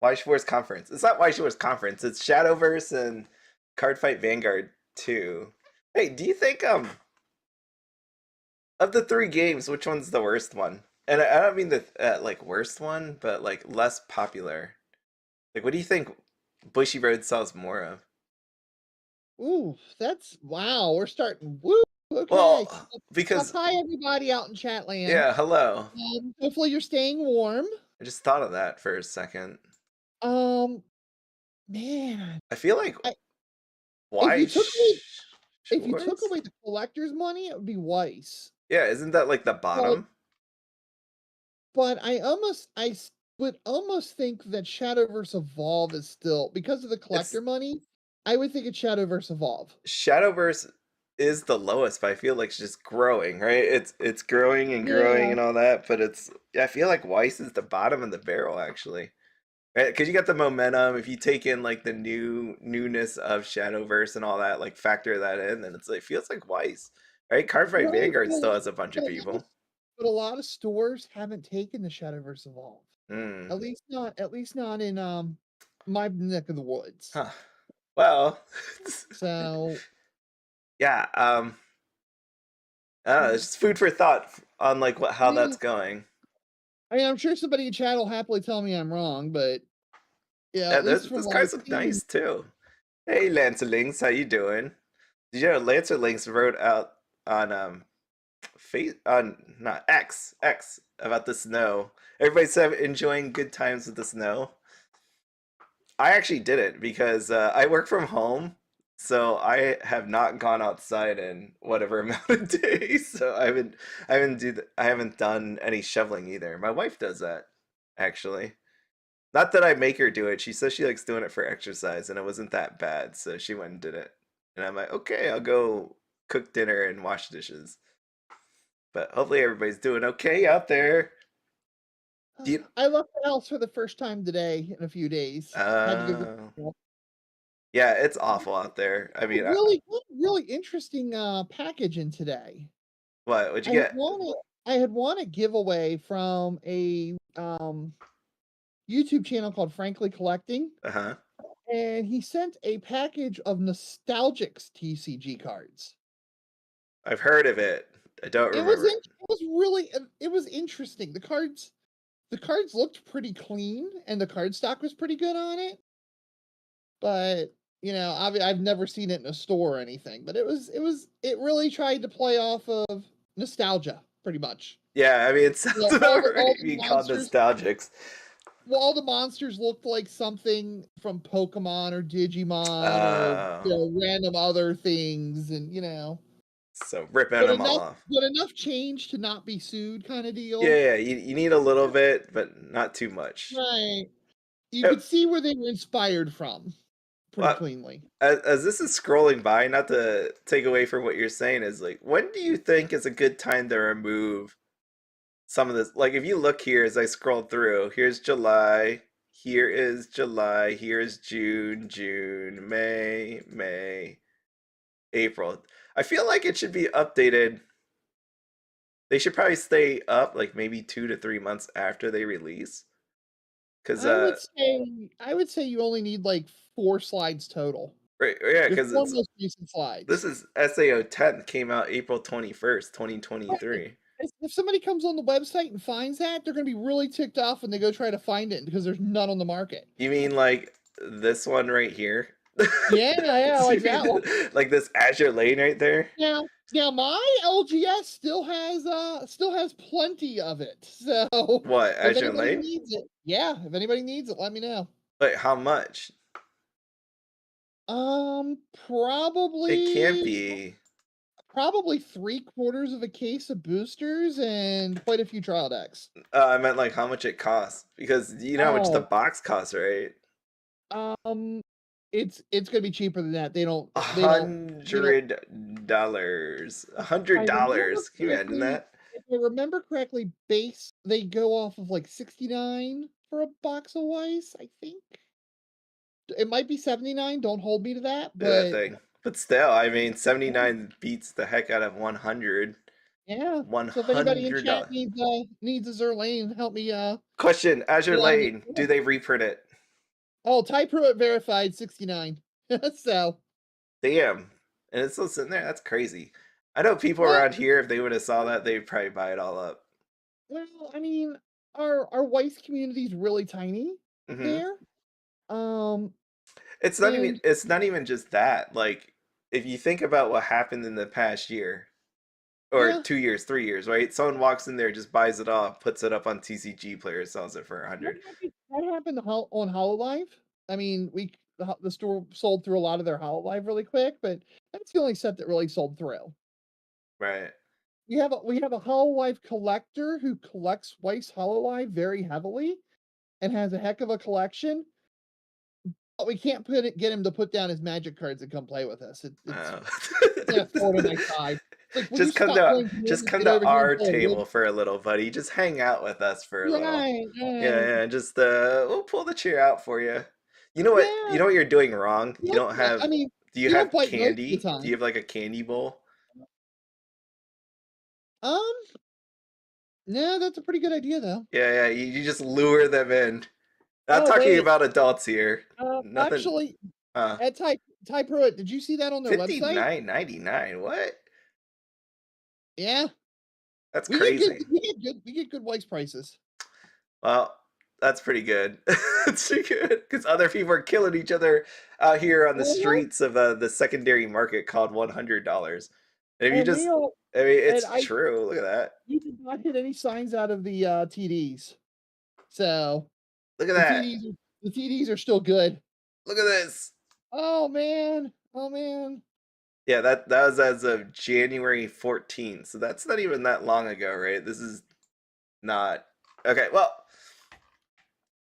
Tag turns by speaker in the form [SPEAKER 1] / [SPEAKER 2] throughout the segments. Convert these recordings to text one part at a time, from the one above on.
[SPEAKER 1] Weiss Schwarz Conference. It's not Weiss Schwarz Conference. It's Shadowverse and Cardfight Vanguard 2. Hey, do you think of the three games, which one's the worst one? And I don't mean the like worst one, but like less popular. Like, what do you think Bushiroad sells more of?
[SPEAKER 2] Ooh, that's wow. We're starting. Woo. Okay.
[SPEAKER 1] Well,
[SPEAKER 2] Well,
[SPEAKER 1] because
[SPEAKER 2] hi everybody out in chat land.
[SPEAKER 1] yeah, hello.
[SPEAKER 2] Hopefully you're staying warm.
[SPEAKER 1] I just thought of that for a second.
[SPEAKER 2] Um, man,
[SPEAKER 1] I feel like
[SPEAKER 2] I, if you took away
[SPEAKER 1] Weiss
[SPEAKER 2] if you took
[SPEAKER 1] Schwarz?
[SPEAKER 2] away the collector's money, it would be Weiss.
[SPEAKER 1] Yeah, isn't that like the
[SPEAKER 2] But
[SPEAKER 1] bottom?
[SPEAKER 2] but would almost think that Shadowverse Evolve is still because of the
[SPEAKER 1] It's
[SPEAKER 2] collector money. I would think it's Shadowverse Evolve.
[SPEAKER 1] Shadowverse is the lowest, but I feel like it's just growing, right? It's growing and growing
[SPEAKER 2] Yeah.
[SPEAKER 1] and all that, but I feel like Weiss is the bottom of the barrel actually. Right? Because you got the momentum. If you take in like the newness of Shadowverse and all that, like factor that in, then it feels like Weiss. Right? Cardfight
[SPEAKER 2] Right,
[SPEAKER 1] Vanguard still has a bunch of
[SPEAKER 2] but
[SPEAKER 1] people.
[SPEAKER 2] but a lot of stores haven't taken the Shadowverse Evolve.
[SPEAKER 1] Hmm.
[SPEAKER 2] At least not in my neck of the woods.
[SPEAKER 1] Huh. Well,
[SPEAKER 2] So
[SPEAKER 1] yeah. I don't know, it's just food for thought on like how
[SPEAKER 2] yeah,
[SPEAKER 1] that's going.
[SPEAKER 2] I mean I'm sure somebody in chat will happily tell me I'm wrong, but yeah,
[SPEAKER 1] Yeah,
[SPEAKER 2] at least from
[SPEAKER 1] those
[SPEAKER 2] what I've
[SPEAKER 1] cards look
[SPEAKER 2] seen.
[SPEAKER 1] nice too. Hey, Lancerlings, how you doing? Did you know Lancerlings wrote out on face on not X about the snow? Everybody's enjoying good times with the snow. I actually did it because I work from home, so I have not gone outside in whatever amount of days. So I haven't done any shoveling either. My wife does that actually. Not that I make her do it. She says she likes doing it for exercise, and it wasn't that bad, so she went and did it. And I'm like, okay, I'll go cook dinner and wash dishes. But hopefully everybody's doing okay out there. Do you,
[SPEAKER 2] I left the house for the first time today in a few days. Had to go get
[SPEAKER 1] uh, yeah, it's awful out there. I mean,
[SPEAKER 2] really interesting package in today.
[SPEAKER 1] what'd you
[SPEAKER 2] I had
[SPEAKER 1] get?
[SPEAKER 2] won I had won a giveaway from a YouTube channel called Frankly Collecting,
[SPEAKER 1] Uh huh.
[SPEAKER 2] and he sent a package of Nostalgics TCG cards.
[SPEAKER 1] I've heard of it. I don't remember it.
[SPEAKER 2] It was really it was interesting. The cards looked pretty clean, and the card stock was pretty good on it. But I've never seen it in a store or anything. But it really tried to play off of nostalgia, pretty much.
[SPEAKER 1] Yeah, I mean, it sounds
[SPEAKER 2] All
[SPEAKER 1] about
[SPEAKER 2] the all
[SPEAKER 1] right
[SPEAKER 2] the
[SPEAKER 1] being called
[SPEAKER 2] monsters
[SPEAKER 1] nostalgics.
[SPEAKER 2] well, all the monsters looked like something from Pokemon or Digimon or
[SPEAKER 1] Uh,
[SPEAKER 2] random other things, and
[SPEAKER 1] so ripping
[SPEAKER 2] but
[SPEAKER 1] them all
[SPEAKER 2] enough
[SPEAKER 1] off.
[SPEAKER 2] but enough change to not be sued, kind of
[SPEAKER 1] Yeah,
[SPEAKER 2] deal.
[SPEAKER 1] yeah, you need a little bit, but not too much.
[SPEAKER 2] Right. You
[SPEAKER 1] Uh,
[SPEAKER 2] could see where they were inspired from pretty
[SPEAKER 1] Well,
[SPEAKER 2] cleanly.
[SPEAKER 1] as this is scrolling by, not to take away from what you're saying, is like, when do you think is a good time to remove some of this? Like, if you look here as I scroll through, here's July, here's June, May, April. I feel like it should be updated. They should probably stay up like maybe 2 to 3 months after they release. Cause
[SPEAKER 2] I would say you only need like 4 slides total.
[SPEAKER 1] right, yeah,
[SPEAKER 2] Your
[SPEAKER 1] because
[SPEAKER 2] 4
[SPEAKER 1] it's
[SPEAKER 2] most recent
[SPEAKER 1] this
[SPEAKER 2] slides.
[SPEAKER 1] is SAO 10th came out April 21st,
[SPEAKER 2] Right.
[SPEAKER 1] 2023.
[SPEAKER 2] If somebody comes on the website and finds that, they're gonna be really ticked off when they go try to find it because there's none on the market.
[SPEAKER 1] You mean like this one right here?
[SPEAKER 2] Yeah, yeah, like that one.
[SPEAKER 1] Like this Azure Lane right there?
[SPEAKER 2] Now my LGS still has plenty of it. So
[SPEAKER 1] What,
[SPEAKER 2] if
[SPEAKER 1] Azure
[SPEAKER 2] anybody
[SPEAKER 1] Lane?
[SPEAKER 2] needs it, yeah, if anybody needs it, let me know.
[SPEAKER 1] Wait, how much? It can't
[SPEAKER 2] Probably
[SPEAKER 1] be.
[SPEAKER 2] probably 3/4 of a case of boosters and quite a few trial decks.
[SPEAKER 1] I meant like how much it costs. Because you know how much the
[SPEAKER 2] Oh,
[SPEAKER 1] box costs, right?
[SPEAKER 2] um, it's gonna be cheaper than that. They don't
[SPEAKER 1] A
[SPEAKER 2] they don't they don't.
[SPEAKER 1] $100. a
[SPEAKER 2] If
[SPEAKER 1] hundred
[SPEAKER 2] I remember
[SPEAKER 1] dollars. Can you imagine
[SPEAKER 2] correctly,
[SPEAKER 1] that?
[SPEAKER 2] if I remember correctly, base they go off of like 69 for a box of Weiss, I think. It might be 79, don't hold me to that,
[SPEAKER 1] That
[SPEAKER 2] but
[SPEAKER 1] thing. But still, I mean,
[SPEAKER 2] yeah.
[SPEAKER 1] 79 beats the heck out of 100.
[SPEAKER 2] Yeah. So if anybody in chat
[SPEAKER 1] $100.
[SPEAKER 2] needs a Zerlane, help me
[SPEAKER 1] Question, Azure
[SPEAKER 2] get on the
[SPEAKER 1] Lane, do they reprint it?
[SPEAKER 2] Oh, Type Pruitt verified 69. So,
[SPEAKER 1] Damn. And it's still sitting there? That's crazy. I know people
[SPEAKER 2] well,
[SPEAKER 1] around here, if they would have saw that, they'd probably buy it all up.
[SPEAKER 2] well, I mean, our Weiss community is really tiny
[SPEAKER 1] Hmm.
[SPEAKER 2] there. Um, and
[SPEAKER 1] It's not even just that. Like, if you think about what happened in the past year, or
[SPEAKER 2] yeah,
[SPEAKER 1] 2 years, 3 years, right? Someone walks in there, just buys it off, puts it up on TCG Player, sells it for 100.
[SPEAKER 2] that happened on Hololive. I mean, the store sold through a lot of their Hololive really quick, but that's the only set that really sold through.
[SPEAKER 1] Right.
[SPEAKER 2] We have a Hololive collector who collects Weiss Hololive very heavily and has a heck of a collection. But we can't get him to put down his magic cards and come play with us. It's
[SPEAKER 1] Oh.
[SPEAKER 2] can't afford a nice side. It's like, will you stop playing
[SPEAKER 1] Just
[SPEAKER 2] games,
[SPEAKER 1] come
[SPEAKER 2] get
[SPEAKER 1] to
[SPEAKER 2] over here and
[SPEAKER 1] our
[SPEAKER 2] play a
[SPEAKER 1] table
[SPEAKER 2] game?
[SPEAKER 1] for a little, buddy. Just hang out with us for a little.
[SPEAKER 2] Right,
[SPEAKER 1] Yeah,
[SPEAKER 2] right.
[SPEAKER 1] yeah, just we'll pull the chair out for you. You
[SPEAKER 2] Yeah,
[SPEAKER 1] know what you're doing wrong? You don't
[SPEAKER 2] I
[SPEAKER 1] have
[SPEAKER 2] mean,
[SPEAKER 1] do you
[SPEAKER 2] you don't
[SPEAKER 1] have
[SPEAKER 2] bite most of the
[SPEAKER 1] candy? Do you
[SPEAKER 2] time.
[SPEAKER 1] have like a candy bowl?
[SPEAKER 2] Um, no, that's a pretty good idea though.
[SPEAKER 1] Yeah, yeah, you just lure them in. Not
[SPEAKER 2] Oh
[SPEAKER 1] talking
[SPEAKER 2] wait,
[SPEAKER 1] about adults here. Nothing
[SPEAKER 2] actually,
[SPEAKER 1] uh
[SPEAKER 2] at Type Pruitt, did you see that on their website?
[SPEAKER 1] 59.99. What?
[SPEAKER 2] Yeah,
[SPEAKER 1] That's
[SPEAKER 2] we get good,
[SPEAKER 1] crazy.
[SPEAKER 2] Weiss prices.
[SPEAKER 1] Well, that's pretty good. It's pretty good because other people are killing each other out here on the
[SPEAKER 2] Uh-huh.
[SPEAKER 1] streets of the secondary market called $100. If you
[SPEAKER 2] And we
[SPEAKER 1] just,
[SPEAKER 2] all
[SPEAKER 1] I mean,
[SPEAKER 2] and
[SPEAKER 1] it's
[SPEAKER 2] I
[SPEAKER 1] true. Look at that.
[SPEAKER 2] we did not hit any signs out of the TDs. So
[SPEAKER 1] Look at
[SPEAKER 2] the
[SPEAKER 1] that.
[SPEAKER 2] TDs the TDs are still good.
[SPEAKER 1] Look at this.
[SPEAKER 2] Oh man. Oh man.
[SPEAKER 1] Yeah, that was as of January 14th. So that's not even that long ago, right? This is not okay. Well,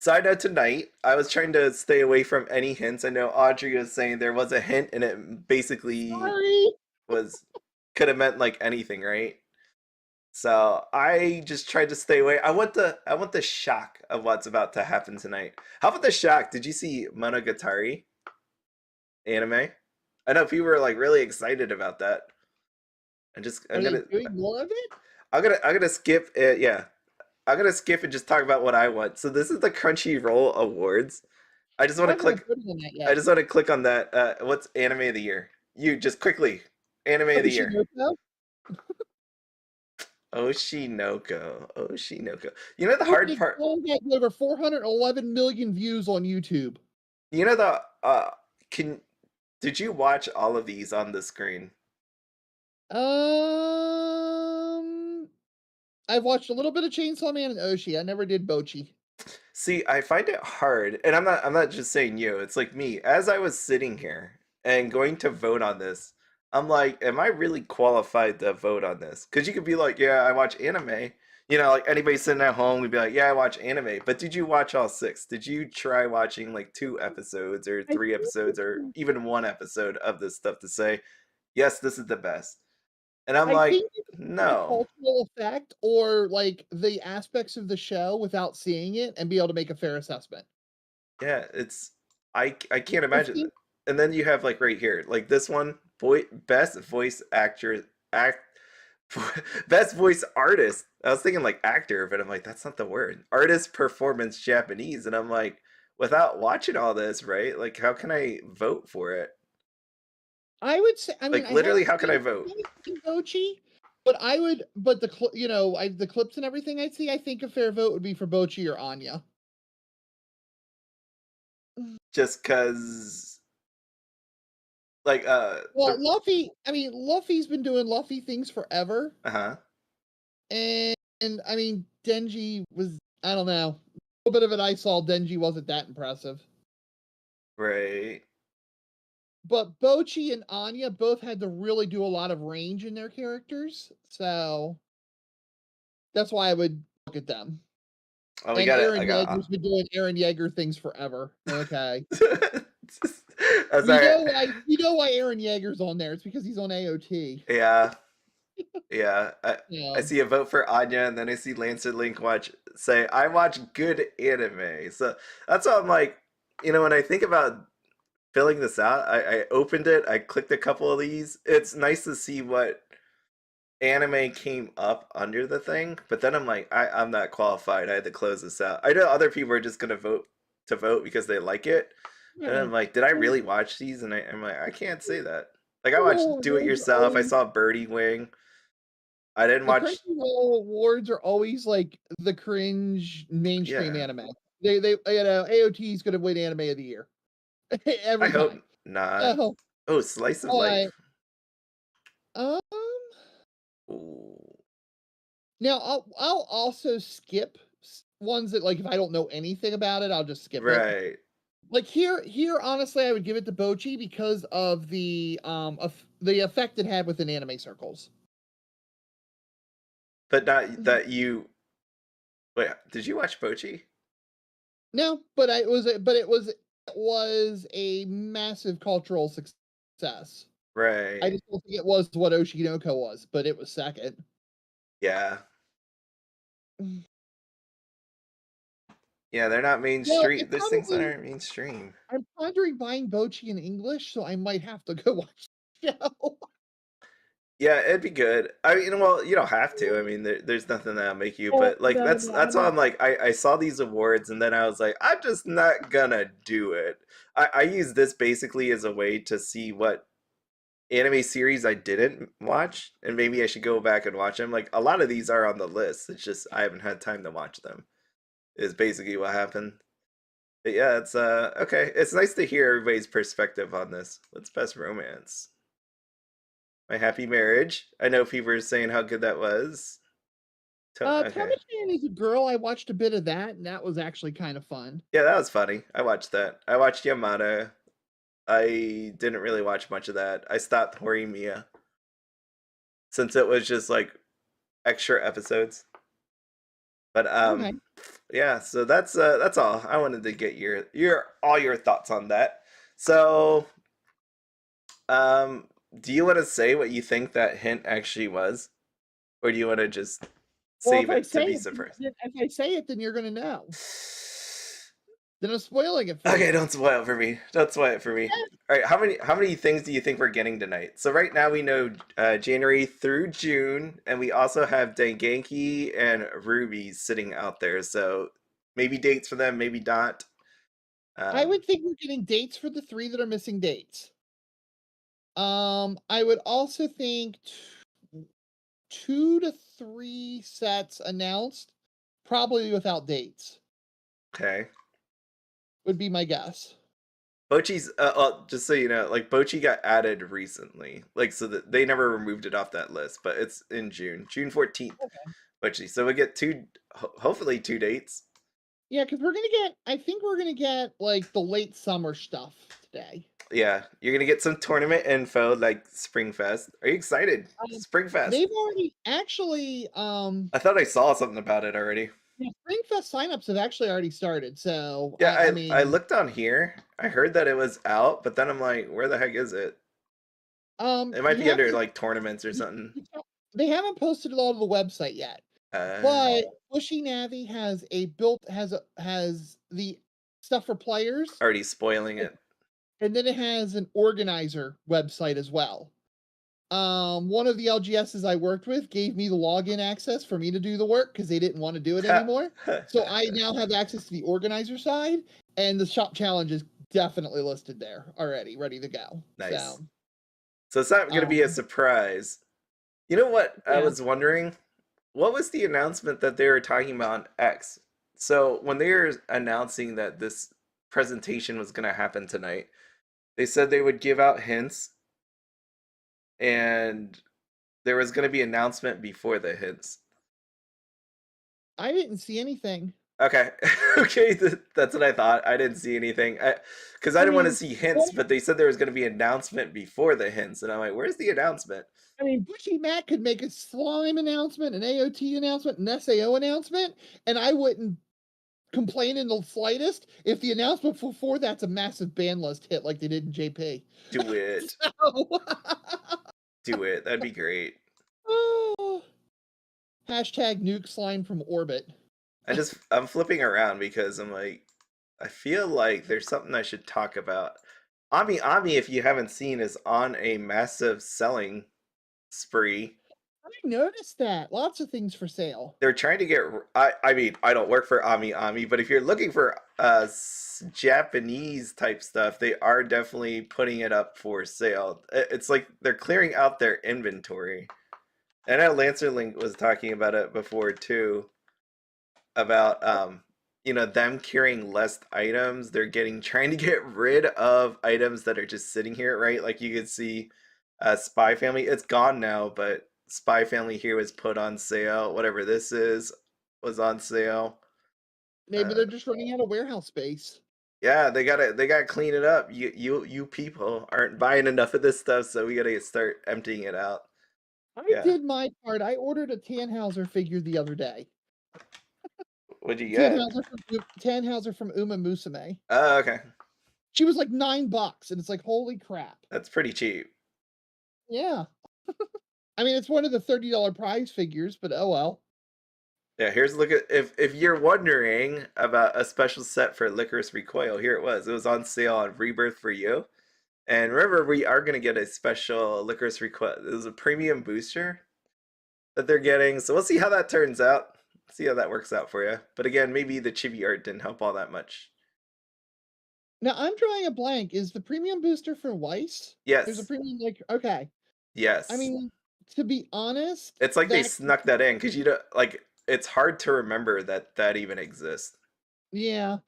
[SPEAKER 1] side note tonight, I was trying to stay away from any hints. I know Audrey was saying there was a hint, and it basically
[SPEAKER 2] Sorry.
[SPEAKER 1] was could have meant like anything, right? So I just tried to stay away. I want the shock of what's about to happen tonight. How about the shock? Did you see Monogatari anime? I know people were like really excited about that.
[SPEAKER 2] Are they doing more of it?
[SPEAKER 1] I'm gonna skip it. Yeah, I'm gonna skip and just talk about what I want. So this is the Crunchyroll Awards. I just
[SPEAKER 2] I
[SPEAKER 1] want to
[SPEAKER 2] haven't been
[SPEAKER 1] click.
[SPEAKER 2] putting on that
[SPEAKER 1] I
[SPEAKER 2] yet.
[SPEAKER 1] just want to click on that. What's anime of the year? You just quickly anime of the year.
[SPEAKER 2] Bushiroad?
[SPEAKER 1] Oshinoko. Oshinoko. You know the
[SPEAKER 2] It
[SPEAKER 1] hard
[SPEAKER 2] it
[SPEAKER 1] part.
[SPEAKER 2] had over 411 million views on YouTube.
[SPEAKER 1] You know the can did you watch all of these on the screen?
[SPEAKER 2] Um, I've watched a little bit of Chainsaw Man and Oshi. I never did Boochi.
[SPEAKER 1] See, I find it hard, and I'm not just saying you. It's like me. As I was sitting here and going to vote on this, I'm like, am I really qualified to vote on this? Because you could be like, yeah, I watch anime. You know, like anybody sitting at home would be like, yeah, I watch anime. But did you watch all six? Did you try watching like 2 episodes or
[SPEAKER 2] I
[SPEAKER 1] 3 episodes or even 1 episode of this stuff to say, yes, this is the best? And I'm
[SPEAKER 2] I
[SPEAKER 1] like,
[SPEAKER 2] think it's the
[SPEAKER 1] no.
[SPEAKER 2] cultural effect or like the aspects of the show without seeing it and be able to make a fair assessment.
[SPEAKER 1] Yeah, it's I can't
[SPEAKER 2] I
[SPEAKER 1] imagine.
[SPEAKER 2] think
[SPEAKER 1] And then you have like right here, like this one, best voice actor act best voice artist. I was thinking like actor, but I'm like that's not the word. Artist performance Japanese, and I'm like without watching all this, right? Like how can I vote for it?
[SPEAKER 2] I would say, I mean,
[SPEAKER 1] Like
[SPEAKER 2] I
[SPEAKER 1] literally,
[SPEAKER 2] haven't
[SPEAKER 1] how can I vote?
[SPEAKER 2] seen Bocchi, but I would, but the clips and everything I'd see, I think a fair vote would be for Bocchi or Anya.
[SPEAKER 1] Just cause like
[SPEAKER 2] Well,
[SPEAKER 1] the
[SPEAKER 2] Luffy's been doing Luffy things forever,
[SPEAKER 1] uh-huh.
[SPEAKER 2] and I mean, Denji was, I don't know, a little bit of it I saw, Denji wasn't that impressive.
[SPEAKER 1] Right.
[SPEAKER 2] But Bocchi and Anya both had to really do a lot of range in their characters, so that's why I would look at them.
[SPEAKER 1] Oh, we
[SPEAKER 2] And
[SPEAKER 1] got it.
[SPEAKER 2] Aaron
[SPEAKER 1] I got
[SPEAKER 2] Yeager's been doing Aaron Yeager things forever. Okay.
[SPEAKER 1] That's all right.
[SPEAKER 2] You know why Aaron Yeager's on there. It's because he's on AOT.
[SPEAKER 1] Yeah. Yeah, I
[SPEAKER 2] Yeah.
[SPEAKER 1] see a vote for Anya, and then I see Lancer Link watch say I watch good anime. So that's why I'm like, you know, when I think about filling this out, I opened it, I clicked a couple of these. It's nice to see what anime came up under the thing, but then I'm like, I'm not qualified. I had to close this out. I know other people are just gonna vote to vote because they like it. And
[SPEAKER 2] Yeah.
[SPEAKER 1] I'm like, did I really watch these? And I'm like, I can't say that. Like I watched
[SPEAKER 2] Crunchyroll
[SPEAKER 1] Do It
[SPEAKER 2] awards are
[SPEAKER 1] Yourself. I
[SPEAKER 2] always
[SPEAKER 1] saw Birdie Wing. I didn't
[SPEAKER 2] the
[SPEAKER 1] watch.
[SPEAKER 2] Crunchyroll awards are always like the cringe mainstream
[SPEAKER 1] Yeah,
[SPEAKER 2] anime. They AOT is gonna win anime of the year
[SPEAKER 1] I
[SPEAKER 2] every
[SPEAKER 1] hope
[SPEAKER 2] time.
[SPEAKER 1] not.
[SPEAKER 2] So,
[SPEAKER 1] Oh, Slice of
[SPEAKER 2] but
[SPEAKER 1] Life.
[SPEAKER 2] um,
[SPEAKER 1] Ooh,
[SPEAKER 2] now I'll also skip ones that like if I don't know anything about it, I'll just skip it.
[SPEAKER 1] right.
[SPEAKER 2] Like here, honestly, I would give it to Boochi because of the effect it had within anime circles.
[SPEAKER 1] But not that you. Wait, did you watch Boochi?
[SPEAKER 2] No, but it was a massive cultural success. I
[SPEAKER 1] Right.
[SPEAKER 2] just don't think it was what Oshinoko was, but it was second.
[SPEAKER 1] Yeah. Yeah, they're not
[SPEAKER 2] Well,
[SPEAKER 1] mainstream.
[SPEAKER 2] it
[SPEAKER 1] There's things that
[SPEAKER 2] probably
[SPEAKER 1] aren't mainstream.
[SPEAKER 2] I'm pondering buying Bocchi in English, so I might have to go watch the show.
[SPEAKER 1] Yeah, it'd be good. I mean, well, you don't have to. I mean, there's nothing that'll make you.
[SPEAKER 2] Oh,
[SPEAKER 1] But like,
[SPEAKER 2] no, no,
[SPEAKER 1] that's why
[SPEAKER 2] no.
[SPEAKER 1] I'm like, I saw these awards, and then I was like, I'm just not gonna do it. I use this basically as a way to see what anime series I didn't watch, and maybe I should go back and watch them. Like a lot of these are on the list. It's just I haven't had time to watch them. Is basically what happened. But yeah, it's okay. It's nice to hear everybody's perspective on this. What's best romance? My Happy Marriage. I know people are saying how good that was. Okay.
[SPEAKER 2] Tama-chan is a girl. I watched a bit of that, and that was actually kind of fun.
[SPEAKER 1] Yeah, that was funny. I watched that. I watched Yamada. I didn't really watch much of that. I stopped Horimiya since it was just like extra episodes. But
[SPEAKER 2] Okay.
[SPEAKER 1] yeah, so that's all. I wanted to get your all your thoughts on that. So do you want to say what you think that hint actually was? Or do you want to just
[SPEAKER 2] Well,
[SPEAKER 1] save it to be surprised?
[SPEAKER 2] if I say it, then you're gonna know. Then I'm spoiling it for
[SPEAKER 1] Okay,
[SPEAKER 2] you.
[SPEAKER 1] don't spoil it for me. Don't spoil it for me. All right, how many things do you think we're getting tonight? So right now we know January through June, and we also have Denganki and Ruby sitting out there. So maybe dates for them, maybe not.
[SPEAKER 2] I
[SPEAKER 1] Um,
[SPEAKER 2] would think we're getting dates for the 3 that are missing dates. I would also think 2 to 3 sets announced, probably without dates,
[SPEAKER 1] okay.
[SPEAKER 2] would be my guess.
[SPEAKER 1] Bochi's just so you know, like Bochi got added recently, like so that they never removed it off that list, but it's in June 14th.
[SPEAKER 2] Okay.
[SPEAKER 1] Bochi, so we get hopefully 2 dates.
[SPEAKER 2] Yeah, because I think we're gonna get like the late summer stuff today.
[SPEAKER 1] Yeah, you're gonna get some tournament info like Springfest. Are you excited? Springfest.
[SPEAKER 2] They've already actually,
[SPEAKER 1] I thought I saw something about it already.
[SPEAKER 2] yeah, Springfest signups have actually already started. So
[SPEAKER 1] Yeah,
[SPEAKER 2] I
[SPEAKER 1] I
[SPEAKER 2] mean,
[SPEAKER 1] looked on here. I heard that it was out, but then I'm like, where the heck is it? It might
[SPEAKER 2] you
[SPEAKER 1] be
[SPEAKER 2] have
[SPEAKER 1] under
[SPEAKER 2] to.
[SPEAKER 1] like tournaments or something.
[SPEAKER 2] They haven't posted it all to the website yet,
[SPEAKER 1] Uh,
[SPEAKER 2] but Bushy Navi has the stuff for players,
[SPEAKER 1] already spoiling it.
[SPEAKER 2] and then it has an organizer website as well. One of the LGSs I worked with gave me the login access for me to do the work because they didn't want to do it anymore. So I now have access to the organizer side, and the shop challenge is definitely listed there already, ready to go.
[SPEAKER 1] Nice.
[SPEAKER 2] So,
[SPEAKER 1] So it's not gonna be a surprise. You know what I
[SPEAKER 2] yeah,
[SPEAKER 1] was wondering? What was the announcement that they were talking about on X? So when they were announcing that this presentation was gonna happen tonight, they said they would give out hints and there was going to be announcement before the hints.
[SPEAKER 2] I didn't see anything.
[SPEAKER 1] Okay, okay, that's what I thought. I didn't see anything because I
[SPEAKER 2] I
[SPEAKER 1] didn't want to
[SPEAKER 2] mean,
[SPEAKER 1] see hints,
[SPEAKER 2] what
[SPEAKER 1] but they said there was going to be announcement before the hints, and I'm like, where's the announcement?
[SPEAKER 2] I mean, Bushy Matt could make a slime announcement, an AOT announcement, an SAO announcement, and I wouldn't complain in the slightest if the announcement before that's a massive ban list hit like they did in JP.
[SPEAKER 1] Do it,
[SPEAKER 2] So,
[SPEAKER 1] do it. That'd be great.
[SPEAKER 2] oh, hashtag nuke slime from orbit.
[SPEAKER 1] I'm flipping around because I'm like, I feel like there's something I should talk about. Ami, if you haven't seen, is on a massive selling spree.
[SPEAKER 2] I noticed that. Lots of things for sale.
[SPEAKER 1] They're trying to get. I mean, I don't work for Ami, but if you're looking for Japanese type stuff, they are definitely putting it up for sale. It's like they're clearing out their inventory. And I know Lancerlink was talking about it before too, about them carrying less items. They're trying to get rid of items that are just sitting here, right? Like you could see Spy Family, it's gone now, but Spy Family here was put on sale. Whatever this is was on sale.
[SPEAKER 2] Maybe they're just running out of warehouse space.
[SPEAKER 1] Yeah, they gotta clean it up. You people aren't buying enough of this stuff, so we gotta start emptying it out.
[SPEAKER 2] I
[SPEAKER 1] Yeah.
[SPEAKER 2] did my part. I ordered a Tannhauser figure the other day.
[SPEAKER 1] What'd you get?
[SPEAKER 2] Tannhauser from Uma Musume.
[SPEAKER 1] Oh, okay.
[SPEAKER 2] She was like $9, and it's like, holy crap.
[SPEAKER 1] That's pretty cheap.
[SPEAKER 2] Yeah. I mean, it's one of the $30 prize figures, but oh well.
[SPEAKER 1] Yeah, here's a look at if you're wondering about a special set for Lycoris Recoil, here it was. It was on sale on Rebirth for you. And remember, we are gonna get a special Lycoris Recoil. It was a premium booster that they're getting, so we'll see how that turns out. See how that works out for you. But again, maybe the chibi art didn't help all that much.
[SPEAKER 2] Now I'm drawing a blank. Is the premium booster for Weiss? There's a
[SPEAKER 1] Yes.
[SPEAKER 2] premium okay. I
[SPEAKER 1] Yes.
[SPEAKER 2] mean, to be honest,
[SPEAKER 1] It's like they
[SPEAKER 2] that
[SPEAKER 1] snuck that in because you don't like it's hard to remember that that even exists.
[SPEAKER 2] yeah,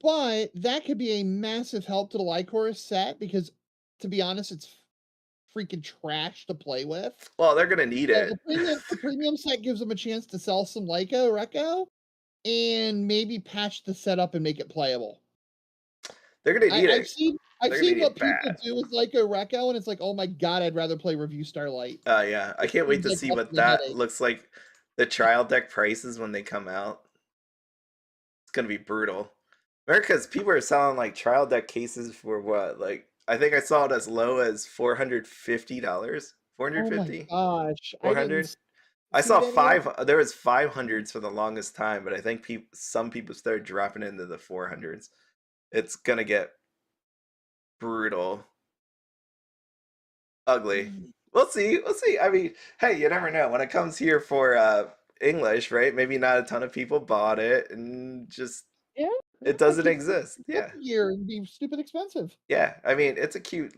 [SPEAKER 2] but that could be a massive help to the Lycoris set because, to be honest, it's freaking trash to play with.
[SPEAKER 1] Well, they're gonna need
[SPEAKER 2] So
[SPEAKER 1] it.
[SPEAKER 2] the premium set gives them a chance to sell some Reco, and maybe patch the setup and make it playable.
[SPEAKER 1] They're gonna need
[SPEAKER 2] I've
[SPEAKER 1] it.
[SPEAKER 2] seen
[SPEAKER 1] They're gonna need
[SPEAKER 2] what
[SPEAKER 1] it
[SPEAKER 2] people
[SPEAKER 1] bad.
[SPEAKER 2] do with Reco, and it's like, oh my god, I'd rather play Review Starlight.
[SPEAKER 1] Yeah, I
[SPEAKER 2] It
[SPEAKER 1] can't wait
[SPEAKER 2] seems
[SPEAKER 1] to
[SPEAKER 2] like
[SPEAKER 1] see
[SPEAKER 2] less
[SPEAKER 1] what
[SPEAKER 2] of a
[SPEAKER 1] that
[SPEAKER 2] headache.
[SPEAKER 1] looks like. The trial deck prices when they come out. It's gonna be brutal. America's people are selling like trial deck cases for what? Like I think I saw it as low as $450.
[SPEAKER 2] Oh my
[SPEAKER 1] 450?
[SPEAKER 2] gosh, I didn't
[SPEAKER 1] 400? I
[SPEAKER 2] see
[SPEAKER 1] saw
[SPEAKER 2] any of
[SPEAKER 1] there was 500s for the longest time, but I think some people started dropping into the 400s. It's gonna get brutal, ugly.
[SPEAKER 2] it.
[SPEAKER 1] We'll see. We'll see. I mean, hey, you never know. When it comes here for English, right? Maybe not a ton of people bought it, and just
[SPEAKER 2] Yeah,
[SPEAKER 1] it
[SPEAKER 2] it
[SPEAKER 1] doesn't
[SPEAKER 2] could
[SPEAKER 1] exist. Yeah,
[SPEAKER 2] year and be stupid expensive.
[SPEAKER 1] yeah. I mean, it's a cute,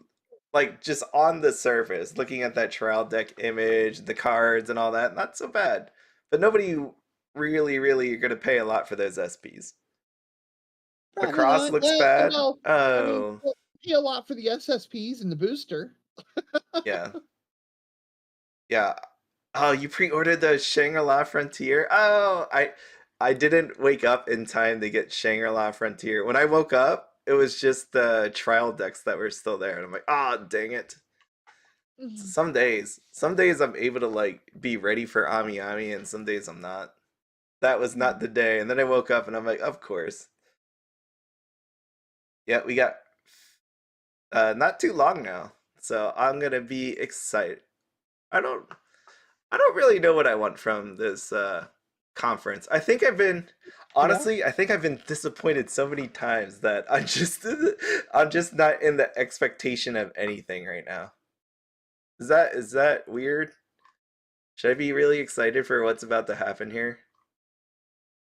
[SPEAKER 1] like just on the surface, looking at that trial deck image, the cards, and all that. Not so bad, but nobody really are gonna pay a lot for those SPs.
[SPEAKER 2] Probably
[SPEAKER 1] Macross
[SPEAKER 2] not.
[SPEAKER 1] looks bad.
[SPEAKER 2] Well, I mean,
[SPEAKER 1] Oh,
[SPEAKER 2] we'll pay a lot for the SSPs and the booster.
[SPEAKER 1] yeah, yeah. Oh, you pre-ordered the Shangri-La Frontier? Oh, I didn't wake up in time to get Shangri-La Frontier. When I woke up, it was just the trial decks that were still there, and I'm like, ah, oh, dang it.
[SPEAKER 2] Mhm.
[SPEAKER 1] Some days I'm able to like be ready for Ami Ami, and some days I'm not. That was not the day. And then I woke up and I'm like, of course. Yeah, we got not too long now, so I'm gonna be excited. I don't I don't really know what I want from this conference.
[SPEAKER 2] Yeah.
[SPEAKER 1] I think I've been disappointed so many times that I'm just not in the expectation of anything right now. Is that weird? Should I be really excited for what's about to happen here?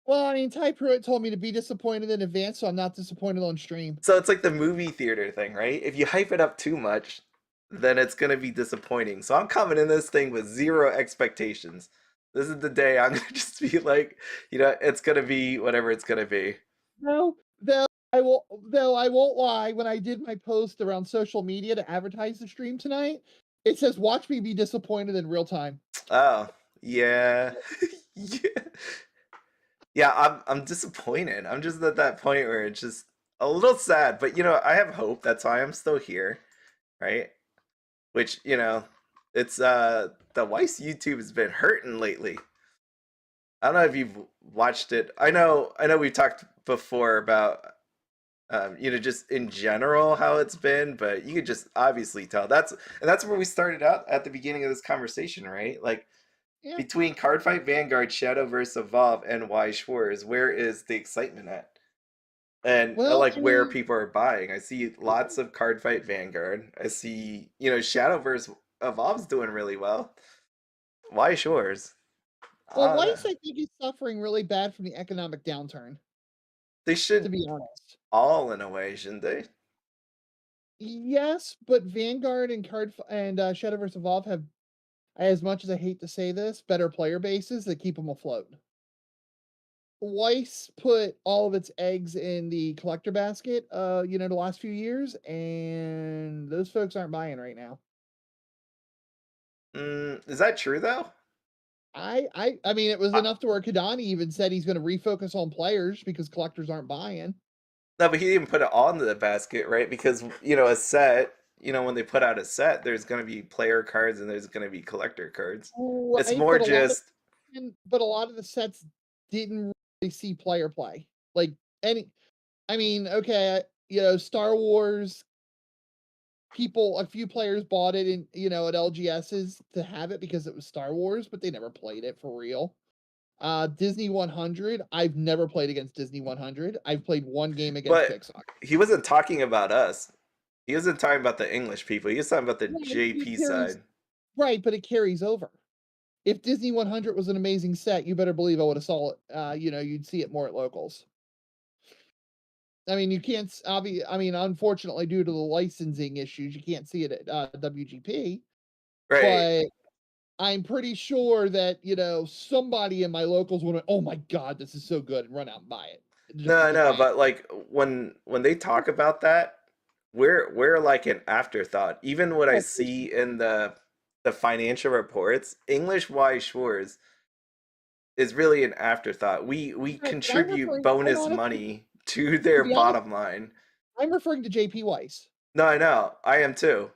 [SPEAKER 2] Well, I mean, Ty Pruitt told me to be disappointed in advance, so I'm not disappointed on stream.
[SPEAKER 1] So it's like the movie theater thing, right? If you hype it up too much, then it's gonna be disappointing. So I'm coming in this thing with zero expectations. This is the day I'm gonna just be like, it's gonna be whatever it's gonna be.
[SPEAKER 2] No, though I won't lie, when I did my post around social media to advertise the stream tonight, it says watch me be disappointed in real time.
[SPEAKER 1] Oh, yeah. Yeah. Yeah, I'm disappointed. I'm just at that point where it's just a little sad, but I have hope. That's why I'm still here, right? Which, it's the Weiss YouTube has been hurting lately. I don't know if you've watched it. I know we talked before about just in general how it's been, but you could just obviously tell. That's where we started out at the beginning of this conversation, right? Like
[SPEAKER 2] Yeah.
[SPEAKER 1] between Cardfight Vanguard, Shadowverse Evolve, and Weiss Schwarz, where is the excitement at? And
[SPEAKER 2] Well,
[SPEAKER 1] like
[SPEAKER 2] I
[SPEAKER 1] where
[SPEAKER 2] mean,
[SPEAKER 1] people are buying. I see lots of Cardfight Vanguard. I see, Shadowverse Evolve's doing really well. Weiss Schwarz.
[SPEAKER 2] Well, Weiss, I think, is suffering really bad from the economic downturn,
[SPEAKER 1] They
[SPEAKER 2] to
[SPEAKER 1] should
[SPEAKER 2] be honest.
[SPEAKER 1] all in a way, shouldn't they?
[SPEAKER 2] Yes, but Vanguard and Shadowverse Evolve have, as much as I hate to say this, better player bases that keep them afloat. Weiss put all of its eggs in the collector basket, the last few years, and those folks aren't buying right now.
[SPEAKER 1] Is that true though?
[SPEAKER 2] I mean, it was
[SPEAKER 1] I,
[SPEAKER 2] enough to where Kadani even said he's going to refocus on players because collectors aren't buying.
[SPEAKER 1] no, but he didn't put it all into the basket, right? Because a set, when they put out a set, there's going to be player cards and there's going to be collector cards. It's
[SPEAKER 2] Right,
[SPEAKER 1] more just
[SPEAKER 2] but a lot of the sets didn't really see player play. Like any, I mean, okay, Star Wars people, a few players bought it in, at LGS's to have it because it was Star Wars, but they never played it for real. Disney 100, I've never played against Disney 100. I've played one game against
[SPEAKER 1] but
[SPEAKER 2] Pixar.
[SPEAKER 1] he wasn't talking about us. He wasn't talking about the English people. He was talking about the
[SPEAKER 2] Right, but
[SPEAKER 1] JP side.
[SPEAKER 2] right, but it carries over. If Disney 100 was an amazing set, you better believe I would have saw it. You'd see it more at locals. I mean, you can't. I mean, unfortunately, due to the licensing issues, you can't see it at WGP.
[SPEAKER 1] Right.
[SPEAKER 2] But I'm pretty sure that somebody in my locals would, oh my god, this is so good, and run out and buy it. Just
[SPEAKER 1] No,
[SPEAKER 2] because
[SPEAKER 1] no, but like when they talk about that, we're like an afterthought. Even what I see in the financial reports, English Weiss Schwarz is really an afterthought. We
[SPEAKER 2] right, but I'm
[SPEAKER 1] contribute
[SPEAKER 2] referring. I'm
[SPEAKER 1] bonus
[SPEAKER 2] honestly,
[SPEAKER 1] money to
[SPEAKER 2] to
[SPEAKER 1] their
[SPEAKER 2] be honest,
[SPEAKER 1] bottom line.
[SPEAKER 2] I'm referring to JP Weiss.
[SPEAKER 1] No, I know. I am too.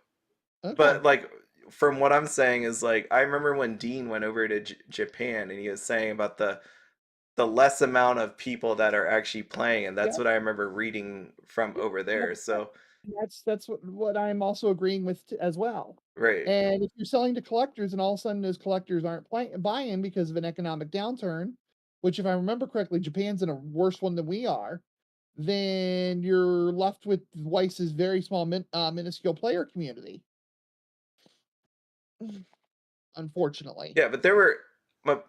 [SPEAKER 2] Okay.
[SPEAKER 1] But like from what I'm saying is like I remember when Dean went over to Japan and he was saying about the less amount of people that are actually playing, and that's
[SPEAKER 2] Yep.
[SPEAKER 1] what I remember reading from over there. So
[SPEAKER 2] That's what I'm also agreeing with as well.
[SPEAKER 1] right.
[SPEAKER 2] And if you're selling to collectors and all of a sudden those collectors aren't buying because of an economic downturn, which if I remember correctly, Japan's in a worse one than we are, then you're left with Weiss's very small minuscule player community. Unfortunately.
[SPEAKER 1] Yeah, but there were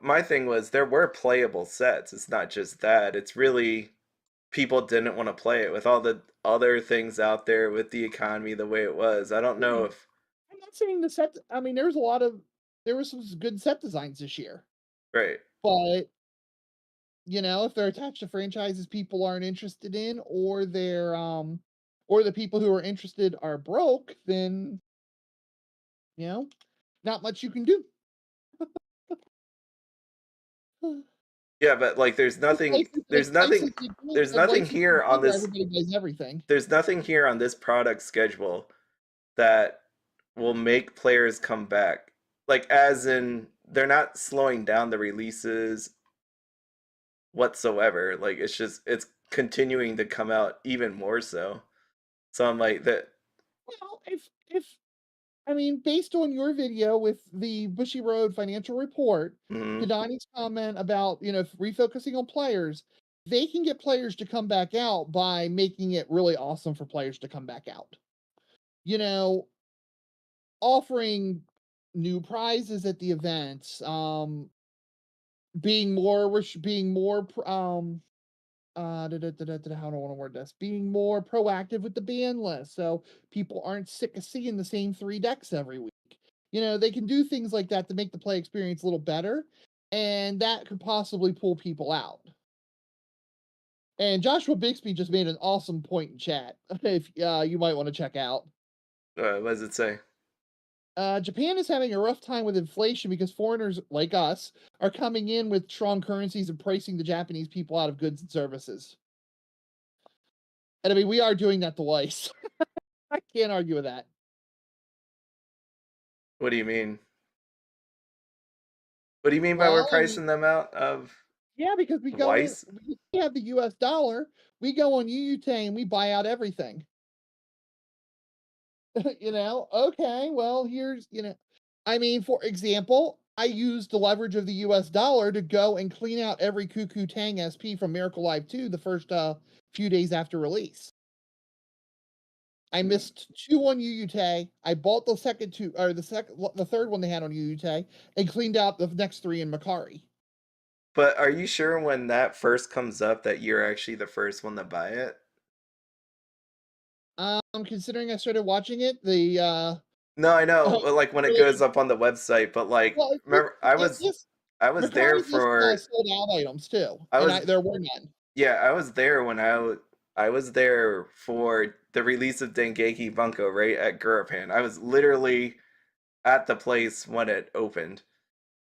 [SPEAKER 1] my thing was there were playable sets. It's not just that. It's really people didn't want to play it with all the other things out there with the economy the way it was. I don't know
[SPEAKER 2] Right.
[SPEAKER 1] if
[SPEAKER 2] I'm not saying the set. I mean, there was some good set designs this year,
[SPEAKER 1] right.
[SPEAKER 2] but if they're attached to franchises people aren't interested in, or the people who are interested are broke, then not much you can do.
[SPEAKER 1] Yeah, but like there's nothing
[SPEAKER 2] Like places like
[SPEAKER 1] there's
[SPEAKER 2] and
[SPEAKER 1] nothing
[SPEAKER 2] places
[SPEAKER 1] here on
[SPEAKER 2] where
[SPEAKER 1] this
[SPEAKER 2] everybody buys everything.
[SPEAKER 1] there's nothing here on this product schedule that will make players come back. Like as in they're not slowing down the releases whatsoever. Like it's continuing to come out even more so. So I'm like that.
[SPEAKER 2] Well, if I mean, based on your video with the Bushiroad financial report,
[SPEAKER 1] Mhm.
[SPEAKER 2] Kadani's comment about, refocusing on players, they can get players to come back out by making it really awesome for players to come back out. You know, offering new prizes at the events, being more how do I want to word this? Being more proactive with the ban list, so people aren't sick of seeing the same 3 decks every week. They can do things like that to make the play experience a little better, and that could possibly pull people out. And Joshua Bixby just made an awesome point in chat. If you might want to check out.
[SPEAKER 1] What does it say?
[SPEAKER 2] Japan is having a rough time with inflation because foreigners like us are coming in with strong currencies and pricing the Japanese people out of goods and services. And I mean, we are doing that twice. I can't argue with that.
[SPEAKER 1] What do you mean? What do you mean by we're
[SPEAKER 2] Well, I mean,
[SPEAKER 1] pricing them out of
[SPEAKER 2] yeah, because
[SPEAKER 1] Weiss?
[SPEAKER 2] we have the US dollar, we go on UUT and we buy out everything. Okay, well, I mean, for example, I used the leverage of the US dollar to go and clean out every Cuckoo Tang SP from Miracle Live 2 the first few days after release. I missed 2 on UUT. I bought the second 2 or the third one they had on UUT and cleaned out the next 3 in Macari.
[SPEAKER 1] But are you sure when that first comes up that you're actually the first one to buy it?
[SPEAKER 2] Considering I started watching it, the
[SPEAKER 1] No, I know,
[SPEAKER 2] oh,
[SPEAKER 1] but like when it
[SPEAKER 2] really,
[SPEAKER 1] goes up on the website, but like
[SPEAKER 2] well,
[SPEAKER 1] remember
[SPEAKER 2] this
[SPEAKER 1] I was there
[SPEAKER 2] Macari lists
[SPEAKER 1] for
[SPEAKER 2] sold out items too,
[SPEAKER 1] I
[SPEAKER 2] and
[SPEAKER 1] was
[SPEAKER 2] there were none.
[SPEAKER 1] yeah, I was there when I was there for the release of Dengeki Bunko right at Gurapan. I was literally at the place when it opened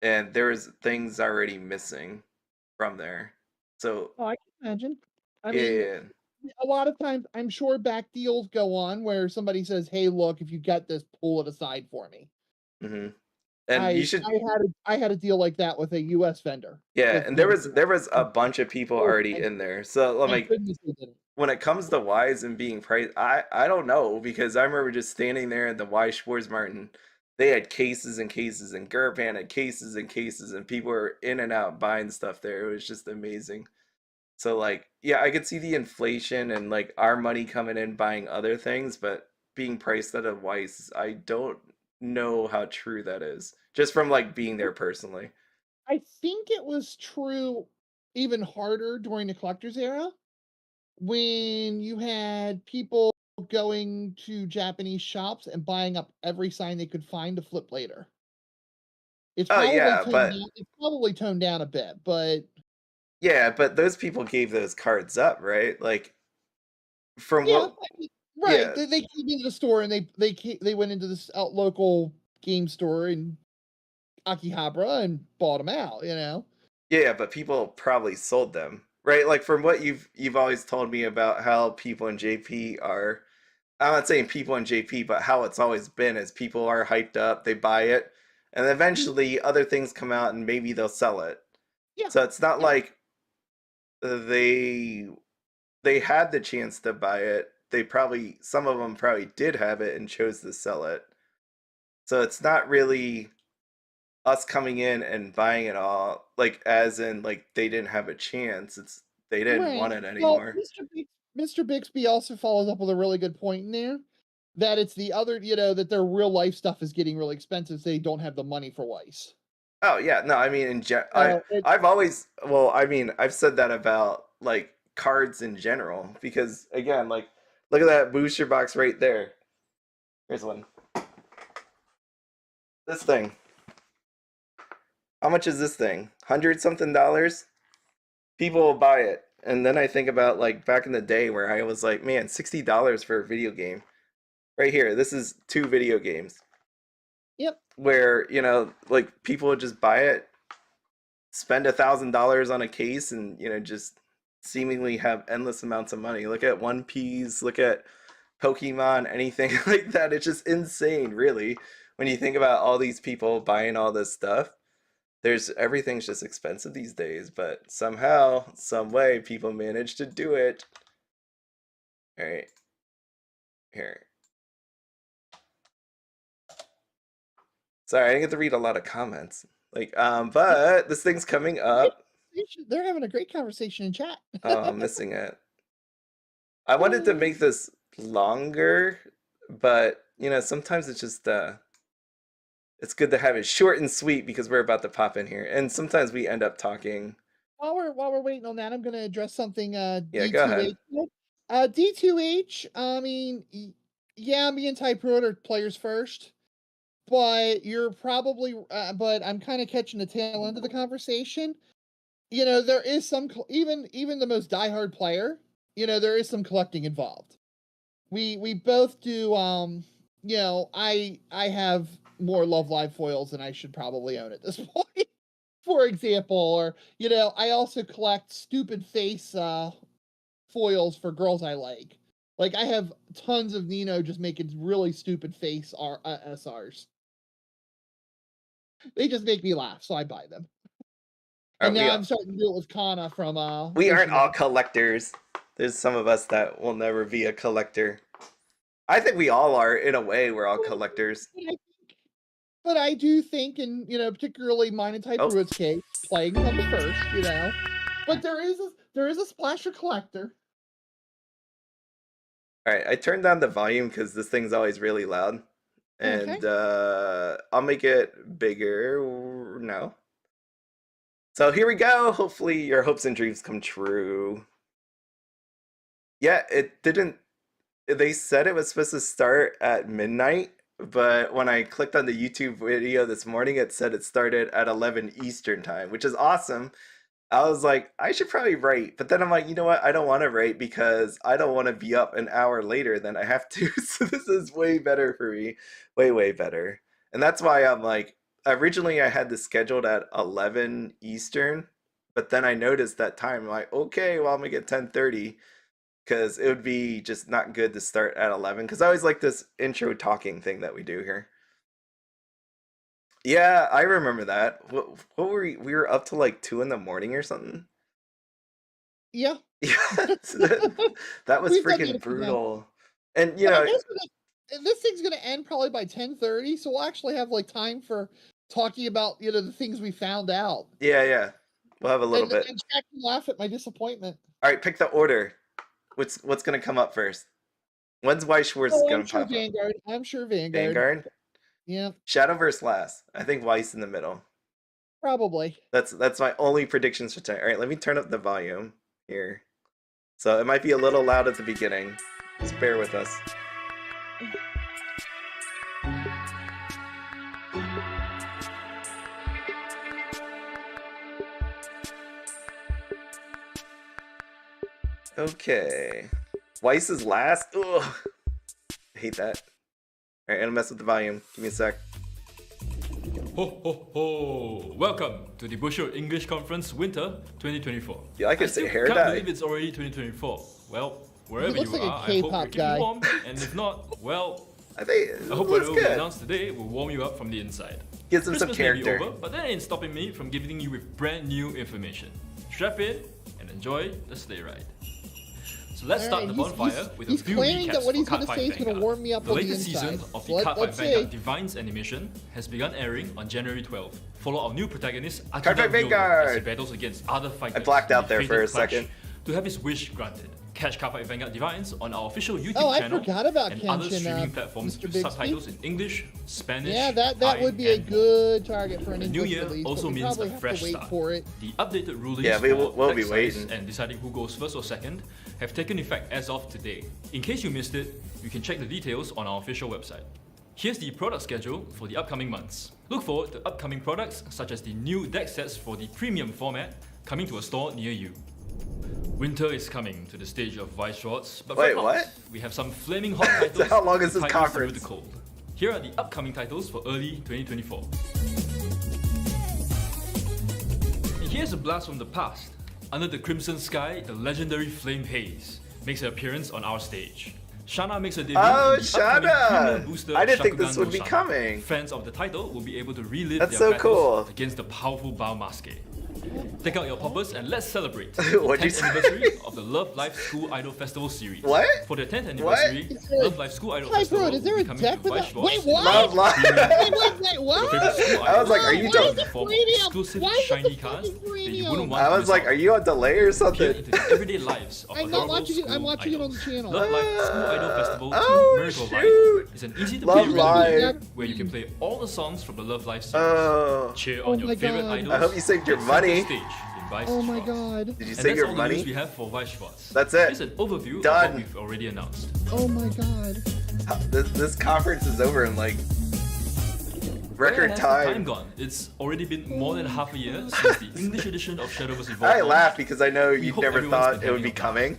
[SPEAKER 1] and there was things already missing from there. So,
[SPEAKER 2] Oh, I can imagine. I mean,
[SPEAKER 1] yeah.
[SPEAKER 2] a lot of times, I'm sure back deals go on where somebody says, "Hey, look, if you get this, pull it aside for me."
[SPEAKER 1] Hmm. And you should
[SPEAKER 2] I had a deal like that with a US vendor
[SPEAKER 1] yeah,
[SPEAKER 2] with
[SPEAKER 1] and
[SPEAKER 2] video
[SPEAKER 1] there
[SPEAKER 2] games.
[SPEAKER 1] was a bunch of people
[SPEAKER 2] So
[SPEAKER 1] already
[SPEAKER 2] expensive.
[SPEAKER 1] in there. So,
[SPEAKER 2] Thank
[SPEAKER 1] like
[SPEAKER 2] goodness they didn't.
[SPEAKER 1] when it comes to Wise and being priced, I don't know because I remember just standing there at the Weiss Schwarz Martin. They had cases and cases, and Gurpan had cases and cases, and people were in and out buying stuff there. It was just amazing. So like, yeah, I could see the inflation and like our money coming in buying other things, but being priced at a Weiss, I don't know how true that is. Just from like being there personally.
[SPEAKER 2] I think it was true even harder during the collector's era when you had people going to Japanese shops and buying up every sign they could find to flip later.
[SPEAKER 1] Oh yeah, but
[SPEAKER 2] It's probably toned down a bit, but
[SPEAKER 1] yeah, but those people gave those cards up, right? Like from
[SPEAKER 2] yeah,
[SPEAKER 1] what
[SPEAKER 2] I mean, right.
[SPEAKER 1] yeah,
[SPEAKER 2] They came into the store and they went into this local game store in Akihabara and bought them out, you know?
[SPEAKER 1] yeah, but people probably sold them, right? Like from what you've always told me about how people in JP are. I'm not saying people in JP, but how it's always been is people are hyped up, they buy it, and
[SPEAKER 2] Mhm.
[SPEAKER 1] eventually other things come out and maybe they'll sell it.
[SPEAKER 2] Yeah,
[SPEAKER 1] So it's not
[SPEAKER 2] yeah,
[SPEAKER 1] like they they had the chance to buy it. They probably some of them probably did have it and chose to sell it. So it's not really us coming in and buying it all, like as in like they didn't have a chance. It's they didn't
[SPEAKER 2] right.
[SPEAKER 1] want it
[SPEAKER 2] Well,
[SPEAKER 1] anymore.
[SPEAKER 2] Mr. Bixby also follows up with a really good point in there that it's the other, that their real life stuff is getting really expensive, so they don't have the money for Weiss.
[SPEAKER 1] Oh yeah, no, I mean
[SPEAKER 2] It
[SPEAKER 1] I've always well, I mean, I've said that about like cards in general because again, like look at that booster box right there. Here's one. This thing. How much is this thing? 100 something dollars? People will buy it. And then I think about like back in the day where I was like, man, $60 for a video game. Right here, this is 2 video games
[SPEAKER 2] Yep.
[SPEAKER 1] where, like people would just buy it, spend $1,000 on a case and, just seemingly have endless amounts of money. Look at One Piece, look at Pokemon, anything like that. It's just insane, really. When you think about all these people buying all this stuff, there's everything's just expensive these days, but somehow, some way, people manage to do it. All right, here. Sorry, I didn't get to read a lot of comments. Like, but this thing's coming up.
[SPEAKER 2] They're having a great conversation in chat.
[SPEAKER 1] Oh, I'm missing it. I wanted to make this longer, but sometimes it's just it's good to have it short and sweet because we're about to pop in here, and sometimes we end up talking.
[SPEAKER 2] While we're waiting on that, I'm gonna address something
[SPEAKER 1] Yeah, go ahead.
[SPEAKER 2] D2H. D2H, I mean, yeah, me and Ty Pruitt are players first, but you're probably but I'm kind of catching the tail end of the conversation. There is some even the most diehard player, there is some collecting involved. We both do I have more Love Live foils than I should probably own at this point. For example, or I also collect stupid face foils for girls I like. Like I have tons of Nino just making really stupid face SRs. They just make me laugh, so I buy them.
[SPEAKER 1] All
[SPEAKER 2] And
[SPEAKER 1] right,
[SPEAKER 2] now I'm starting to do it with Kana from
[SPEAKER 1] we aren't all
[SPEAKER 2] Bushiroad.
[SPEAKER 1] collectors. There's some of us that will never be a collector. I think we all are in a way. We're all collectors.
[SPEAKER 2] But I do think, in particularly mine and Type
[SPEAKER 1] Oh,
[SPEAKER 2] Ruitt's case, playing comes first. But there is a splasher collector
[SPEAKER 1] Alright, I turned down the volume because this thing's always really loud.
[SPEAKER 2] Okay.
[SPEAKER 1] And I'll make it bigger. No. So here we go. Hopefully your hopes and dreams come true. Yeah, it didn't. They said it was supposed to start at midnight, but when I clicked on the YouTube video this morning, it said it started at 11 Eastern time, which is awesome. I was like, I should probably write, but then I'm like, you know what? I don't want to write because I don't want to be up an hour later than I have to. So this is way better for me, way better. And that's why I'm like, originally I had this scheduled at 11 Eastern, but then I noticed that time. I'm like, okay, well I'm gonna get 10:30 because it would be just not good to start at 11. Because I always like this intro talking thing that we do here. Yeah, I remember that. What were we were up to like 2 in the morning or something?
[SPEAKER 2] Yeah.
[SPEAKER 1] Yeah, that was
[SPEAKER 2] We've done that
[SPEAKER 1] freaking
[SPEAKER 2] a few times.
[SPEAKER 1] brutal. And you
[SPEAKER 2] But I
[SPEAKER 1] know,
[SPEAKER 2] guess this thing's gonna end probably by 10:30, so we'll actually have like time for talking about the things we found out.
[SPEAKER 1] yeah, we'll have a little bit.
[SPEAKER 2] And Jack can laugh at my disappointment.
[SPEAKER 1] All right, pick the order. What's gonna come up first? When's Weiss Schwarz
[SPEAKER 2] Oh,
[SPEAKER 1] gonna
[SPEAKER 2] I'm sure
[SPEAKER 1] pop up?
[SPEAKER 2] Vanguard. I'm sure Vanguard.
[SPEAKER 1] Vanguard?
[SPEAKER 2] Yeah,
[SPEAKER 1] Shadowverse last. I think Weiss in the middle.
[SPEAKER 2] probably.
[SPEAKER 1] That's my only predictions for tonight. All right, let me turn up the volume here. So it might be a little loud at the beginning. Just bear with us. Okay. Weiss is last? Ugh. I hate that. Alright, I'm gonna mess with the volume. Give me a sec.
[SPEAKER 3] Ho ho ho! Welcome to the Bushiroad English Conference Winter 2024.
[SPEAKER 1] Yeah, I could say hair
[SPEAKER 3] can't
[SPEAKER 1] dye.
[SPEAKER 3] believe it's already 2024. Well, wherever
[SPEAKER 2] looks
[SPEAKER 3] you
[SPEAKER 2] like a
[SPEAKER 3] are, I hope
[SPEAKER 2] K-pop
[SPEAKER 3] you're keeping
[SPEAKER 2] guy.
[SPEAKER 3] warm, and if not, well,
[SPEAKER 1] I think it
[SPEAKER 3] I hope
[SPEAKER 1] looks
[SPEAKER 3] whatever we
[SPEAKER 1] good.
[SPEAKER 3] announce today will warm you up from the inside.
[SPEAKER 1] Gives them some
[SPEAKER 3] Christmas may be
[SPEAKER 1] character.
[SPEAKER 3] over, but that ain't stopping me from giving you with brand new information. Strap in and enjoy the sleigh ride. So let's start
[SPEAKER 2] Alright,
[SPEAKER 3] the bonfire with a
[SPEAKER 2] he's
[SPEAKER 3] few
[SPEAKER 2] claiming
[SPEAKER 3] recaps
[SPEAKER 2] that what
[SPEAKER 3] for
[SPEAKER 2] he's gonna
[SPEAKER 3] Cardfight
[SPEAKER 2] say is gonna
[SPEAKER 3] Vanguard.
[SPEAKER 2] warm me up
[SPEAKER 3] The
[SPEAKER 2] on the
[SPEAKER 3] latest
[SPEAKER 2] inside.
[SPEAKER 3] season of the
[SPEAKER 2] Let's
[SPEAKER 3] Cardfight
[SPEAKER 2] see.
[SPEAKER 3] Vanguard Divine's animation has begun airing on January 12th. Follow our new protagonist
[SPEAKER 1] Cardfight
[SPEAKER 3] Akira Vyola as he
[SPEAKER 1] Vanguard!
[SPEAKER 3] battles against other fighters.
[SPEAKER 1] I blacked out
[SPEAKER 3] in
[SPEAKER 1] there
[SPEAKER 3] fated
[SPEAKER 1] for a
[SPEAKER 3] clash
[SPEAKER 1] second.
[SPEAKER 3] To have his wish granted. Catch Cardfight Vanguard Divines on our official YouTube
[SPEAKER 2] Oh, I
[SPEAKER 3] channel
[SPEAKER 2] forgot about
[SPEAKER 3] and other
[SPEAKER 2] Kenshin,
[SPEAKER 3] streaming platforms
[SPEAKER 2] Mr.
[SPEAKER 3] with
[SPEAKER 2] Bixby.
[SPEAKER 3] subtitles in English, Spanish,
[SPEAKER 2] Yeah, that
[SPEAKER 3] Thai,
[SPEAKER 2] would be a
[SPEAKER 3] and more.
[SPEAKER 2] good target for an
[SPEAKER 3] The new
[SPEAKER 2] English
[SPEAKER 3] year
[SPEAKER 2] release,
[SPEAKER 3] also
[SPEAKER 2] but we
[SPEAKER 3] means
[SPEAKER 2] probably
[SPEAKER 3] a
[SPEAKER 2] have
[SPEAKER 3] fresh
[SPEAKER 2] to wait
[SPEAKER 3] start.
[SPEAKER 2] for it.
[SPEAKER 3] The updated rulings
[SPEAKER 1] Yeah,
[SPEAKER 3] for
[SPEAKER 1] we'll be
[SPEAKER 3] deck size
[SPEAKER 1] waiting.
[SPEAKER 3] and deciding who goes first or second have taken effect as of today. In case you missed it, you can check the details on our official website. Here's the product schedule for the upcoming months. Look forward to upcoming products such as the new deck sets for the premium format coming to a store near you. Winter is coming to the stage of Weiss Schwarz, but
[SPEAKER 1] Wait,
[SPEAKER 3] fret not,
[SPEAKER 1] what?
[SPEAKER 3] we have some flaming hot titles
[SPEAKER 1] How long is
[SPEAKER 3] to
[SPEAKER 1] this
[SPEAKER 3] fight you through
[SPEAKER 1] conference?
[SPEAKER 3] the cold. Here are the upcoming titles for early 2024. And here's a blast from the past. Under the crimson sky, the legendary Flame Haze makes an appearance on our stage. Shana makes a debut
[SPEAKER 1] Oh,
[SPEAKER 3] in the upcoming
[SPEAKER 1] Shana!
[SPEAKER 3] premium booster
[SPEAKER 1] I didn't think this
[SPEAKER 3] Shakugan
[SPEAKER 1] would be
[SPEAKER 3] no Shana.
[SPEAKER 1] coming.
[SPEAKER 3] Fans of the title will be able to relive
[SPEAKER 1] That's
[SPEAKER 3] their
[SPEAKER 1] so
[SPEAKER 3] battles
[SPEAKER 1] cool.
[SPEAKER 3] against the powerful Baomaske. Take out your poppers and let's celebrate the
[SPEAKER 1] What'd you
[SPEAKER 3] 10th
[SPEAKER 1] say?
[SPEAKER 3] anniversary of the Love Life School Idol Festival series.
[SPEAKER 1] What?
[SPEAKER 3] For the 10th
[SPEAKER 1] What?
[SPEAKER 3] anniversary,
[SPEAKER 2] Is there a
[SPEAKER 3] Love Life School Idol
[SPEAKER 2] Type
[SPEAKER 3] Festival
[SPEAKER 2] Road, is there
[SPEAKER 3] will
[SPEAKER 2] a
[SPEAKER 3] be coming
[SPEAKER 2] deck
[SPEAKER 3] to
[SPEAKER 2] with
[SPEAKER 3] Weiss
[SPEAKER 2] a-
[SPEAKER 3] Schwarz
[SPEAKER 2] Wait,
[SPEAKER 3] in
[SPEAKER 2] what?
[SPEAKER 1] Love Life.
[SPEAKER 2] Wait,
[SPEAKER 3] Your
[SPEAKER 2] what?
[SPEAKER 3] favorite school
[SPEAKER 1] I was like,
[SPEAKER 3] idol
[SPEAKER 1] are you
[SPEAKER 3] will
[SPEAKER 1] done?
[SPEAKER 3] be in the form of
[SPEAKER 2] Premium?
[SPEAKER 3] exclusive
[SPEAKER 2] Why is it
[SPEAKER 3] shiny
[SPEAKER 2] the
[SPEAKER 3] cards
[SPEAKER 2] fucking
[SPEAKER 3] that you
[SPEAKER 2] premium?
[SPEAKER 3] wouldn't want
[SPEAKER 1] I
[SPEAKER 3] to
[SPEAKER 1] was
[SPEAKER 3] miss
[SPEAKER 1] like,
[SPEAKER 3] out
[SPEAKER 1] are
[SPEAKER 3] on.
[SPEAKER 1] you on delay or
[SPEAKER 3] Peer
[SPEAKER 1] something?
[SPEAKER 3] into the everyday lives of
[SPEAKER 2] I'm not
[SPEAKER 3] adorable
[SPEAKER 2] watching it. I'm
[SPEAKER 3] school
[SPEAKER 2] watching it on
[SPEAKER 3] idols.
[SPEAKER 2] the channel.
[SPEAKER 3] Love Life School Idol Festival 2
[SPEAKER 1] oh,
[SPEAKER 3] Miracle
[SPEAKER 1] shoot.
[SPEAKER 3] Life is an easy to
[SPEAKER 1] Love
[SPEAKER 3] play rhythm
[SPEAKER 1] Live.
[SPEAKER 3] game where you can play all the songs from the Love Life series.
[SPEAKER 1] Oh,
[SPEAKER 3] Cheer
[SPEAKER 2] Oh
[SPEAKER 3] on your
[SPEAKER 2] my
[SPEAKER 3] favorite
[SPEAKER 2] God.
[SPEAKER 3] idols.
[SPEAKER 1] I hope you saved your
[SPEAKER 3] at
[SPEAKER 1] money.
[SPEAKER 3] center stage in Weiss
[SPEAKER 2] Oh my
[SPEAKER 3] Schwarz.
[SPEAKER 2] god.
[SPEAKER 1] did you
[SPEAKER 3] And
[SPEAKER 1] say
[SPEAKER 3] that's
[SPEAKER 1] your
[SPEAKER 3] all the news
[SPEAKER 1] money?
[SPEAKER 3] we have for Weiss Schwarz.
[SPEAKER 1] That's it.
[SPEAKER 3] Here's an overview
[SPEAKER 1] Done.
[SPEAKER 3] of what we've already announced.
[SPEAKER 2] Oh my god.
[SPEAKER 1] This conference is over in like
[SPEAKER 3] Where
[SPEAKER 1] record
[SPEAKER 3] has the time
[SPEAKER 1] time.
[SPEAKER 3] gone? It's already been more than half a year since the English edition of Shadowverse Evolve.
[SPEAKER 1] I
[SPEAKER 3] launched.
[SPEAKER 1] laughed because I know you
[SPEAKER 3] hope
[SPEAKER 1] never
[SPEAKER 3] everyone's
[SPEAKER 1] thought
[SPEAKER 3] been
[SPEAKER 1] it would be
[SPEAKER 3] having a
[SPEAKER 1] coming.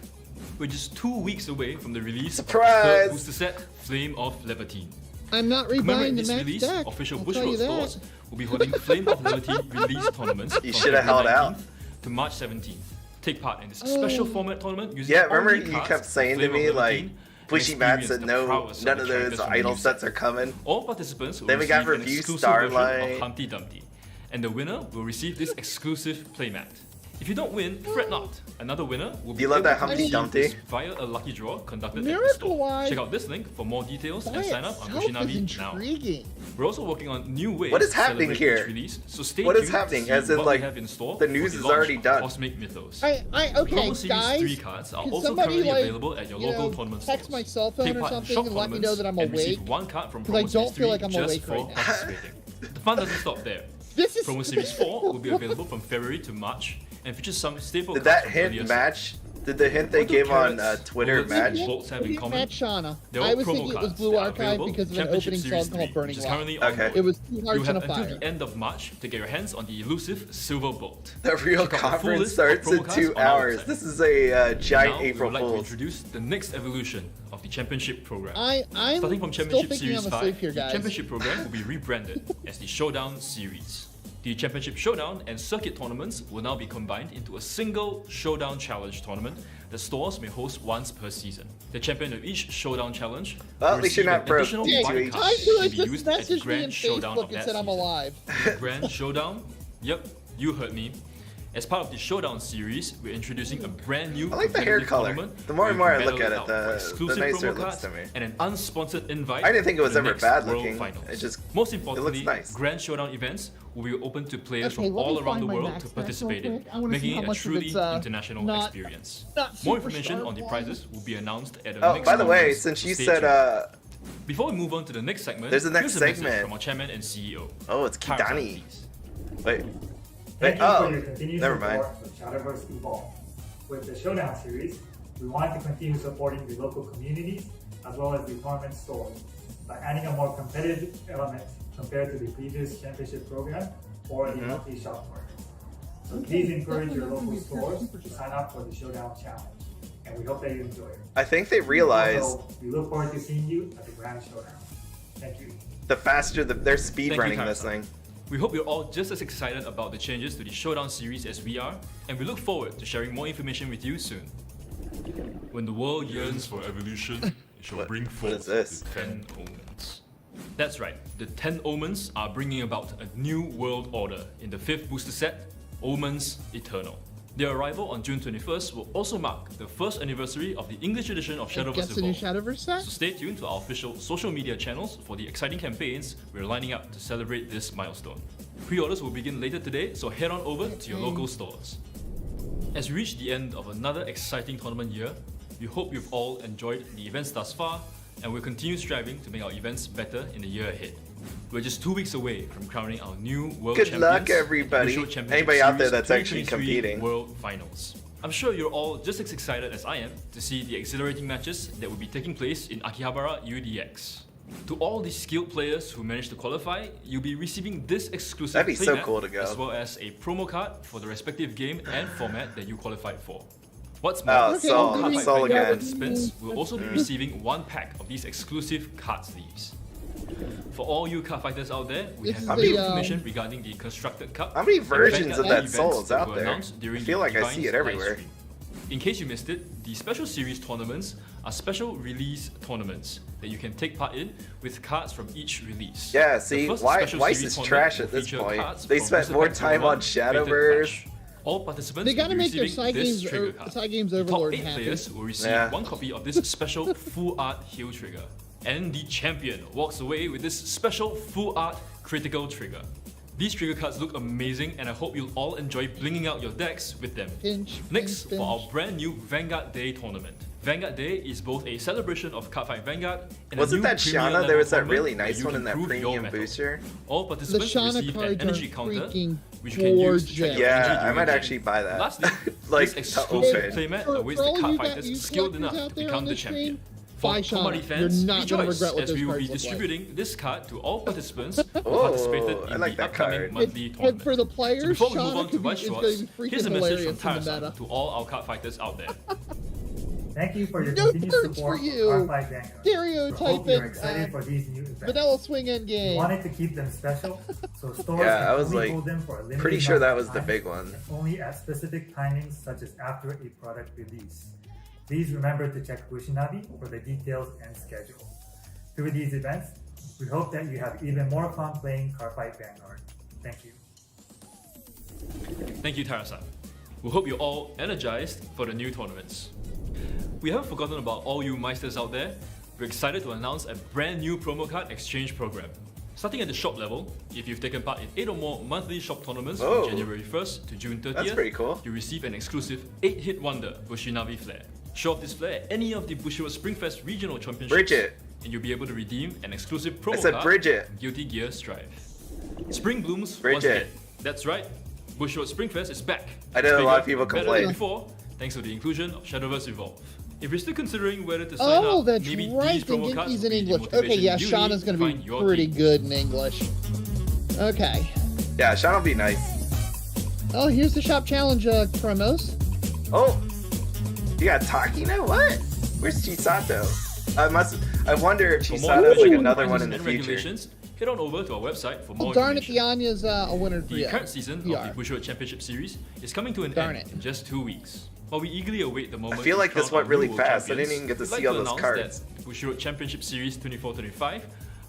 [SPEAKER 3] We're just 2 weeks away from the release of the
[SPEAKER 1] Surprise!
[SPEAKER 3] third booster set, Flame of Levity.
[SPEAKER 2] I'm not
[SPEAKER 3] To commemorate
[SPEAKER 2] rebuying the
[SPEAKER 3] this
[SPEAKER 2] max
[SPEAKER 3] release,
[SPEAKER 2] deck.
[SPEAKER 3] official
[SPEAKER 2] I'll tell you
[SPEAKER 3] Bushiroad
[SPEAKER 2] that.
[SPEAKER 3] stores will be holding Flame of Levity release tournaments
[SPEAKER 1] You
[SPEAKER 3] from
[SPEAKER 1] shoulda
[SPEAKER 3] April
[SPEAKER 1] held out.
[SPEAKER 3] 19th to March 17th. Take part in this special
[SPEAKER 2] Oh.
[SPEAKER 3] format tournament using
[SPEAKER 1] Yeah,
[SPEAKER 3] all
[SPEAKER 1] remember
[SPEAKER 3] new
[SPEAKER 1] you
[SPEAKER 3] cards
[SPEAKER 1] kept
[SPEAKER 3] from
[SPEAKER 1] saying to
[SPEAKER 3] Flame
[SPEAKER 1] me
[SPEAKER 3] of
[SPEAKER 1] like,
[SPEAKER 3] Levity and
[SPEAKER 1] Bushy Matt
[SPEAKER 3] experience
[SPEAKER 1] said
[SPEAKER 3] the
[SPEAKER 1] no,
[SPEAKER 3] prowess of
[SPEAKER 1] none
[SPEAKER 3] the
[SPEAKER 1] of
[SPEAKER 3] characters
[SPEAKER 1] those
[SPEAKER 3] from the
[SPEAKER 1] idol
[SPEAKER 3] new
[SPEAKER 1] sets
[SPEAKER 3] set.
[SPEAKER 1] are coming.
[SPEAKER 3] All participants will
[SPEAKER 1] Then we
[SPEAKER 3] receive
[SPEAKER 1] got
[SPEAKER 3] an
[SPEAKER 1] review
[SPEAKER 3] exclusive version
[SPEAKER 1] Starlight.
[SPEAKER 3] of Humpty Dumpty, and the winner will receive this exclusive playmat. If you don't win, fret not. Another winner will be
[SPEAKER 1] You love
[SPEAKER 3] able
[SPEAKER 1] that
[SPEAKER 3] to
[SPEAKER 1] Humpty
[SPEAKER 3] receive
[SPEAKER 1] Dumpty?
[SPEAKER 3] this via a lucky draw conducted at the store.
[SPEAKER 2] Miracle-wise,
[SPEAKER 3] Check out this link for more details
[SPEAKER 2] by
[SPEAKER 3] and sign up on
[SPEAKER 2] itself is
[SPEAKER 3] Kushinabi now.
[SPEAKER 2] intriguing.
[SPEAKER 3] We're also working on new ways
[SPEAKER 1] What is
[SPEAKER 3] to
[SPEAKER 1] happening
[SPEAKER 3] celebrate
[SPEAKER 1] here?
[SPEAKER 3] each release, so stay
[SPEAKER 1] What is
[SPEAKER 3] tuned to
[SPEAKER 1] happening?
[SPEAKER 3] see
[SPEAKER 1] As in,
[SPEAKER 3] what
[SPEAKER 1] like,
[SPEAKER 3] we have in store
[SPEAKER 1] the
[SPEAKER 3] for
[SPEAKER 1] news
[SPEAKER 3] the
[SPEAKER 1] is
[SPEAKER 3] launch
[SPEAKER 1] already
[SPEAKER 3] of
[SPEAKER 1] done.
[SPEAKER 3] Cosmic Mythos.
[SPEAKER 2] Okay,
[SPEAKER 3] Global Series
[SPEAKER 2] guys.
[SPEAKER 3] 3 cards are
[SPEAKER 2] can
[SPEAKER 3] also
[SPEAKER 2] somebody,
[SPEAKER 3] currently
[SPEAKER 2] like,
[SPEAKER 3] available at your
[SPEAKER 2] you
[SPEAKER 3] local
[SPEAKER 2] know,
[SPEAKER 3] tournament
[SPEAKER 2] text
[SPEAKER 3] stores.
[SPEAKER 2] my cell phone
[SPEAKER 3] Take
[SPEAKER 2] or
[SPEAKER 3] part in
[SPEAKER 2] something
[SPEAKER 3] shop
[SPEAKER 2] and let me know that I'm
[SPEAKER 3] and receive
[SPEAKER 2] awake?
[SPEAKER 3] one card from
[SPEAKER 2] 'Cause I
[SPEAKER 3] Promo
[SPEAKER 2] don't
[SPEAKER 3] Series
[SPEAKER 2] feel
[SPEAKER 3] 3
[SPEAKER 2] like I'm
[SPEAKER 3] just
[SPEAKER 2] awake
[SPEAKER 3] for
[SPEAKER 2] right now.
[SPEAKER 3] participating. The fun doesn't stop there.
[SPEAKER 2] This is
[SPEAKER 3] Promo Series 4 will be available from February to March and features some staple
[SPEAKER 1] Did
[SPEAKER 3] cards
[SPEAKER 1] that
[SPEAKER 3] from earlier
[SPEAKER 1] hint
[SPEAKER 3] sets.
[SPEAKER 1] match? Did the hint they
[SPEAKER 3] What do
[SPEAKER 1] gave on
[SPEAKER 3] carrots,
[SPEAKER 1] Twitter
[SPEAKER 3] bullets,
[SPEAKER 1] match?
[SPEAKER 3] and bolts have in common?
[SPEAKER 2] Matt Shauna.
[SPEAKER 3] They're all
[SPEAKER 2] I was
[SPEAKER 3] promo
[SPEAKER 2] thinking it was
[SPEAKER 3] cards
[SPEAKER 2] Blue
[SPEAKER 3] that are
[SPEAKER 2] Archive
[SPEAKER 3] available
[SPEAKER 2] because of an
[SPEAKER 3] Championship
[SPEAKER 2] opening
[SPEAKER 3] Series
[SPEAKER 2] song called
[SPEAKER 3] 3,
[SPEAKER 2] Burning
[SPEAKER 3] which is
[SPEAKER 2] Light.
[SPEAKER 3] currently
[SPEAKER 1] Okay.
[SPEAKER 3] ongoing.
[SPEAKER 2] It was 2
[SPEAKER 3] You
[SPEAKER 2] hearts
[SPEAKER 3] have
[SPEAKER 2] and a
[SPEAKER 3] until
[SPEAKER 2] fire.
[SPEAKER 3] the end of March to get your hands on the elusive Silver Bolt.
[SPEAKER 1] The real
[SPEAKER 3] Check out the full
[SPEAKER 1] conference
[SPEAKER 3] list of
[SPEAKER 1] starts in
[SPEAKER 3] promo cards
[SPEAKER 1] 2
[SPEAKER 3] on our
[SPEAKER 1] hours.
[SPEAKER 3] website.
[SPEAKER 1] This is a giant
[SPEAKER 3] Now, we
[SPEAKER 1] April
[SPEAKER 3] would like to
[SPEAKER 1] Fool's.
[SPEAKER 3] introduce the next evolution of the Championship program.
[SPEAKER 2] I'm
[SPEAKER 3] Starting from
[SPEAKER 2] still
[SPEAKER 3] Championship
[SPEAKER 2] thinking
[SPEAKER 3] Series
[SPEAKER 2] I'm
[SPEAKER 3] 5,
[SPEAKER 2] asleep here,
[SPEAKER 3] the
[SPEAKER 2] guys.
[SPEAKER 3] Championship program will be rebranded as the Showdown Series. The Championship Showdown and Circuit tournaments will now be combined into a single Showdown Challenge tournament that stores may host once per season. The champion of each Showdown Challenge
[SPEAKER 1] Well,
[SPEAKER 3] will
[SPEAKER 1] at least you're
[SPEAKER 3] receive
[SPEAKER 1] not
[SPEAKER 3] an
[SPEAKER 1] broke.
[SPEAKER 3] additional
[SPEAKER 1] Yeah,
[SPEAKER 3] white
[SPEAKER 1] you-
[SPEAKER 3] card
[SPEAKER 2] I
[SPEAKER 3] to
[SPEAKER 2] feel like
[SPEAKER 3] be
[SPEAKER 2] just
[SPEAKER 3] used at the
[SPEAKER 2] messaged me
[SPEAKER 3] Grand
[SPEAKER 2] in
[SPEAKER 3] Showdown
[SPEAKER 2] Facebook
[SPEAKER 3] of
[SPEAKER 2] and
[SPEAKER 3] that
[SPEAKER 2] said I'm
[SPEAKER 3] season.
[SPEAKER 2] alive.
[SPEAKER 3] The Grand Showdown? Yep, you heard me. As part of the Showdown series, we're introducing a brand new
[SPEAKER 1] I like the hair
[SPEAKER 3] competitive
[SPEAKER 1] color.
[SPEAKER 3] tournament
[SPEAKER 1] The more and
[SPEAKER 3] where
[SPEAKER 1] more
[SPEAKER 3] you
[SPEAKER 1] I look
[SPEAKER 3] battle
[SPEAKER 1] at it,
[SPEAKER 3] out for
[SPEAKER 1] the
[SPEAKER 3] exclusive
[SPEAKER 1] nicer
[SPEAKER 3] promo
[SPEAKER 1] it looks
[SPEAKER 3] cards
[SPEAKER 1] to me.
[SPEAKER 3] and an unsponsored invite
[SPEAKER 1] I didn't think it was
[SPEAKER 3] to the
[SPEAKER 1] ever
[SPEAKER 3] next
[SPEAKER 1] bad
[SPEAKER 3] World
[SPEAKER 1] looking.
[SPEAKER 3] Finals.
[SPEAKER 1] It just
[SPEAKER 3] Most importantly,
[SPEAKER 1] nice.
[SPEAKER 3] Grand Showdown events will be open to players
[SPEAKER 2] Okay,
[SPEAKER 3] from
[SPEAKER 2] let me
[SPEAKER 3] all around
[SPEAKER 2] find
[SPEAKER 3] the
[SPEAKER 2] my
[SPEAKER 3] world
[SPEAKER 2] max
[SPEAKER 3] to
[SPEAKER 2] stats real
[SPEAKER 3] participate in,
[SPEAKER 2] quick. I wanna see
[SPEAKER 3] making
[SPEAKER 2] how
[SPEAKER 3] it a
[SPEAKER 2] much of
[SPEAKER 3] truly
[SPEAKER 2] it's,
[SPEAKER 3] international
[SPEAKER 2] not-
[SPEAKER 3] experience.
[SPEAKER 2] not
[SPEAKER 3] More
[SPEAKER 2] superstar
[SPEAKER 3] information on the
[SPEAKER 2] one.
[SPEAKER 3] prizes will be announced at the
[SPEAKER 1] Oh,
[SPEAKER 3] next
[SPEAKER 1] by the way,
[SPEAKER 3] tournament,
[SPEAKER 1] since
[SPEAKER 3] so
[SPEAKER 1] you
[SPEAKER 3] stay
[SPEAKER 1] said
[SPEAKER 3] tuned. Before we move on to the next segment,
[SPEAKER 1] There's the next
[SPEAKER 3] here's a message
[SPEAKER 1] segment.
[SPEAKER 3] from our chairman and CEO.
[SPEAKER 1] Oh, it's
[SPEAKER 3] Tarzan,
[SPEAKER 1] Kidani.
[SPEAKER 3] please.
[SPEAKER 1] Wait.
[SPEAKER 4] Thank
[SPEAKER 1] Wait,
[SPEAKER 4] you
[SPEAKER 1] oh,
[SPEAKER 4] for your continued
[SPEAKER 1] never
[SPEAKER 4] support
[SPEAKER 1] mind.
[SPEAKER 4] of Shadowverse Evolve. With the Showdown series, we want to continue supporting the local communities as well as the tournament stores by adding a more competitive element compared to the previous championship program or the monthly shop tournament. So please encourage your local stores to sign up for the Showdown Challenge, and we hope that you enjoy it.
[SPEAKER 1] I think they realize
[SPEAKER 4] Also, we look forward to seeing you at the Grand Showdown. Thank you.
[SPEAKER 1] the faster they're speed
[SPEAKER 3] Thank you,
[SPEAKER 1] running this
[SPEAKER 3] Tarzan.
[SPEAKER 1] thing.
[SPEAKER 3] We hope you're all just as excited about the changes to the Showdown series as we are, and we look forward to sharing more information with you soon. When the world yearns for evolution, it shall
[SPEAKER 1] What-
[SPEAKER 3] bring
[SPEAKER 1] what
[SPEAKER 3] forth
[SPEAKER 1] is this?
[SPEAKER 3] the 10 Omens. That's right, the 10 Omens are bringing about a new world order in the 5th booster set, Omens Eternal. Their arrival on June 21st will also mark the first anniversary of the English edition of
[SPEAKER 2] I
[SPEAKER 3] Shadowverse
[SPEAKER 2] guess the new
[SPEAKER 3] Evolve.
[SPEAKER 2] Shadowverse set?
[SPEAKER 3] So stay tuned to our official social media channels for the exciting campaigns we're lining up to celebrate this milestone. Pre-orders will begin later today, so head on over to your local stores. As we reach the end of another exciting tournament year, we hope you've all enjoyed the events thus far, and we'll continue striving to make our events better in the year ahead. We're just 2 weeks away from crowning our new world
[SPEAKER 1] Good
[SPEAKER 3] champions.
[SPEAKER 1] luck,
[SPEAKER 3] at the
[SPEAKER 1] everybody.
[SPEAKER 3] Bushiroad Championship
[SPEAKER 1] Anybody out there
[SPEAKER 3] Series
[SPEAKER 1] that's actually
[SPEAKER 3] 2023
[SPEAKER 1] competing.
[SPEAKER 3] World Finals. I'm sure you're all just as excited as I am to see the exhilarating matches that will be taking place in Akihabara UDX. To all the skilled players who managed to qualify, you'll be receiving this exclusive
[SPEAKER 1] That'd be so
[SPEAKER 3] playmat,
[SPEAKER 1] cool to go.
[SPEAKER 3] as well as a promo card for the respective game and format that you qualified for. What's more,
[SPEAKER 1] Oh,
[SPEAKER 2] Okay,
[SPEAKER 1] Sol,
[SPEAKER 2] well,
[SPEAKER 3] Cardfight
[SPEAKER 2] we-
[SPEAKER 1] Sol
[SPEAKER 3] Vanguard
[SPEAKER 1] again.
[SPEAKER 3] participants will also be receiving one pack of these exclusive card sleeves. For all you card fighters out there, we
[SPEAKER 2] This
[SPEAKER 3] have
[SPEAKER 2] is
[SPEAKER 3] new
[SPEAKER 2] the,
[SPEAKER 3] information regarding the constructed cup.
[SPEAKER 1] How many
[SPEAKER 3] and
[SPEAKER 1] versions of
[SPEAKER 3] Vanguard
[SPEAKER 1] that
[SPEAKER 3] events
[SPEAKER 1] Sol is
[SPEAKER 3] that
[SPEAKER 1] out
[SPEAKER 3] were
[SPEAKER 1] there?
[SPEAKER 3] announced
[SPEAKER 1] I
[SPEAKER 3] during
[SPEAKER 1] feel
[SPEAKER 3] the
[SPEAKER 1] like I
[SPEAKER 3] Divine's
[SPEAKER 1] see it
[SPEAKER 3] live
[SPEAKER 1] everywhere.
[SPEAKER 3] stream. In case you missed it, the special series tournaments are special release tournaments that you can take part in with cards from each release.
[SPEAKER 1] Yeah,
[SPEAKER 3] The
[SPEAKER 1] see,
[SPEAKER 3] first
[SPEAKER 1] Weiss
[SPEAKER 3] special series
[SPEAKER 1] is
[SPEAKER 3] tournament
[SPEAKER 1] trash
[SPEAKER 3] will
[SPEAKER 1] at this
[SPEAKER 3] feature
[SPEAKER 1] point.
[SPEAKER 3] cards
[SPEAKER 1] They
[SPEAKER 3] from
[SPEAKER 1] spent
[SPEAKER 3] Booster
[SPEAKER 1] more
[SPEAKER 3] Pack
[SPEAKER 1] time
[SPEAKER 3] 01
[SPEAKER 1] on
[SPEAKER 3] rated
[SPEAKER 1] Shadowverse.
[SPEAKER 3] Clash. All participants
[SPEAKER 2] They gotta
[SPEAKER 3] will be
[SPEAKER 2] make their
[SPEAKER 3] receiving
[SPEAKER 2] side
[SPEAKER 3] this
[SPEAKER 2] games,
[SPEAKER 3] trigger card.
[SPEAKER 2] side games
[SPEAKER 3] The top
[SPEAKER 2] overlord
[SPEAKER 3] 8
[SPEAKER 2] happy.
[SPEAKER 3] players will receive
[SPEAKER 1] Yeah.
[SPEAKER 3] one copy of this special full art heal trigger. And the champion walks away with this special full art critical trigger. These trigger cards look amazing, and I hope you'll all enjoy blinging out your decks with them.
[SPEAKER 2] Pinch,
[SPEAKER 3] Next,
[SPEAKER 2] pinch,
[SPEAKER 3] for our
[SPEAKER 2] pinch.
[SPEAKER 3] brand new Vanguard Day tournament. Vanguard Day is both a celebration of Cardfight Vanguard and
[SPEAKER 1] Wasn't
[SPEAKER 3] a new
[SPEAKER 1] that
[SPEAKER 3] premier
[SPEAKER 1] Shana?
[SPEAKER 3] level
[SPEAKER 1] There was that
[SPEAKER 3] tournament
[SPEAKER 1] really
[SPEAKER 3] where
[SPEAKER 1] nice
[SPEAKER 3] you
[SPEAKER 1] one
[SPEAKER 3] can
[SPEAKER 1] in that
[SPEAKER 3] prove your
[SPEAKER 1] premium
[SPEAKER 3] mettle.
[SPEAKER 1] booster.
[SPEAKER 3] All
[SPEAKER 2] The
[SPEAKER 3] participants will
[SPEAKER 2] Shana
[SPEAKER 3] receive an
[SPEAKER 2] cards are
[SPEAKER 3] energy counter,
[SPEAKER 2] freaking
[SPEAKER 3] which you can use to check
[SPEAKER 2] gorgeous.
[SPEAKER 3] your energy
[SPEAKER 1] Yeah, I
[SPEAKER 3] during
[SPEAKER 1] might
[SPEAKER 3] game.
[SPEAKER 1] actually buy that.
[SPEAKER 3] Lastly,
[SPEAKER 1] Like,
[SPEAKER 3] this
[SPEAKER 1] to
[SPEAKER 3] exclusive
[SPEAKER 1] open.
[SPEAKER 3] playmat
[SPEAKER 2] For
[SPEAKER 3] awaits
[SPEAKER 2] all
[SPEAKER 3] the card
[SPEAKER 2] you
[SPEAKER 3] fighters
[SPEAKER 2] you
[SPEAKER 3] skilled
[SPEAKER 2] collectors
[SPEAKER 3] enough
[SPEAKER 2] out
[SPEAKER 3] to
[SPEAKER 2] there
[SPEAKER 3] become
[SPEAKER 2] on
[SPEAKER 3] the
[SPEAKER 2] this stream,
[SPEAKER 3] champion. For
[SPEAKER 2] buy
[SPEAKER 3] Komari
[SPEAKER 2] Shana.
[SPEAKER 3] fans,
[SPEAKER 2] You're not gonna
[SPEAKER 3] rejoice
[SPEAKER 2] regret what
[SPEAKER 3] as
[SPEAKER 2] those
[SPEAKER 3] we will be
[SPEAKER 2] cards look like.
[SPEAKER 3] distributing this card to all participants who
[SPEAKER 1] Oh,
[SPEAKER 3] participated
[SPEAKER 1] I
[SPEAKER 3] in
[SPEAKER 1] like
[SPEAKER 3] the
[SPEAKER 1] that
[SPEAKER 3] upcoming
[SPEAKER 1] card.
[SPEAKER 3] monthly
[SPEAKER 2] And
[SPEAKER 3] tournament.
[SPEAKER 2] for the
[SPEAKER 3] So
[SPEAKER 2] players,
[SPEAKER 3] before we move
[SPEAKER 2] Shana
[SPEAKER 3] on to Weiss
[SPEAKER 2] is
[SPEAKER 3] Schwarz,
[SPEAKER 2] going to be
[SPEAKER 3] here's a
[SPEAKER 2] freaking
[SPEAKER 3] message
[SPEAKER 2] hilarious
[SPEAKER 3] from
[SPEAKER 2] in the
[SPEAKER 3] Tarzan
[SPEAKER 2] meta.
[SPEAKER 3] to all our card fighters out there.
[SPEAKER 4] Thank you for your
[SPEAKER 2] No
[SPEAKER 4] continued
[SPEAKER 2] cards
[SPEAKER 4] support
[SPEAKER 2] for
[SPEAKER 4] of
[SPEAKER 2] you.
[SPEAKER 4] Cardfight Vanguard. We hope you're
[SPEAKER 2] Stereotyping
[SPEAKER 4] excited for these new events.
[SPEAKER 2] vanilla swing end
[SPEAKER 4] We
[SPEAKER 2] game.
[SPEAKER 4] wanted to keep them special, so stores
[SPEAKER 1] Yeah,
[SPEAKER 4] can
[SPEAKER 1] I was
[SPEAKER 4] only
[SPEAKER 1] like,
[SPEAKER 4] hold them for a limited
[SPEAKER 1] pretty sure
[SPEAKER 4] number
[SPEAKER 1] that
[SPEAKER 4] of
[SPEAKER 1] was the
[SPEAKER 4] times,
[SPEAKER 1] big one.
[SPEAKER 4] and only at specific timings, such as after a product release. Please remember to check Bushinabi for the details and schedule. Through these events, we hope that you have even more fun playing Cardfight Vanguard. Thank you.
[SPEAKER 3] Thank you, Tarzan. We hope you're all energized for the new tournaments. We haven't forgotten about all you Meisters out there. We're excited to announce a brand new promo card exchange program. Starting at the shop level, if you've taken part in 8 or more monthly shop tournaments from January 1st to June 30th,
[SPEAKER 1] That's pretty cool.
[SPEAKER 3] you receive an exclusive 8-hit wonder Bushinavi flare. Show off this flare at any of the Bushiroad Springfest regional championships,
[SPEAKER 1] Bridget,
[SPEAKER 3] and you'll be able to redeem an exclusive promo
[SPEAKER 1] I said
[SPEAKER 3] card
[SPEAKER 1] Bridget.
[SPEAKER 3] from Guilty Gear Strive. Spring blooms once
[SPEAKER 1] Bridget.
[SPEAKER 3] again. That's right, Bushiroad Springfest is back.
[SPEAKER 1] I know a lot of
[SPEAKER 3] Bigger,
[SPEAKER 1] people
[SPEAKER 3] better than
[SPEAKER 1] complain.
[SPEAKER 3] before, thanks to the inclusion of Shadowverse Evolve. If you're still considering whether to sign
[SPEAKER 2] Oh,
[SPEAKER 3] up,
[SPEAKER 2] that's
[SPEAKER 3] maybe
[SPEAKER 2] right.
[SPEAKER 3] these promo cards
[SPEAKER 2] Dengenki's
[SPEAKER 3] will
[SPEAKER 2] in
[SPEAKER 3] be the
[SPEAKER 2] English. Okay,
[SPEAKER 3] motivation
[SPEAKER 2] yeah,
[SPEAKER 3] you
[SPEAKER 2] Shauna's
[SPEAKER 3] need to
[SPEAKER 2] going to
[SPEAKER 3] find
[SPEAKER 2] be
[SPEAKER 3] your
[SPEAKER 2] pretty
[SPEAKER 3] team.
[SPEAKER 2] good in English. Okay.
[SPEAKER 1] Yeah, Sean will be nice.
[SPEAKER 2] Oh, here's the shop challenge promos.
[SPEAKER 1] Oh, you got Takina? What? Where's Chisato? I wonder if
[SPEAKER 3] For more
[SPEAKER 1] Chisato's like
[SPEAKER 3] information on
[SPEAKER 1] another one in
[SPEAKER 3] prices
[SPEAKER 1] the
[SPEAKER 3] and
[SPEAKER 1] future.
[SPEAKER 3] regulations, head on over to our website for more
[SPEAKER 2] Oh, darn it,
[SPEAKER 3] information.
[SPEAKER 2] the Anya's a winner for
[SPEAKER 3] The
[SPEAKER 2] you.
[SPEAKER 3] current season
[SPEAKER 2] PR.
[SPEAKER 3] of the Bushiroad Championship Series is coming to an
[SPEAKER 2] Darn
[SPEAKER 3] end
[SPEAKER 2] it.
[SPEAKER 3] in just 2 weeks. While we eagerly await the moment
[SPEAKER 1] I feel
[SPEAKER 3] to
[SPEAKER 1] like this
[SPEAKER 3] crown
[SPEAKER 1] went
[SPEAKER 3] our
[SPEAKER 1] really
[SPEAKER 3] new world
[SPEAKER 1] fast. I
[SPEAKER 3] champions,
[SPEAKER 1] didn't even get to
[SPEAKER 3] we'd
[SPEAKER 1] see
[SPEAKER 3] like
[SPEAKER 1] all
[SPEAKER 3] to
[SPEAKER 1] those
[SPEAKER 3] announce
[SPEAKER 1] cards.
[SPEAKER 3] that the Bushiroad Championship Series 24-25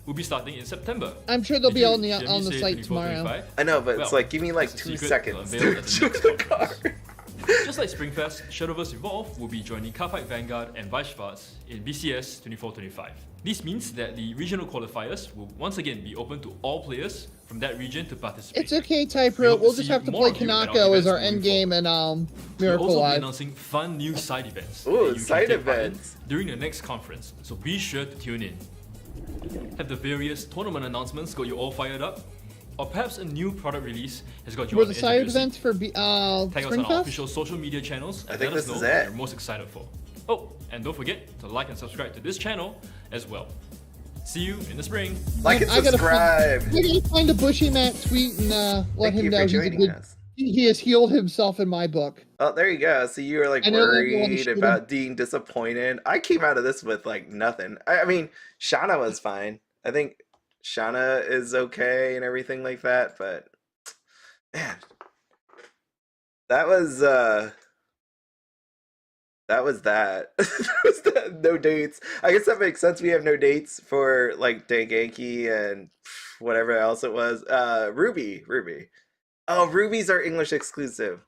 [SPEAKER 3] will be starting in September.
[SPEAKER 2] I'm sure they'll
[SPEAKER 3] Did
[SPEAKER 2] be
[SPEAKER 3] you
[SPEAKER 2] on the
[SPEAKER 3] hear me say
[SPEAKER 2] site tomorrow.
[SPEAKER 3] 24-25?
[SPEAKER 1] I know, but it's
[SPEAKER 3] Well,
[SPEAKER 1] like, give me like
[SPEAKER 3] it's a
[SPEAKER 1] 2
[SPEAKER 3] secret
[SPEAKER 1] seconds
[SPEAKER 3] unveiled
[SPEAKER 1] to
[SPEAKER 3] at the
[SPEAKER 1] choose
[SPEAKER 3] next
[SPEAKER 1] the
[SPEAKER 3] conference.
[SPEAKER 1] card.
[SPEAKER 3] Just like Springfest, Shadowverse Evolve will be joining Cardfight Vanguard and Weiss Schwarz in BCS 24-25. This means that the regional qualifiers will once again be open to all players from that region to participate.
[SPEAKER 2] It's okay,
[SPEAKER 3] We
[SPEAKER 2] Typro.
[SPEAKER 3] hope to
[SPEAKER 2] We'll just
[SPEAKER 3] see
[SPEAKER 2] have to
[SPEAKER 3] more
[SPEAKER 2] play
[SPEAKER 3] of you at our
[SPEAKER 2] Kanako as
[SPEAKER 3] events
[SPEAKER 2] our
[SPEAKER 3] moving
[SPEAKER 2] endgame
[SPEAKER 3] forward.
[SPEAKER 2] and
[SPEAKER 3] We'll
[SPEAKER 2] Miracle
[SPEAKER 3] also be
[SPEAKER 2] Live.
[SPEAKER 3] announcing fun new side events
[SPEAKER 1] Ooh,
[SPEAKER 3] that you can
[SPEAKER 1] side
[SPEAKER 3] take part in
[SPEAKER 1] events.
[SPEAKER 3] during the next conference, so be sure to tune in. Have the various tournament announcements got you all fired up? Or perhaps a new product release has got you
[SPEAKER 2] Were
[SPEAKER 3] on
[SPEAKER 2] the
[SPEAKER 3] the edge
[SPEAKER 2] side
[SPEAKER 3] of your seat?
[SPEAKER 2] events for
[SPEAKER 3] Tag us on our
[SPEAKER 2] Springfest?
[SPEAKER 3] official social media channels
[SPEAKER 1] I
[SPEAKER 3] and
[SPEAKER 1] think
[SPEAKER 3] let us
[SPEAKER 1] this
[SPEAKER 3] know
[SPEAKER 1] is
[SPEAKER 3] what
[SPEAKER 1] it.
[SPEAKER 3] you're most excited for. Oh, and don't forget to like and subscribe to this channel as well. See you in the spring.
[SPEAKER 1] Like and
[SPEAKER 2] I gotta
[SPEAKER 1] subscribe.
[SPEAKER 2] I gotta find a Bushy Matt tweet and let
[SPEAKER 1] Thank
[SPEAKER 2] him
[SPEAKER 1] you
[SPEAKER 2] know
[SPEAKER 1] for
[SPEAKER 2] he's a
[SPEAKER 1] joining
[SPEAKER 2] good.
[SPEAKER 1] us.
[SPEAKER 2] He has healed himself in my book.
[SPEAKER 1] Oh, there you go. So you were like
[SPEAKER 2] I know that you wanna
[SPEAKER 1] worried
[SPEAKER 2] shoot him.
[SPEAKER 1] about being disappointed. I came out of this with like nothing. I mean, Shauna was fine. I think Shauna is okay and everything like that, but man, that was that. That was that. No dates. I guess that makes sense. We have no dates for like Danganki and whatever else it was. Ruby. Oh, Ruby's our English exclusive.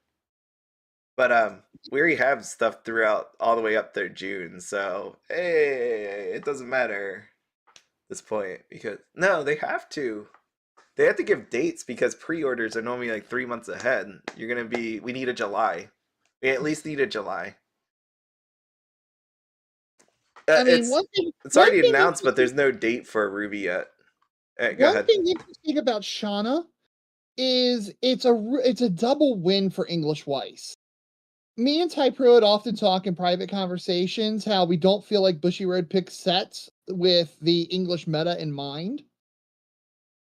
[SPEAKER 1] But we already have stuff throughout all the way up through June, so hey, it doesn't matter at this point because no, they have to. They have to give dates because pre-orders are normally like 3 months ahead. We need a July. We at least need a July.
[SPEAKER 2] I mean,
[SPEAKER 1] It's already announced, but there's no date for Ruby yet. Go
[SPEAKER 2] One
[SPEAKER 1] ahead.
[SPEAKER 2] thing interesting about Shauna is it's a double win for English Weiss. Me and Typro would often talk in private conversations how we don't feel like Bushiroad picks sets with the English meta in mind.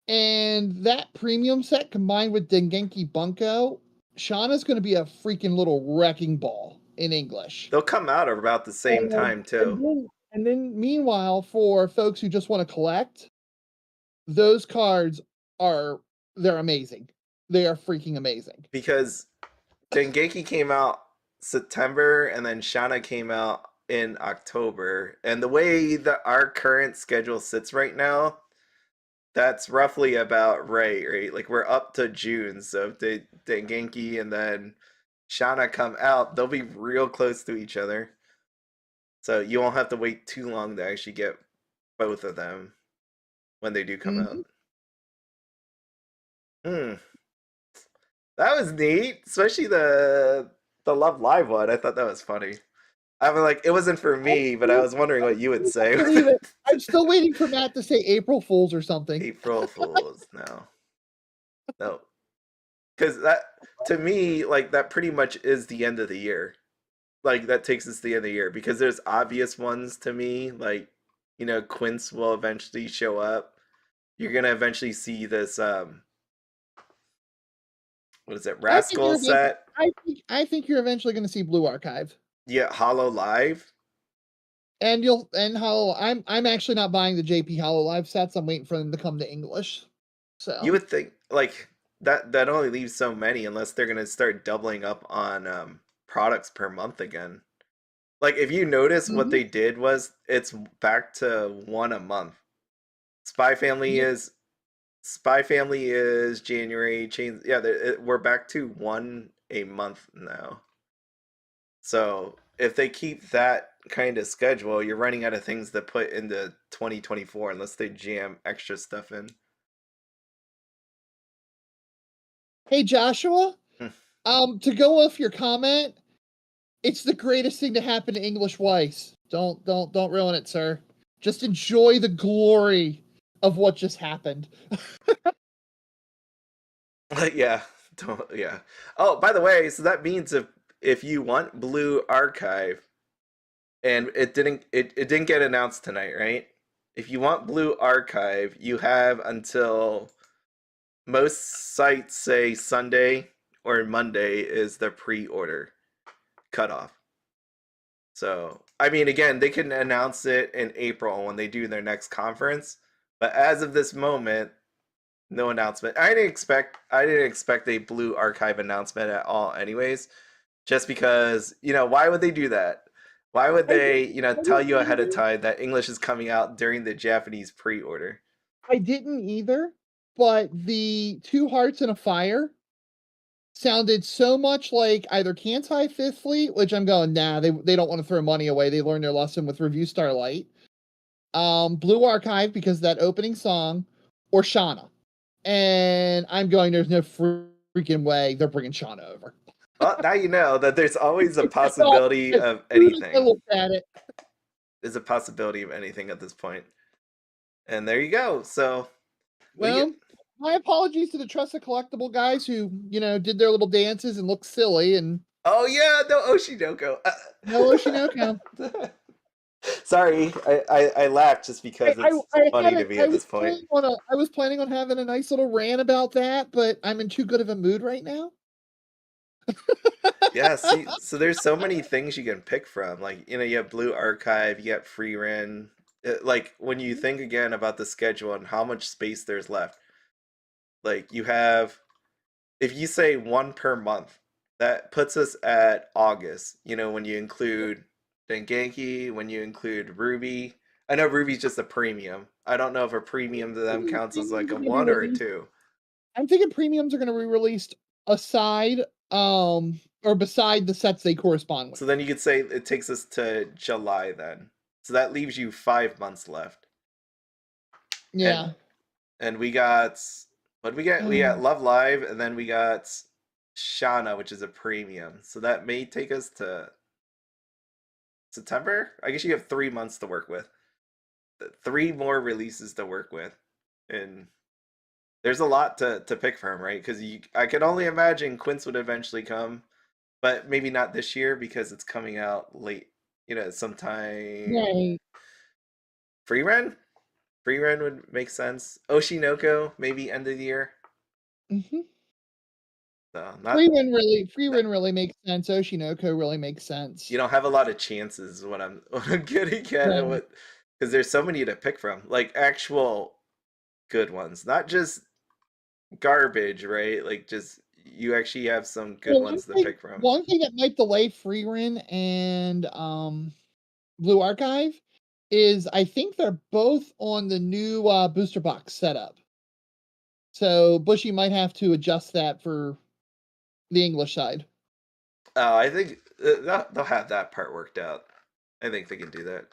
[SPEAKER 2] And that premium set combined with Dengenki Bunko, Shauna's going to be a freaking little wrecking ball in English.
[SPEAKER 1] They'll come out at about the same time too.
[SPEAKER 2] And then meanwhile, for folks who just want to collect, those cards they're amazing. They are freaking amazing.
[SPEAKER 1] Because Dengeki came out September and then Shauna came out in October. And the way that our current schedule sits right now, that's roughly about right? Like we're up to June. So if Dengeki and then Shauna come out, they'll be real close to each other. So you won't have to wait too long to actually get both of them when they do come out. That was neat, especially the Love Live one. I thought that was funny. I mean, like, it wasn't for me, but I was wondering what you would say.
[SPEAKER 2] I'm still waiting for Matt to say April Fools or something.
[SPEAKER 1] April Fools, no, because that to me, like, that pretty much is the end of the year. Like, that takes us to the end of the year because there's obvious ones to me, like, you know, Quince will eventually show up. You're gonna eventually see this what is it, Rascal set?
[SPEAKER 2] I think you're eventually going to see Blue Archive.
[SPEAKER 1] Yeah, Hollow Live.
[SPEAKER 2] And Hollow. I'm actually not buying the JP Hollow Live sets. I'm waiting for them to come to English. So
[SPEAKER 1] You would think like that only leaves so many unless they're gonna start doubling up on products per month again. Like if you notice what they did was it's back to one a month. Spy Family is January. We're back to one a month now. So if they keep that kind of schedule, you're running out of things to put into 2024 unless they jam extra stuff in.
[SPEAKER 2] Hey Joshua, to go off your comment, it's the greatest thing to happen to English Weiss. Don't ruin it, sir. Just enjoy the glory of what just happened.
[SPEAKER 1] Yeah, yeah. Oh, by the way, so that means if you want Blue Archive, and it didn't get announced tonight, right? If you want Blue Archive, you have until most sites say Sunday or Monday is the pre-order cutoff. So, I mean, again, they can announce it in April when they do their next conference, but as of this moment, no announcement. I didn't expect a Blue Archive announcement at all anyways, just because, why would they do that? Why would they, tell you ahead of time that English is coming out during the Japanese pre-order?
[SPEAKER 2] I didn't either, but the Two Hearts and a Fire sounded so much like either Kantai Fifth Fleet, which I'm going, nah, they don't want to throw money away. They learned their lesson with Review Starlight. Blue Archive, because that opening song, or Shauna. And I'm going, there's no freaking way they're bringing Shauna over.
[SPEAKER 1] Well, now you know that there's always a possibility of anything.
[SPEAKER 2] I looked at it.
[SPEAKER 1] There's a possibility of anything at this point. And there you go. So,
[SPEAKER 2] well, my apologies to the Trusted Collectible guys who, did their little dances and looked silly. And
[SPEAKER 1] oh yeah, no Oshinoko.
[SPEAKER 2] No Oshinoko.
[SPEAKER 1] Sorry, I laughed just because it's funny to me at this point.
[SPEAKER 2] I was planning on having a nice little rant about that, but I'm in too good of a mood right now.
[SPEAKER 1] Yeah, see, so there's so many things you can pick from. Like, you have Blue Archive, you got Frieren. Like, when you think again about the schedule and how much space there's left, like, you have, if you say one per month, that puts us at August, when you include Dengeki, when you include Ruby. I know Ruby's just a premium. I don't know if a premium to them counts as like a 1 or a 2.
[SPEAKER 2] I'm thinking premiums are going to be released aside, or beside the sets they correspond with.
[SPEAKER 1] So then you could say it takes us to July then. So that leaves you 5 months left.
[SPEAKER 2] Yeah.
[SPEAKER 1] And we got, what did we get? We got Love Live, and then we got Shauna, which is a premium. So that may take us to September? I guess you have 3 months to work with. 3 more releases to work with. And there's a lot to pick from, right? Because I can only imagine Quince would eventually come, but maybe not this year because it's coming out late, sometime.
[SPEAKER 2] Right.
[SPEAKER 1] Frieren would make sense. Oshinoko, maybe end of the year.
[SPEAKER 2] Mm-hmm.
[SPEAKER 1] So
[SPEAKER 2] Frieren really makes sense. Oshinoko really makes sense.
[SPEAKER 1] You don't have a lot of chances. What I'm getting at, because there's so many to pick from, like actual good ones, not just garbage, right? Like just you actually have some good ones to pick from.
[SPEAKER 2] One thing that might delay Frieren and Blue Archive is I think they're both on the new booster box setup. So Bushi might have to adjust that for the English side.
[SPEAKER 1] I think they'll have that part worked out. I think they can do that.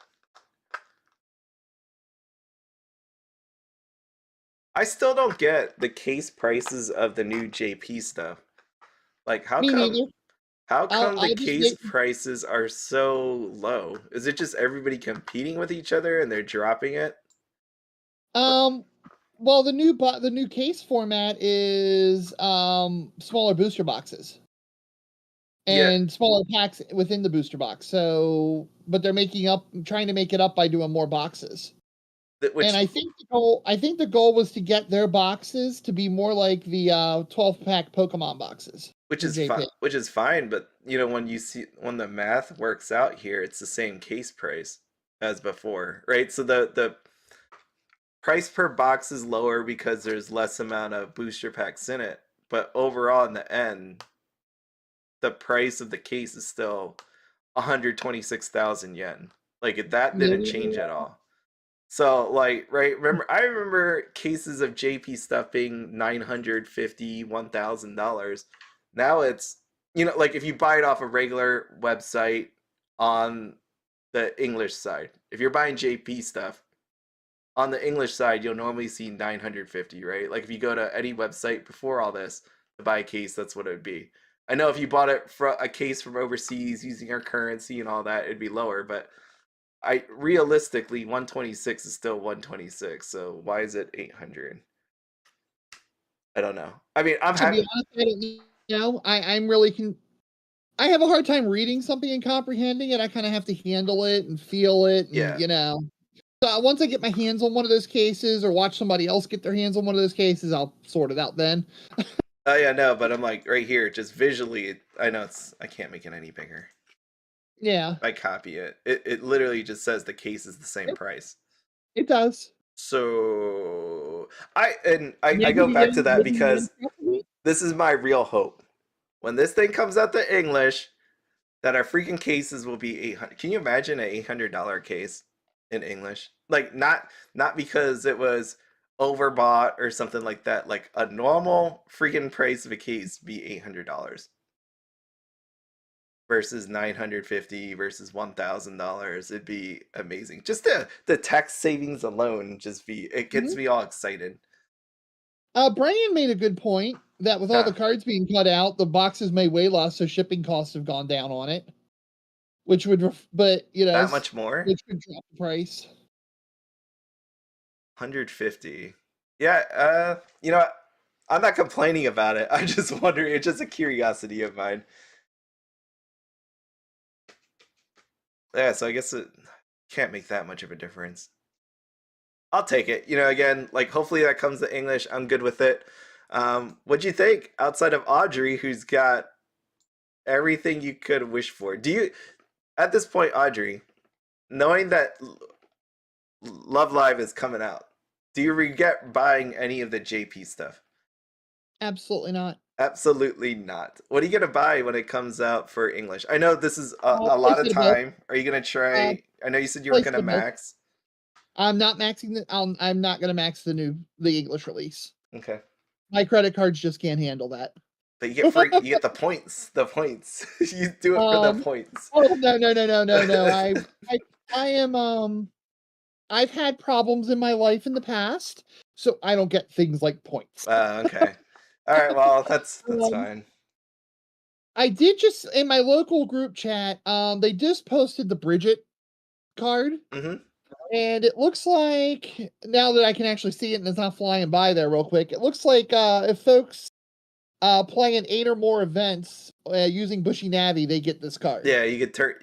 [SPEAKER 1] I still don't get the case prices of the new JP stuff. Like, how come the case prices are so low? Is it just everybody competing with each other and they're dropping it?
[SPEAKER 2] Well, the new case format is smaller booster boxes and smaller packs within the booster box. So, but they're trying to make it up by doing more boxes. And I think the goal was to get their boxes to be more like the 12-pack Pokemon boxes.
[SPEAKER 1] Which is fine, but when the math works out here, it's the same case price as before, right? So the price per box is lower because there's less amount of booster packs in it, but overall in the end, the price of the case is still 126,000 yen. Like that didn't change at all. So like, right, I remember cases of JP stuff being $950, $1,000. Now it's you know, like if you buy it off a regular website on the English side, if you're buying JP stuff on the English side, you'll normally see 950, right? Like if you go to any website before all this to buy a case, that's what it would be. I know if you bought it for a case from overseas using our currency and all that, it'd be lower, but I realistically 126 is still 126. So why is it 800? I don't know. I mean, I'm
[SPEAKER 2] To be
[SPEAKER 1] happy.
[SPEAKER 2] honest, I don't know. I'm really I have a hard time reading something and comprehending it. I kind of have to handle it and feel it, and
[SPEAKER 1] Yeah.
[SPEAKER 2] you know. So once I get my hands on one of those cases, or watch somebody else get their hands on one of those cases, I'll sort it out then.
[SPEAKER 1] Oh yeah, no, but I'm like right here, just visually. I know I can't make it any bigger.
[SPEAKER 2] Yeah,
[SPEAKER 1] I copy it. It literally just says the case is the same price.
[SPEAKER 2] it does.
[SPEAKER 1] So I
[SPEAKER 2] Maybe
[SPEAKER 1] go
[SPEAKER 2] the
[SPEAKER 1] back to that
[SPEAKER 2] maybe the
[SPEAKER 1] because
[SPEAKER 2] end-
[SPEAKER 1] this is my real hope. When this thing comes out to English, that our freaking cases will be 800. Can you imagine an $800 case in English? Like not because it was overbought or something like that. Like a normal freaking price of a case be $800 versus 950 versus $1,000. It'd be amazing. Just the tax savings alone it gets me all excited.
[SPEAKER 2] Brian made a good point that with all the cards being cut out, the boxes may weigh less, so shipping costs have gone down on it, which would, but you know,
[SPEAKER 1] That much more?
[SPEAKER 2] which would drop the price.
[SPEAKER 1] 150. Yeah, you know, I'm not complaining about it. I'm just wondering. It's just a curiosity of mine. Yeah, so I guess it can't make that much of a difference. I'll take it. You know, again, like hopefully that comes to English. I'm good with it. What'd you think outside of Audrey, who's got everything you could wish for? Do you, at this point, Audrey, knowing that Love Live is coming out, do you regret buying any of the JP stuff?
[SPEAKER 2] Absolutely not.
[SPEAKER 1] Absolutely not. What are you gonna buy when it comes out for English? I know this is a lot of time. Are you gonna try? I know you said you were gonna max.
[SPEAKER 2] I'm not maxing the. I'm not gonna max the English release.
[SPEAKER 1] Okay.
[SPEAKER 2] My credit cards just can't handle that.
[SPEAKER 1] But you get free. You get the points. The points. You do it for the points.
[SPEAKER 2] Oh no! I am. I've had problems in my life in the past, so I don't get things like points.
[SPEAKER 1] Okay. All right. Well, that's fine.
[SPEAKER 2] I did just in my local group chat. They just posted the Bridget card, and it looks like now that I can actually see it and it's not flying by there real quick. It looks like if folks playing 8 or more events using Bushy Navi, they get this card.
[SPEAKER 1] Yeah, you can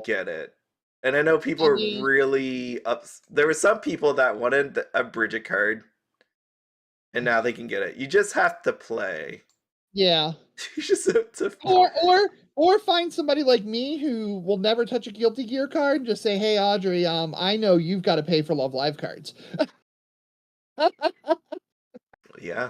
[SPEAKER 1] get it. And I know people are really there were some people that wanted a Bridget card, and now they can get it. You just have to play.
[SPEAKER 2] Yeah.
[SPEAKER 1] You just have to
[SPEAKER 2] or find somebody like me who will never touch a Guilty Gear card and just say, "Hey, Audrey, I know you've got to pay for Love Live cards."
[SPEAKER 1] Yeah.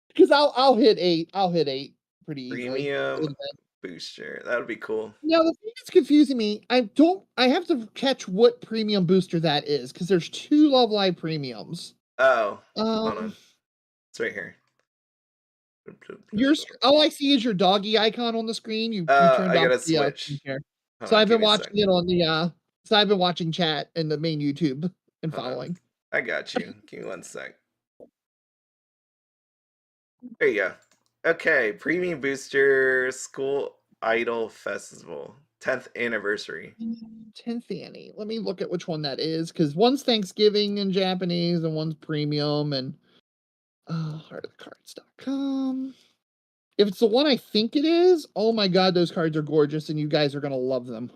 [SPEAKER 2] Because I'll hit 8. I'll hit 8 pretty easily.
[SPEAKER 1] Premium booster. That would be cool.
[SPEAKER 2] Now the thing that's confusing me, I have to catch what premium booster that is, because there's 2 Love Live premiums.
[SPEAKER 1] Oh. Hold on. It's right here.
[SPEAKER 2] All I see is your doggy icon on the screen. You turned
[SPEAKER 1] I gotta
[SPEAKER 2] off
[SPEAKER 1] switch.
[SPEAKER 2] So I've been watching it on the so I've been watching chat in the main YouTube and following.
[SPEAKER 1] I got you. Give me 1 sec. There you go. Okay, premium booster school idol festival 10th anniversary.
[SPEAKER 2] 10th Annie. Let me look at which one that is, because one's Thanksgiving in Japanese and one's premium, and heartofthecards.com. If it's the one I think it is, oh my god, those cards are gorgeous, and you guys are gonna love them.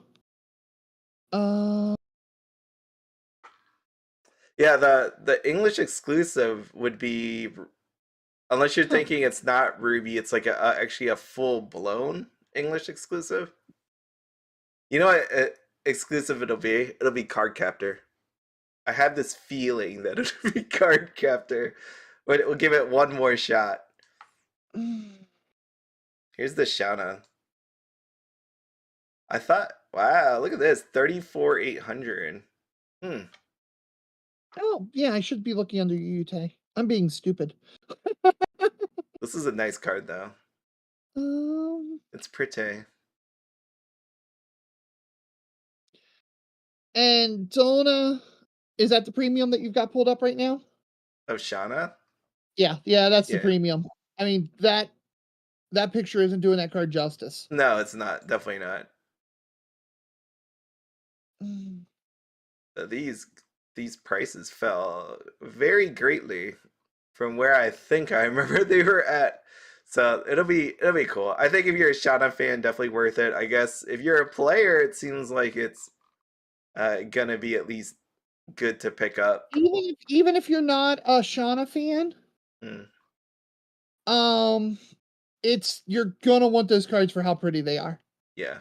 [SPEAKER 1] Yeah, the English exclusive would be, unless you're thinking it's not Ruby, it's like actually a full blown English exclusive. You know what exclusive it'll be? It'll be Cardcaptor. I have this feeling that it'll be Cardcaptor, but it will give it one more shot. Here's the Shauna. I thought, wow, look at this, 34,800.
[SPEAKER 2] Oh yeah, I should be looking under Yute. I'm being stupid.
[SPEAKER 1] This is a nice card though. It's pretty.
[SPEAKER 2] And Donna, is that the premium that you've got pulled up right now?
[SPEAKER 1] Oh, Shauna?
[SPEAKER 2] Yeah, that's the
[SPEAKER 1] Yeah.
[SPEAKER 2] premium. I mean, that picture isn't doing that card justice.
[SPEAKER 1] No, it's not. Definitely not. These prices fell very greatly from where I think I remember they were at. So it'll be cool. I think if you're a Shauna fan, definitely worth it. I guess if you're a player, it seems like it's gonna be at least good to pick up.
[SPEAKER 2] Even if you're not a Shauna fan, you're gonna want those cards for how pretty they are.
[SPEAKER 1] Yeah.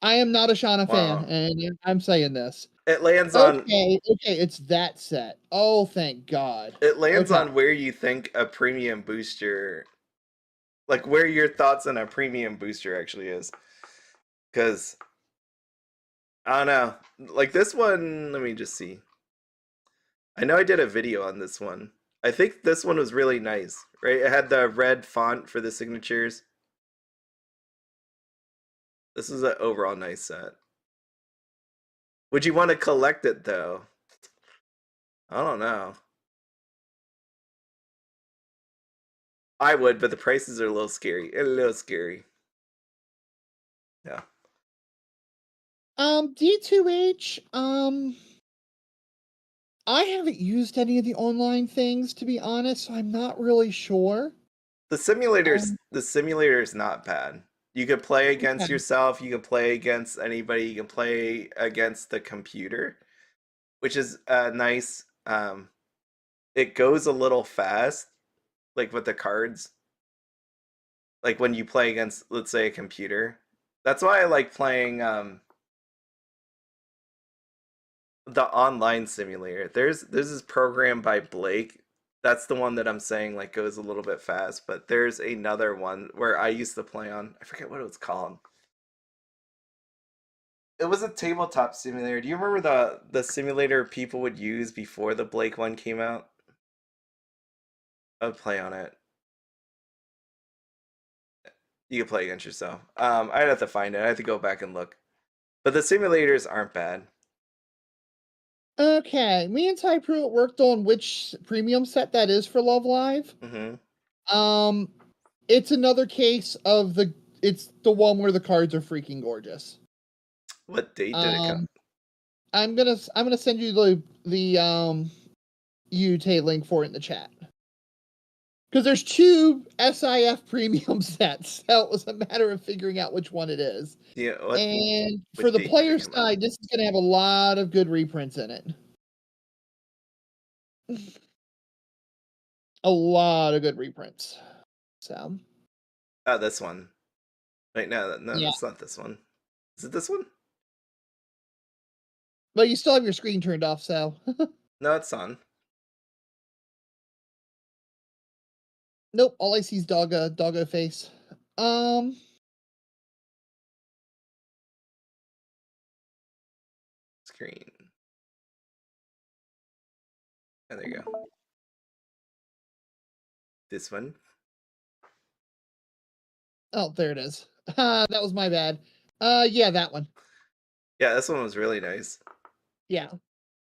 [SPEAKER 2] I am not a Shauna fan, and I'm saying this.
[SPEAKER 1] It lands on
[SPEAKER 2] okay, it's that set. Oh, thank God.
[SPEAKER 1] It lands on where you think a premium booster, like where your thoughts on a premium booster actually is. Because I don't know, like this one. Let me just see. I know I did a video on this one. I think this one was really nice, right? It had the red font for the signatures. This is an overall nice set. Would you want to collect it though? I don't know. I would, but the prices are a little scary. Yeah.
[SPEAKER 2] D2H, I haven't used any of the online things, to be honest, so I'm not really sure.
[SPEAKER 1] The simulator is not bad. You could play against yourself, you can play against anybody, you can play against the computer, which is nice. It goes a little fast, like with the cards. Like when you play against, let's say, a computer. That's why I like playing the online simulator. There's this program by Blake. That's the one that I'm saying like goes a little bit fast, but there's another one where I used to play on. I forget what it was called. It was a tabletop simulator. Do you remember the simulator people would use before the Blake one came out? I would play on it. You can play against yourself. I'd have to find it. I have to go back and look. But the simulators aren't bad.
[SPEAKER 2] Okay, me and Ty Pruitt worked on which premium set that is for Love Live. It's another case of it's the one where the cards are freaking gorgeous.
[SPEAKER 1] What date did it come?
[SPEAKER 2] I'm gonna send you the UT link for it in the chat. Because there's 2 SIF premium sets, so it was a matter of figuring out which one it is.
[SPEAKER 1] Yeah,
[SPEAKER 2] and for the player side, this is going to have a lot of good reprints in it. A lot of good reprints. So.
[SPEAKER 1] Oh, this one. Wait, no, that's not this one. Is it this one?
[SPEAKER 2] But you still have your screen turned off, so.
[SPEAKER 1] No, it's on.
[SPEAKER 2] Nope, all I see is doggo face.
[SPEAKER 1] Screen. Oh, there you go. This one.
[SPEAKER 2] Oh, there it is. That was my bad. Yeah, that one.
[SPEAKER 1] Yeah, this one was really nice.
[SPEAKER 2] Yeah.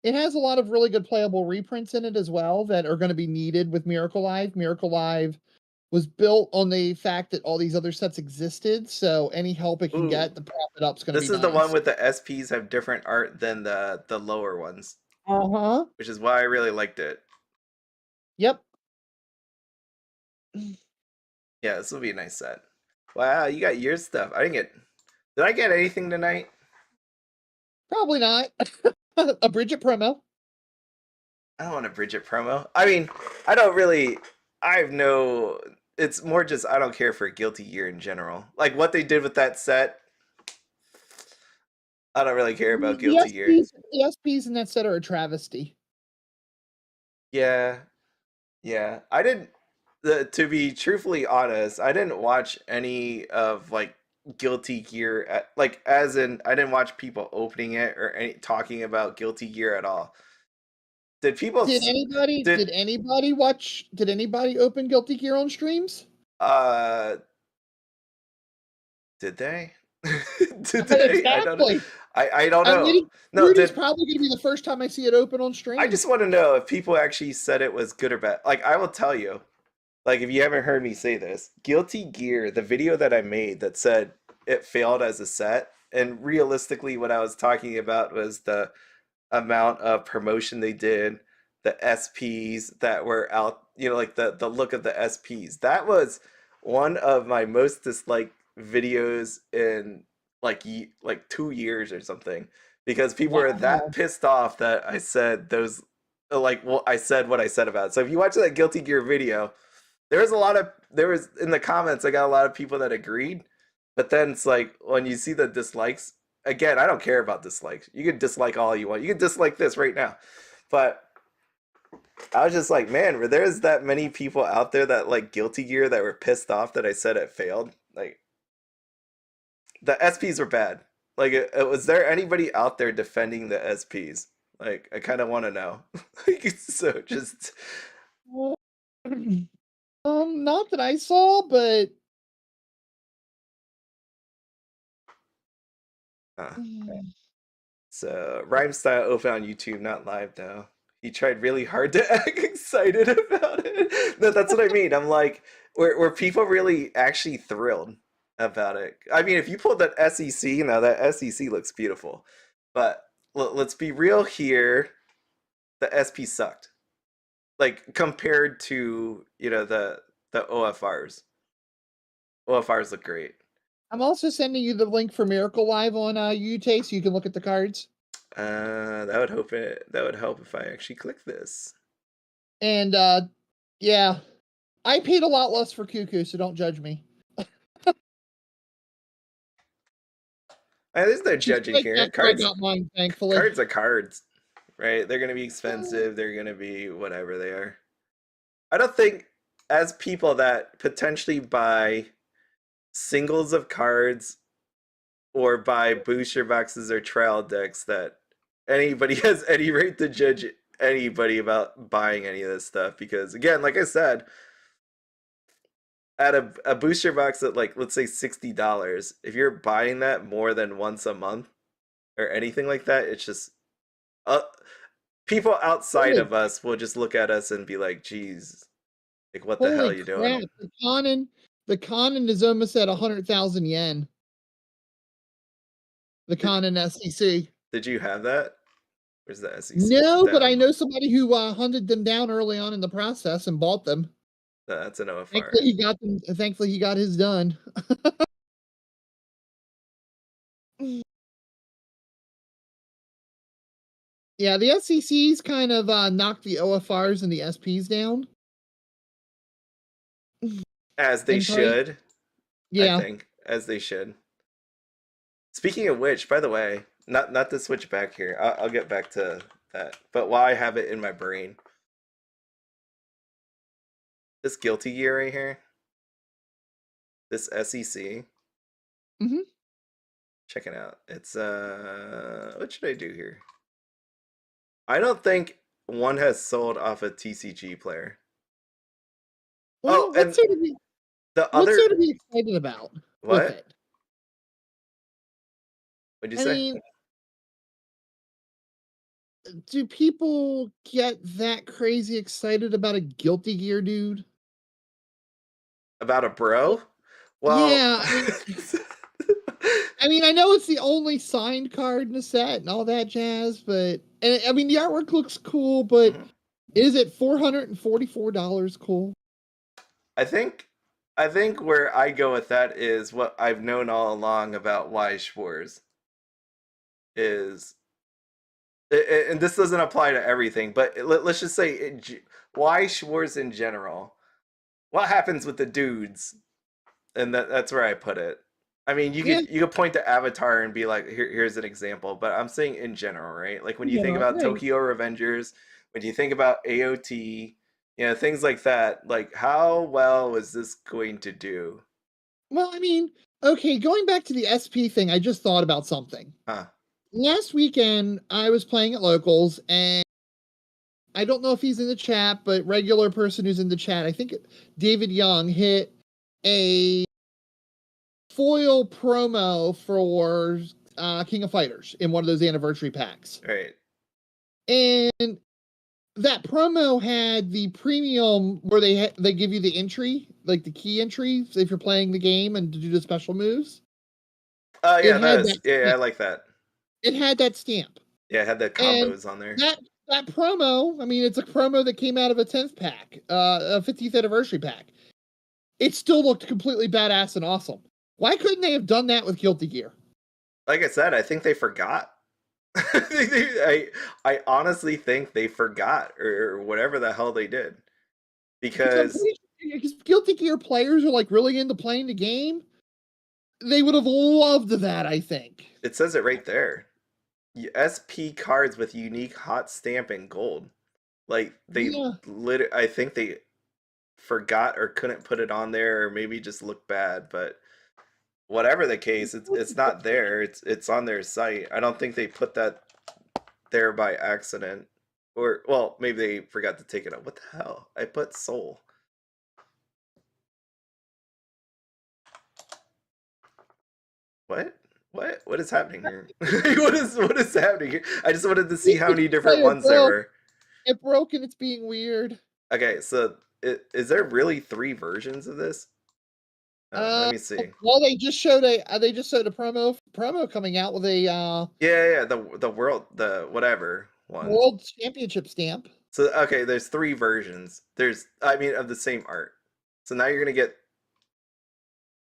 [SPEAKER 2] It has a lot of really good playable reprints in it as well that are going to be needed with Miracle Live. Miracle Live was built on the fact that all these other sets existed, so any help it can get, the profit up's going to be
[SPEAKER 1] This is the one with the SPs have different art than the lower ones. Which is why I really liked it.
[SPEAKER 2] Yep.
[SPEAKER 1] Yeah, this will be a nice set. Wow, you got your stuff. Did I get anything tonight?
[SPEAKER 2] Probably not. A Bridget promo.
[SPEAKER 1] I don't want a Bridget promo. I mean, it's more just I don't care for Guilty Gear in general. Like what they did with that set, I don't really care about Guilty Gear.
[SPEAKER 2] The SPs in that set are a travesty.
[SPEAKER 1] Yeah. I didn't. To be truthfully honest, I didn't watch any of like Guilty Gear. As in, I didn't watch people opening it or talking about Guilty Gear at all. Did anybody
[SPEAKER 2] open Guilty Gear on streams?
[SPEAKER 1] Did they? Did they?
[SPEAKER 2] Exactly.
[SPEAKER 1] I don't
[SPEAKER 2] I
[SPEAKER 1] know.
[SPEAKER 2] mean,
[SPEAKER 1] No,
[SPEAKER 2] Rudy's probably going to be the first time I see it open on stream.
[SPEAKER 1] I just want to know if people actually said it was good or bad. Like, I will tell you, like, if you haven't heard me say this, Guilty Gear, the video that I made that said it failed as a set, and realistically, what I was talking about was the amount of promotion they did, the SPs that were out, like the look of the SPs. That was one of my most disliked videos in like 2 years or something, because people were that pissed off that I said those, I said what I said about it. So if you watch that Guilty Gear video, there was in the comments, I got a lot of people that agreed, but then it's like when you see the dislikes, again, I don't care about dislikes. You can dislike all you want. You can dislike this right now. But I was just like, man, there's that many people out there that like Guilty Gear that were pissed off that I said it failed. Like, the SPs were bad. Like, was there anybody out there defending the SPs? Like, I kind of want to know. So just...
[SPEAKER 2] Not that I saw, but...
[SPEAKER 1] So, Rhyme Style open on YouTube, not live though. He tried really hard to act excited about it. No, that's what I mean. I'm like, were people really actually thrilled about it? I mean, if you pulled that SEC, now that SEC looks beautiful. But let's be real here. The SP sucked. Like, compared to, the OFRs. OFRs look great.
[SPEAKER 2] I'm also sending you the link for Miracle Live on UT so you can look at the cards.
[SPEAKER 1] That would help if I actually click this.
[SPEAKER 2] And yeah, I paid a lot less for Cuckoo, so don't judge me.
[SPEAKER 1] There's no judging here. Cards,
[SPEAKER 2] mine, thankfully.
[SPEAKER 1] Cards are cards, right? They're gonna be expensive. They're gonna be whatever they are. I don't think, as people that potentially buy singles of cards or buy booster boxes or trial decks, that anybody has any right to judge anybody about buying any of this stuff. Because again, like I said, at a booster box at, like, let's say $60, if you're buying that more than once a month or anything like that, it's just people outside of us will just look at us and be like, geez, like, what the hell are you doing?
[SPEAKER 2] The Conan is almost at 100,000 yen. The Conan SEC.
[SPEAKER 1] Did you have that? Where's the SEC?
[SPEAKER 2] No, but I know somebody who hunted them down early on in the process and bought them.
[SPEAKER 1] That's an OFR.
[SPEAKER 2] Thankfully, he got them. Thankfully, he got his done. Yeah, the SECs kind of knocked the OFRs and the SPs down.
[SPEAKER 1] As they should.
[SPEAKER 2] Yeah.
[SPEAKER 1] I think. As they should. Speaking of which, by the way, not to switch back here. I'll get back to that. But while I have it in my brain, this Guilty Gear right here, this SEC.
[SPEAKER 2] Mm-hmm.
[SPEAKER 1] Check it out. It's what should I do here? I don't think one has sold off a TCG player.
[SPEAKER 2] Well,
[SPEAKER 1] and
[SPEAKER 2] what's there to be excited about?
[SPEAKER 1] What? What'd you say?
[SPEAKER 2] Mean, do people get that crazy excited about a Guilty Gear, dude?
[SPEAKER 1] About a bro? Well,
[SPEAKER 2] yeah. I mean, I know it's the only signed card in the set and all that jazz, but I mean, the artwork looks cool, but is it $444 cool?
[SPEAKER 1] I think where I go with that is what I've known all along about Weiss Schwarz. And this doesn't apply to everything, but let's just say Weiss Schwarz in general. What happens with the dudes? And that's where I put it. I mean, you could point to Avatar and be like, here's an example, but I'm saying in general, right? Like when you think about Tokyo Revengers, when you think about AOT, things like that, like how well was this going to do?
[SPEAKER 2] Well, I mean, okay, going back to the SP thing, I just thought about something. Last weekend, I was playing at Locals, and I don't know if he's in the chat, but regular person who's in the chat, I think David Young hit a foil promo for King of Fighters in one of those anniversary packs.
[SPEAKER 1] Right.
[SPEAKER 2] And that promo had the premium where they give you the entry, like the key entry, if you're playing the game and to do the special moves.
[SPEAKER 1] Oh yeah,
[SPEAKER 2] I
[SPEAKER 1] like that.
[SPEAKER 2] It had that stamp.
[SPEAKER 1] Yeah, it had the combos on there.
[SPEAKER 2] That promo, I mean, it's a promo that came out of a 10th pack, a 50th anniversary pack. It still looked completely badass and awesome. Why couldn't they have done that with Guilty Gear?
[SPEAKER 1] Like I said, I think they forgot. I honestly think they forgot or whatever the hell they did. Because
[SPEAKER 2] Guilty Gear players are like really into playing the game. They would have loved that, I think.
[SPEAKER 1] It says it right there. SP cards with unique hot stamp and gold. Like they I think they forgot or couldn't put it on there, or maybe just looked bad, but whatever the case, it's not there. It's on their site. I don't think they put that there by accident. Or well, maybe they forgot to take it up. What the hell? I put Soul. What? What is happening here? what is happening here? I just wanted to see how many different ones there were.
[SPEAKER 2] It broke and it's being weird.
[SPEAKER 1] Okay, so is there really 3 versions of this? Let me see.
[SPEAKER 2] Well, they just showed a promo coming out with a
[SPEAKER 1] the world, the whatever one.
[SPEAKER 2] World Championship stamp.
[SPEAKER 1] So okay, there's 3 versions. Of the same art. So now you're gonna get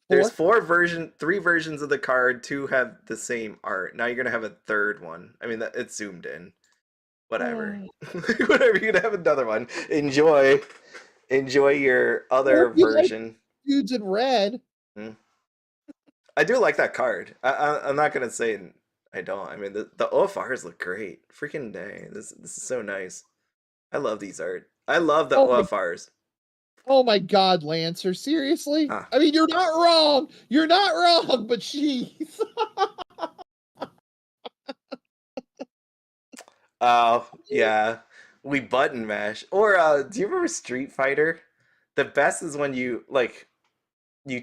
[SPEAKER 1] there's 3 versions of the card. 2 have the same art. Now you're gonna have a 3rd one. I mean, it's zoomed in. Whatever. Whatever. You're gonna have another one. Enjoy your other version.
[SPEAKER 2] Like dudes in red.
[SPEAKER 1] I do like that card. I'm not gonna say I don't. I mean, the OFRs look great. Freaking day. This is so nice. I love these art. I love the OFRs.
[SPEAKER 2] Oh my God, Lancer! Seriously? I mean, you're not wrong. You're not wrong, but jeez.
[SPEAKER 1] Oh yeah, we button mash. Or do you remember Street Fighter? The best is when you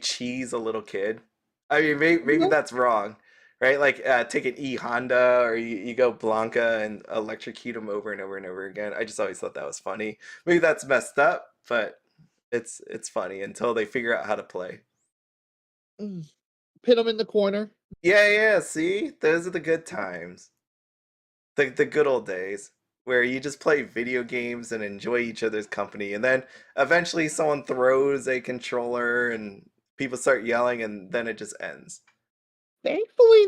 [SPEAKER 1] cheese a little kid. I mean, maybe that's wrong, right? Like take an E Honda, or you go Blanca and electrocute him over and over and over again. I just always thought that was funny. Maybe that's messed up, but it's funny until they figure out how to play.
[SPEAKER 2] Pin them in the corner.
[SPEAKER 1] Yeah. See, those are the good times. The good old days where you just play video games and enjoy each other's company, and then eventually someone throws a controller and people start yelling, and then it just ends.
[SPEAKER 2] Thankfully,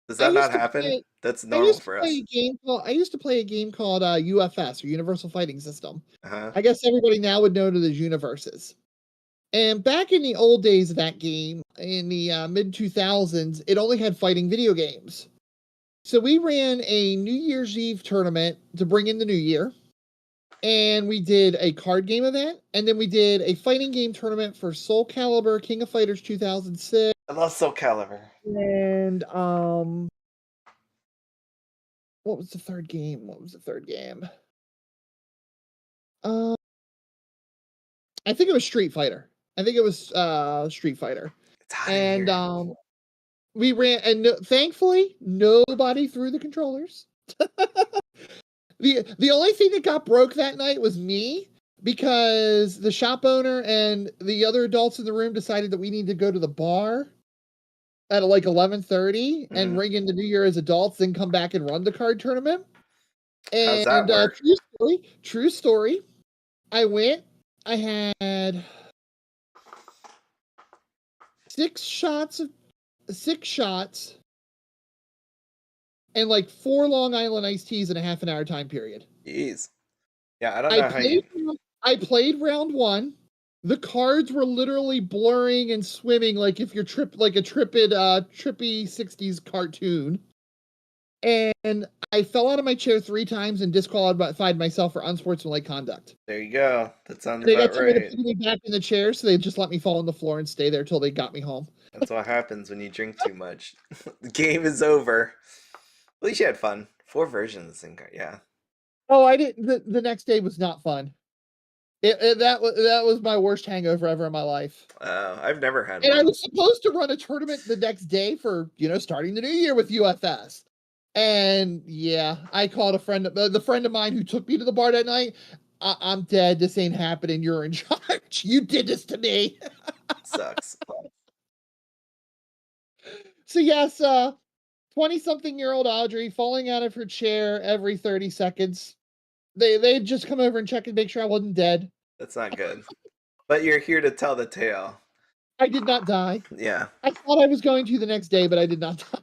[SPEAKER 1] does that not happen? That's normal for us.
[SPEAKER 2] I used to play a game called UFS, or Universal Fighting System.
[SPEAKER 1] Uh-huh.
[SPEAKER 2] I guess everybody now would know it as Universes. And back in the old days of that game, in the mid 2000s, it only had fighting video games. So we ran a New Year's Eve tournament to bring in the new year. And we did a card game event. And then we did a fighting game tournament for Soul Calibur King of Fighters 2006.
[SPEAKER 1] I love Soul Calibur.
[SPEAKER 2] And, what was the third game? I think it was Street Fighter. Street Fighter.
[SPEAKER 1] It's hot in here.
[SPEAKER 2] We ran, and thankfully, nobody threw the controllers. The only thing that got broke that night was me, because the shop owner and the other adults in the room decided that we need to go to the bar at like 11:30 and ring in the new year as adults, then come back and run the card tournament. And
[SPEAKER 1] how's that work?
[SPEAKER 2] True story. I went. I had 6 shots and like 4 Long Island iced teas in a half an hour time period.
[SPEAKER 1] Jeez. Yeah, I don't know how you...
[SPEAKER 2] I played round 1. The cards were literally blurring and swimming like if you're trippy 60s cartoon. And I fell out of my chair 3 times and disqualified myself for unsportsmanlike conduct.
[SPEAKER 1] There you go. That sounds
[SPEAKER 2] they
[SPEAKER 1] about
[SPEAKER 2] got
[SPEAKER 1] right.
[SPEAKER 2] To put me back in the chair, so they just let me fall on the floor and stay there till they got me home.
[SPEAKER 1] That's what happens when you drink too much. The game is over. At least you had fun. 4 versions, yeah.
[SPEAKER 2] Oh, I didn't. The next day was not fun. That was my worst hangover ever in my life.
[SPEAKER 1] I've never had
[SPEAKER 2] And I
[SPEAKER 1] one.
[SPEAKER 2] was supposed to run a tournament the next day for, starting the new year with UFS. And yeah, I called the friend of mine who took me to the bar that night. I'm dead. This ain't happening. You're in charge. You did this to me.
[SPEAKER 1] Sucks.
[SPEAKER 2] So yes, 20-something-year-old Audrey falling out of her chair every 30 seconds. They'd just come over and check and make sure I wasn't dead.
[SPEAKER 1] That's not good. But you're here to tell the tale.
[SPEAKER 2] I did not die.
[SPEAKER 1] Yeah.
[SPEAKER 2] I thought I was going to the next day, but I did not die.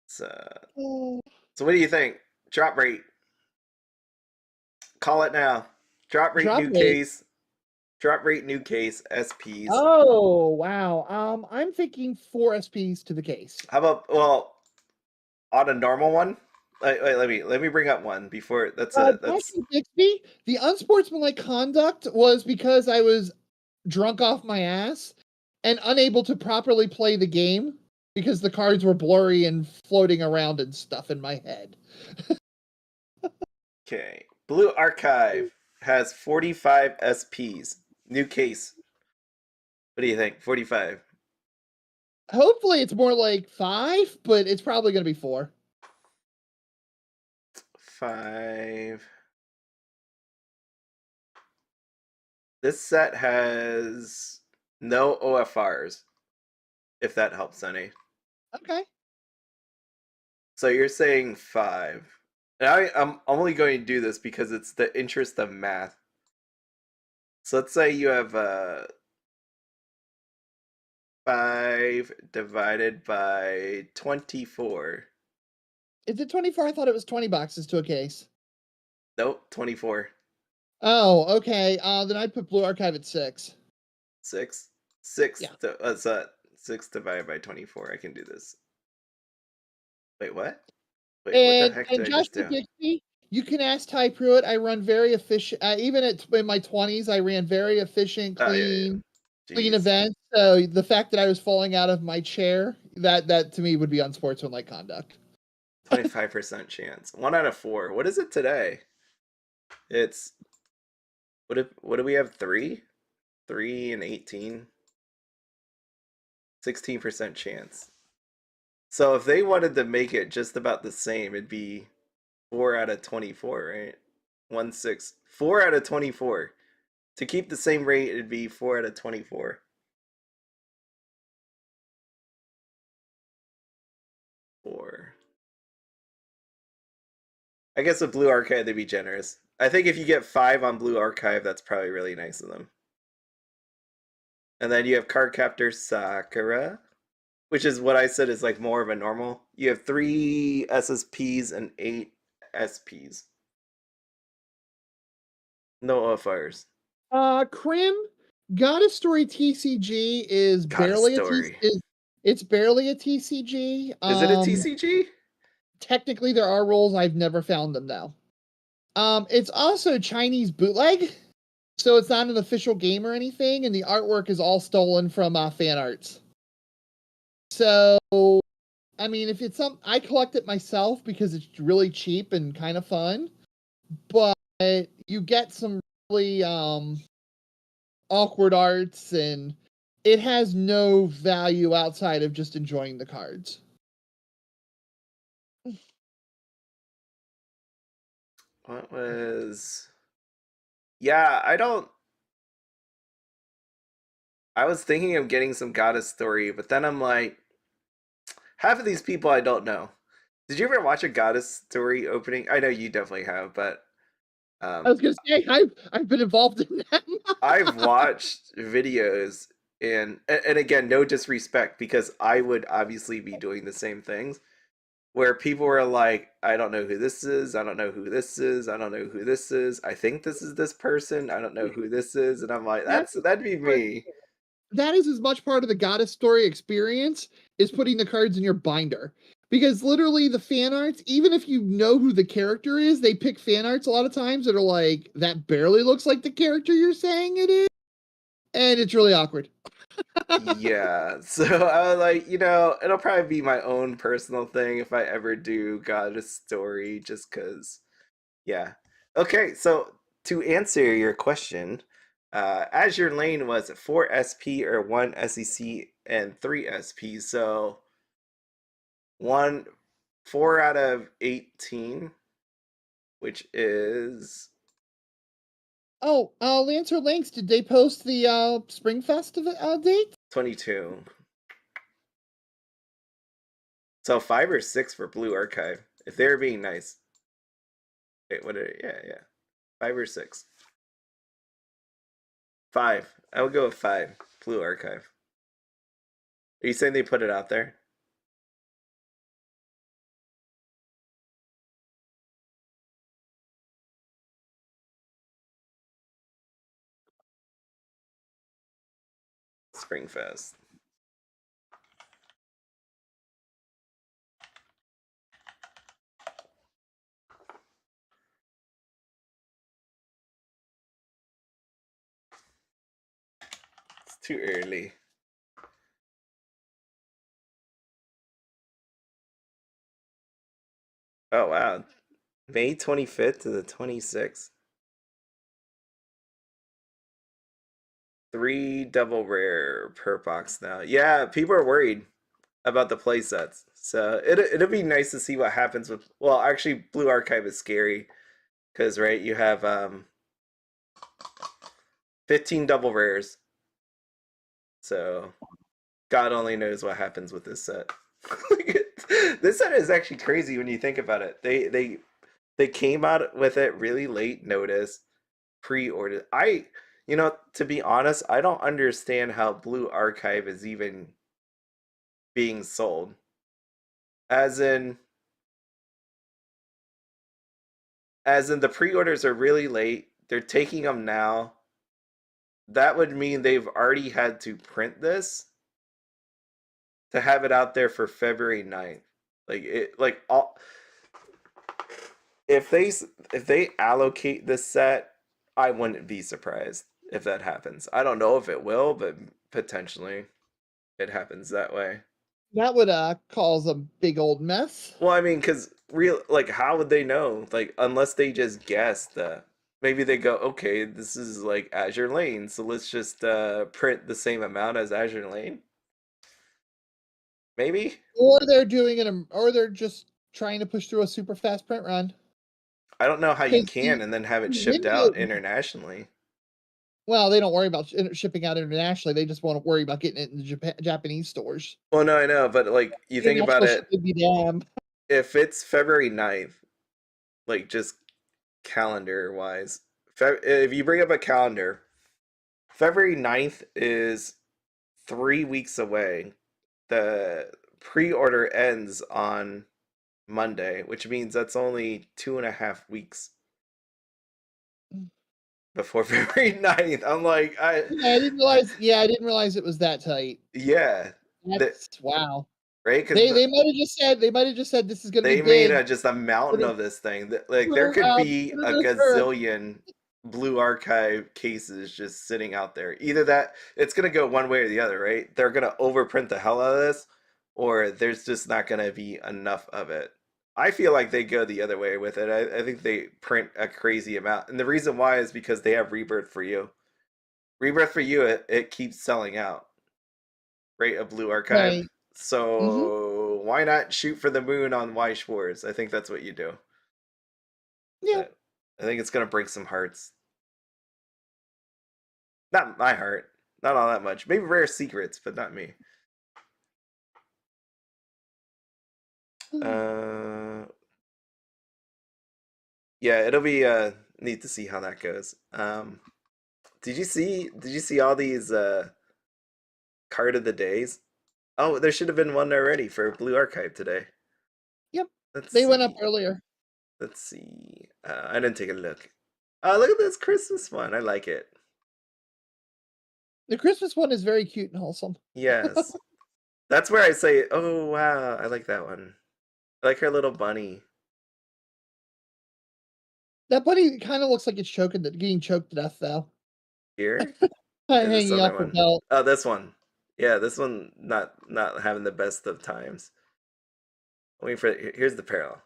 [SPEAKER 1] So what do you think? Drop rate. Call it now. Drop rate new case. Drop rate new case SPs.
[SPEAKER 2] Oh wow. I'm thinking 4 SPs to the case.
[SPEAKER 1] How about on a normal one? Wait, let me bring up one before that's
[SPEAKER 2] Bixby, the unsportsmanlike conduct was because I was drunk off my ass and unable to properly play the game because the cards were blurry and floating around and stuff in my head.
[SPEAKER 1] Okay. Blue Archive has 45 SPs. New case. What do you think? 45.
[SPEAKER 2] Hopefully it's more like 5, but it's probably going to be 4.
[SPEAKER 1] 5. This set has no OFRs, if that helps any.
[SPEAKER 2] Okay.
[SPEAKER 1] So you're saying 5. And I'm only going to do this because it's the interest of math. So let's say you have 5 divided by 24.
[SPEAKER 2] Is it 24? I thought it was 20 boxes to a case.
[SPEAKER 1] Nope, 24.
[SPEAKER 2] Oh, okay. Then I'd put Blue Archive at 6.
[SPEAKER 1] 6? 6.
[SPEAKER 2] Yeah.
[SPEAKER 1] 6 divided by 24. I can do this. Wait, what? Wait,
[SPEAKER 2] And,
[SPEAKER 1] what the heck did I just do?
[SPEAKER 2] Dixie, you can ask Ty Pruitt. I run very efficient. Even in my 20s, I ran very efficient, clean events. So the fact that I was falling out of my chair, that to me would be unsportsmanlike conduct.
[SPEAKER 1] 25% chance. 1 out of 4. What is it today? It's what do we have? 3? 3 and 18. 16% chance. So if they wanted to make it just about the same, it'd be 4 out of 24, right? 1 6. 4 out of 24. To keep the same rate, it'd be 4 out of 24. I guess with Blue Archive, they'd be generous. I think if you get 5 on Blue Archive, that's probably really nice of them. And then you have Cardcaptor Sakura, which is what I said is like more of a normal. You have 3 SSPs and 8 SPs. No OFRs.
[SPEAKER 2] Crim, Goddess Story TCG is barely it's barely a TCG.
[SPEAKER 1] Is it a TCG?
[SPEAKER 2] Technically, there are rules. I've never found them though. It's also Chinese bootleg, so it's not an official game or anything, and the artwork is all stolen from fan arts. So, I mean, if it's I collect it myself because it's really cheap and kind of fun, but you get some really awkward arts, and it has no value outside of just enjoying the cards.
[SPEAKER 1] What was... Yeah, I was thinking of getting some Goddess Story, but then I'm like, half of these people I don't know. Did you ever watch a Goddess Story opening? I know you definitely have, but...
[SPEAKER 2] I was going to say, I've been involved in that.
[SPEAKER 1] I've watched videos, and again, no disrespect, because I would obviously be doing the same things, where people were like, I don't know who this is, I don't know who this is, I don't know who this is, I think this is this person, I don't know who this is, and I'm like, that'd be me.
[SPEAKER 2] That is as much part of the Goddess Story experience is putting the cards in your binder. Because literally the fan arts, even if you know who the character is, they pick fan arts a lot of times that are like, that barely looks like the character you're saying it is. And it's really awkward.
[SPEAKER 1] Yeah, so I was like, it'll probably be my own personal thing if I ever do Goddess Story, just because, yeah. Okay, so to answer your question, Azure Lane was 4 SP or 1 SEC and 3 SP. So 4 out of 18, which is
[SPEAKER 2] Oh, Lancer Links, did they post the Spring Festival date?
[SPEAKER 1] 22. So 5 or 6 for Blue Archive, if they're being nice. Wait, yeah. 5 or 6. 5. I would go with 5. Blue Archive. Are you saying they put it out there? Springfest. It's too early. Oh wow. May 25th to the 26th. 3 double rare per box now. Yeah, people are worried about the play sets. So it'll be nice to see what happens with, well, actually Blue Archive is scary because right, you have 15 double rares. So God only knows what happens with this set. This set is actually crazy when you think about it. They came out with it really late notice, pre-ordered. To be honest, I don't understand how Blue Archive is even being sold. As in the pre-orders are really late. They're taking them now. That would mean they've already had to print this to have it out there for February 9th. If they allocate this set, I wouldn't be surprised if that happens. I don't know if it will, but potentially it happens that way.
[SPEAKER 2] That would cause a big old mess.
[SPEAKER 1] Well, I mean, because how would they know? Like, unless they just guess that. Maybe they go, okay, this is like Azure Lane, so let's just print the same amount as Azure Lane. Maybe.
[SPEAKER 2] Or they're doing it, or they're just trying to push through a super fast print run.
[SPEAKER 1] I don't know how you can and then have it shipped out internationally.
[SPEAKER 2] Well, they don't worry about shipping out internationally. They just want to worry about getting it in the Japanese stores.
[SPEAKER 1] Well, no, I know, but like you think about it, if it's February 9th, like just calendar wise, if you bring up a calendar, February 9th is 3 weeks away. The pre-order ends on Monday, which means that's only 2.5 weeks before February 9th. I'm like,
[SPEAKER 2] I didn't realize. Yeah, I didn't realize it was that tight.
[SPEAKER 1] Yeah,
[SPEAKER 2] wow.
[SPEAKER 1] Right?
[SPEAKER 2] They might have just said this is gonna be big.
[SPEAKER 1] They made just a mountain of this thing. Like there could be a gazillion Blue Archive cases just sitting out there. Either that it's gonna go one way or the other, right? They're gonna overprint the hell out of this, or there's just not gonna be enough of it. I feel like they go the other way with it. I think they print a crazy amount, and the reason why is because they have Rebirth for You. Rebirth for You, it keeps selling out, right? A Blue Archive. Right. So why not shoot for the moon on Weiss Schwarz? I think that's what you do.
[SPEAKER 2] Yeah.
[SPEAKER 1] But I think it's gonna break some hearts. Not my heart. Not all that much. Maybe Rare Secrets, but not me. Yeah, it'll be neat to see how that goes. Did you see all these card of the days? Oh, there should have been one already for Blue Archive today.
[SPEAKER 2] Yep. They went up earlier.
[SPEAKER 1] Let's see. I didn't take a look. Look at this Christmas one. I like it.
[SPEAKER 2] The Christmas one is very cute and wholesome.
[SPEAKER 1] Yes. That's where I say, oh, wow, I like that one. I like her little bunny.
[SPEAKER 2] That bunny kind of looks like it's getting choked to death, though.
[SPEAKER 1] Here?
[SPEAKER 2] Hanging off her belt.
[SPEAKER 1] Oh, this one. Yeah, this one not having the best of times. Waiting for here's the parallel.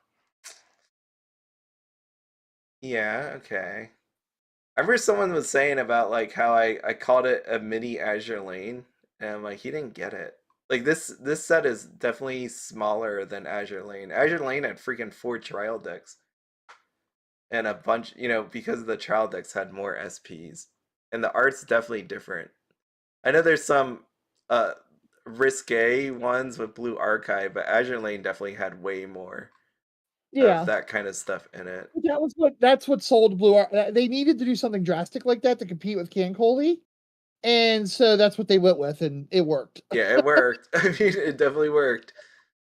[SPEAKER 1] Yeah, okay. I remember someone was saying about like how I called it a mini Azure Lane, and I'm like, he didn't get it. Like this set is definitely smaller than Azure Lane. Azure Lane had freaking 4 trial decks and a bunch, because the trial decks had more SPs, and the art's definitely different. I know there's some uh risque ones with Blue Archive, but Azure Lane definitely had way more of
[SPEAKER 2] Yeah.
[SPEAKER 1] that kind of stuff in it.
[SPEAKER 2] That's what sold Blue Art. They needed to do something drastic like that to compete with Cancoli. And so that's what they went with, and it worked.
[SPEAKER 1] Yeah, it worked. I mean, it definitely worked.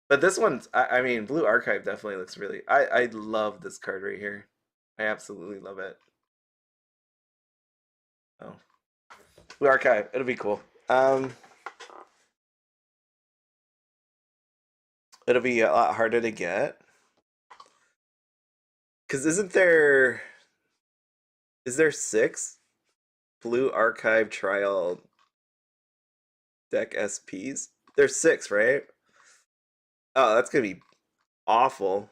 [SPEAKER 1] But this one's, I mean, Blue Archive definitely looks really. I love this card right here. I absolutely love it. Oh, Blue Archive, it'll be cool. It'll be a lot harder to get. Cause is there 6 Blue Archive trial deck SPs? There's 6, right? Oh, that's gonna be awful.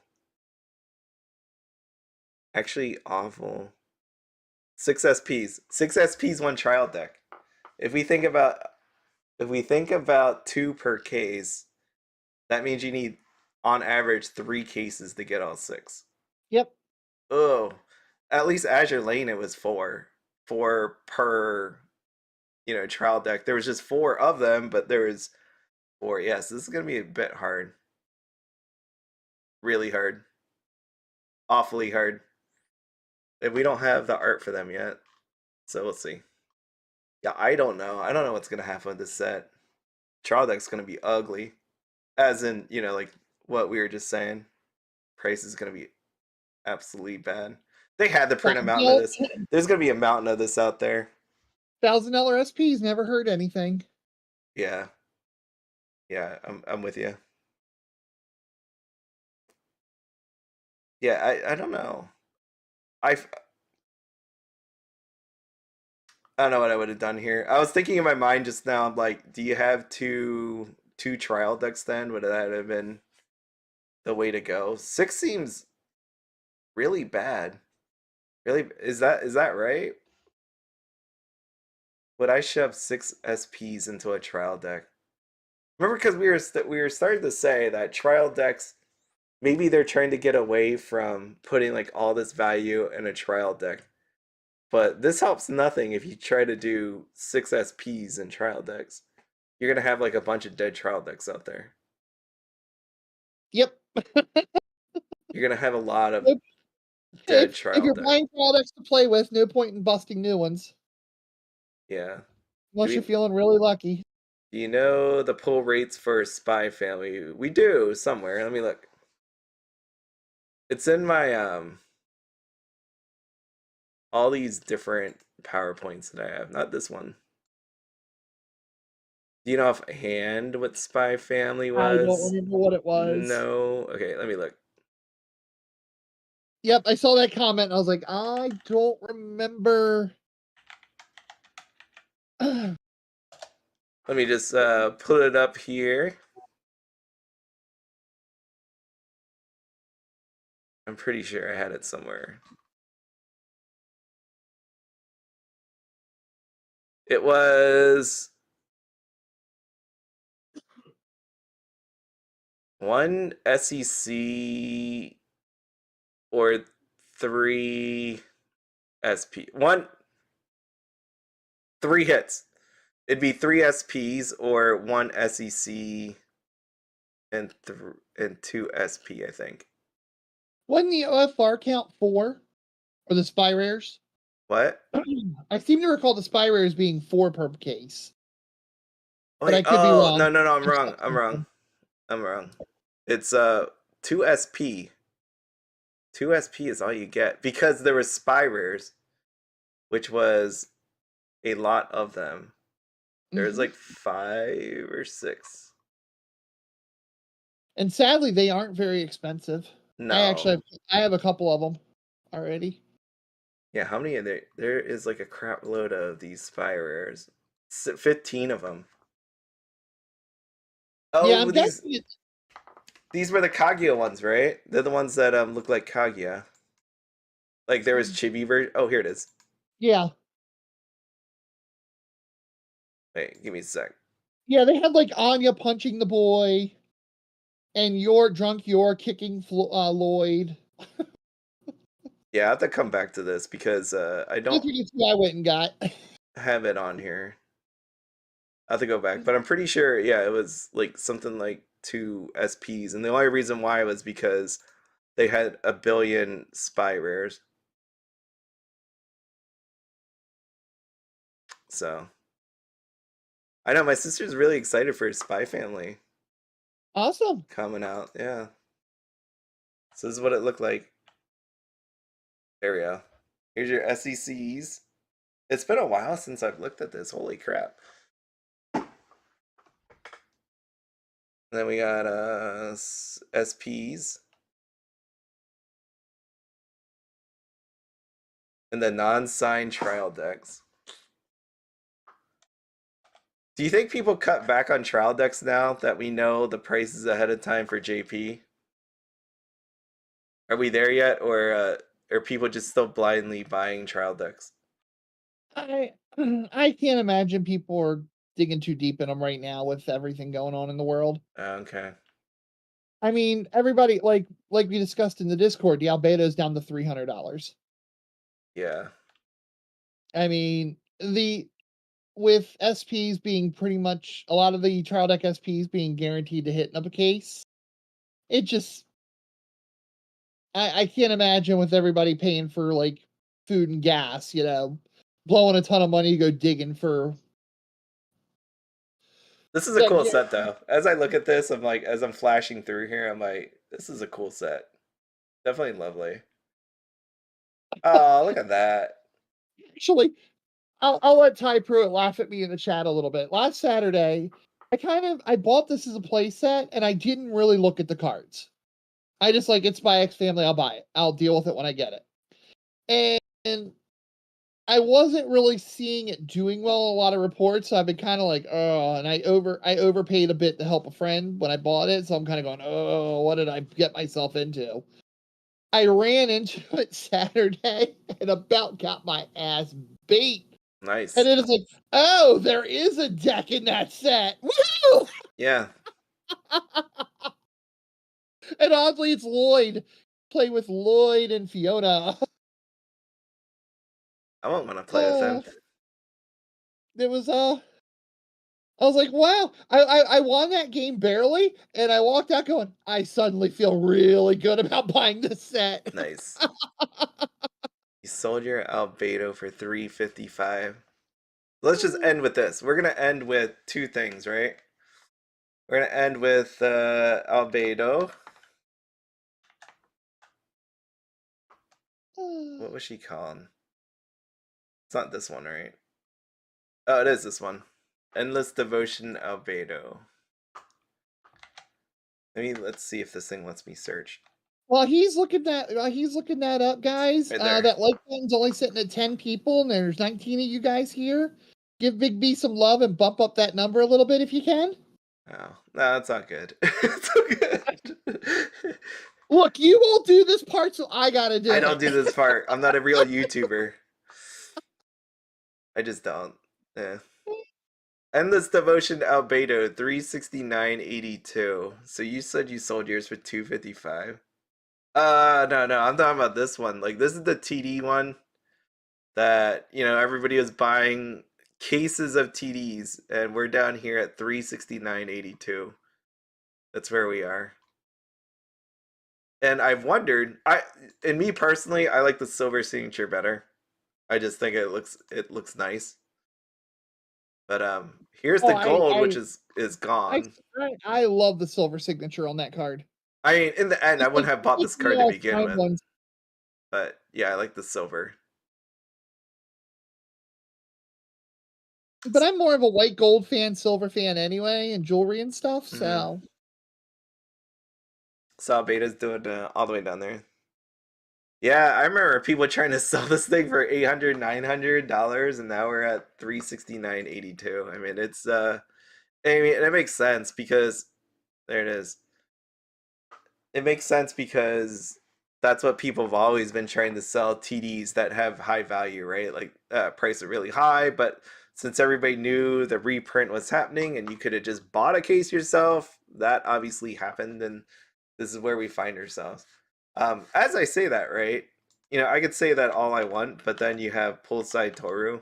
[SPEAKER 1] Actually, awful. 6 SPs. 6 SPs, 1 trial deck. If we think about 2 per case, that means you need on average 3 cases to get all 6.
[SPEAKER 2] Yep.
[SPEAKER 1] Oh, at least Azure Lane it was 4. 4 per trial deck. There was just 4 of them, but there was 4. Yes, this is gonna be a bit hard. Really hard. Awfully hard. And we don't have the art for them yet. So we'll see. Yeah, I don't know. I don't know what's gonna happen with this set. Trial deck's gonna be ugly. As in, like what we were just saying. Price is gonna be absolutely bad. They had to print a mountain of this. There's gonna be a mountain of this out there.
[SPEAKER 2] $1,000 SPs never heard anything.
[SPEAKER 1] Yeah. Yeah, I'm with you. Yeah, I don't know. I don't know what I would have done here. I was thinking in my mind just now, like, do you have two trial decks then? Would that have been the way to go? 6 seems really bad. Really, is that right? Would I shove 6 SPs into a trial deck? Remember, because we were starting to say that trial decks, maybe they're trying to get away from putting like all this value in a trial deck. But this helps nothing if you try to do 6 SPs in trial decks. You're gonna have like a bunch of dead trial decks out there.
[SPEAKER 2] Yep.
[SPEAKER 1] You're gonna have a lot of
[SPEAKER 2] Nope.
[SPEAKER 1] dead
[SPEAKER 2] If
[SPEAKER 1] trial
[SPEAKER 2] you're
[SPEAKER 1] decks.
[SPEAKER 2] buying products to play with, no point in busting new ones.
[SPEAKER 1] Yeah.
[SPEAKER 2] Unless you're feeling really lucky.
[SPEAKER 1] Do you know the pull rates for Spy Family? We do somewhere. Let me look. It's in my all these different PowerPoints that I have. Not this one. Do you know offhand what Spy Family was?
[SPEAKER 2] I don't remember what it was.
[SPEAKER 1] No. Okay, let me look.
[SPEAKER 2] Yep, I saw that comment and I was like, I don't remember.
[SPEAKER 1] Let me just put it up here. I'm pretty sure I had it somewhere. It was 1 SEC or 3 SP. 3 hits. It'd be 3 SPs or 1 SEC and 2 SP, I think.
[SPEAKER 2] Wasn't the OFR count 4? Or the spy rares?
[SPEAKER 1] What?
[SPEAKER 2] I seem to recall the spy rares being 4 per case.
[SPEAKER 1] Wait,
[SPEAKER 2] But I could be wrong.
[SPEAKER 1] No, I'm wrong. It's 2 SP. 2 SP is all you get because there were spy rares, which was a lot of them. There's like 5 or 6.
[SPEAKER 2] And sadly, they aren't very expensive.
[SPEAKER 1] No.
[SPEAKER 2] I have a couple of them already.
[SPEAKER 1] Yeah, how many are there? There is like a crap load of these spy rares. 15 of them. Oh,
[SPEAKER 2] Yeah, I'm
[SPEAKER 1] these
[SPEAKER 2] guessing
[SPEAKER 1] were the Kaguya ones, right? They're the ones that look like Kaguya. Like there was chibi version. Oh, here it is.
[SPEAKER 2] Yeah.
[SPEAKER 1] Wait, give me a sec.
[SPEAKER 2] Yeah, they had like Anya punching the boy, and you're kicking Lloyd.
[SPEAKER 1] Yeah, I have to come back to this because I don't
[SPEAKER 2] That's what I went and got.
[SPEAKER 1] have it on here. I have to go back, but I'm pretty sure, yeah, it was like something like 2 SPs, and the only reason why was because they had 1 billion spy rares. So I know my sister's really excited for Spy Family
[SPEAKER 2] Awesome.
[SPEAKER 1] coming out. Yeah. So this is what it looked like. There we go. Here's your SECs. It's been a while since I've looked at this. Holy crap. And then we got SPs. And the non-signed trial decks. Do you think people cut back on trial decks now that we know the prices ahead of time for JP? Are we there yet, or are people just still blindly buying trial decks?
[SPEAKER 2] I can't imagine people are digging too deep in them right now with everything going on in the world.
[SPEAKER 1] Okay.
[SPEAKER 2] I mean, everybody like we discussed in the Discord, the Albedo is down to $300.
[SPEAKER 1] Yeah.
[SPEAKER 2] I mean, with SPs being pretty much a lot of the trial deck SPs being guaranteed to hit up a case, it just I can't imagine with everybody paying for like food and gas, blowing a ton of money to go digging for.
[SPEAKER 1] This is a cool set though. As I look at this, I'm like, as I'm flashing through here, I'm like, this is a cool set. Definitely lovely. Oh, look at that.
[SPEAKER 2] Actually, I'll let Ty Pruitt laugh at me in the chat a little bit. Last Saturday, I bought this as a play set, and I didn't really look at the cards. I just like, it's by X Family, I'll buy it. I'll deal with it when I get it. And I wasn't really seeing it doing well in a lot of reports, so I've been kind of like, oh, and I overpaid a bit to help a friend when I bought it, so I'm kind of going, oh, what did I get myself into? I ran into it Saturday and about got my ass beat.
[SPEAKER 1] Nice.
[SPEAKER 2] And it is like, oh, there is a deck in that set. Woo!
[SPEAKER 1] Yeah.
[SPEAKER 2] And oddly, it's Lloyd. Play with Lloyd and Fiona.
[SPEAKER 1] I won't want to play with them.
[SPEAKER 2] It was I was like, wow, I won that game barely, and I walked out going, I suddenly feel really good about buying this set.
[SPEAKER 1] Nice. You sold your Albedo for $355. Let's just end with this. We're gonna end with 2 things, right? We're gonna end with Albedo. What was she calling? It's not this one, right? Oh, it is this one. Endless Devotion Albedo. Let's see if this thing lets me search.
[SPEAKER 2] While he's looking that up, guys,
[SPEAKER 1] Right there.
[SPEAKER 2] that like button's only sitting at 10 people, and there's 19 of you guys here. Give Big B some love and bump up that number a little bit if you can.
[SPEAKER 1] Oh, no, it's not good. It's not good.
[SPEAKER 2] Look, you won't do this part, so I gotta do it.
[SPEAKER 1] I don't do this part. I'm not a real YouTuber. I just don't. Yeah. Endless Devotion Albedo, $369.82. So you said you sold yours for $255? No, I'm talking about this one. Like, this is the TD one that, everybody was buying cases of TDs, and we're down here at $369.82. That's where we are. And I've wondered, and me personally, I like the silver signature better. I just think it looks nice. But here's the gold, which is gone.
[SPEAKER 2] I love the silver signature on that card.
[SPEAKER 1] I mean, in the end, I wouldn't have bought this card to begin with. But yeah, I like the silver.
[SPEAKER 2] But I'm more of a white gold fan, silver fan anyway, and jewelry and stuff, so.
[SPEAKER 1] Albedo's doing all the way down there. Yeah, I remember people trying to sell this thing for $800, $900, and now we're at $369.82. I mean, it makes sense because there it is. It makes sense because that's what people have always been trying to sell TDs that have high value, right? Like price are really high, but since everybody knew the reprint was happening and you could have just bought a case yourself, that obviously happened, and this is where we find ourselves. As I say that, right? You know, I could say that all I want, but then you have Poolside Toru.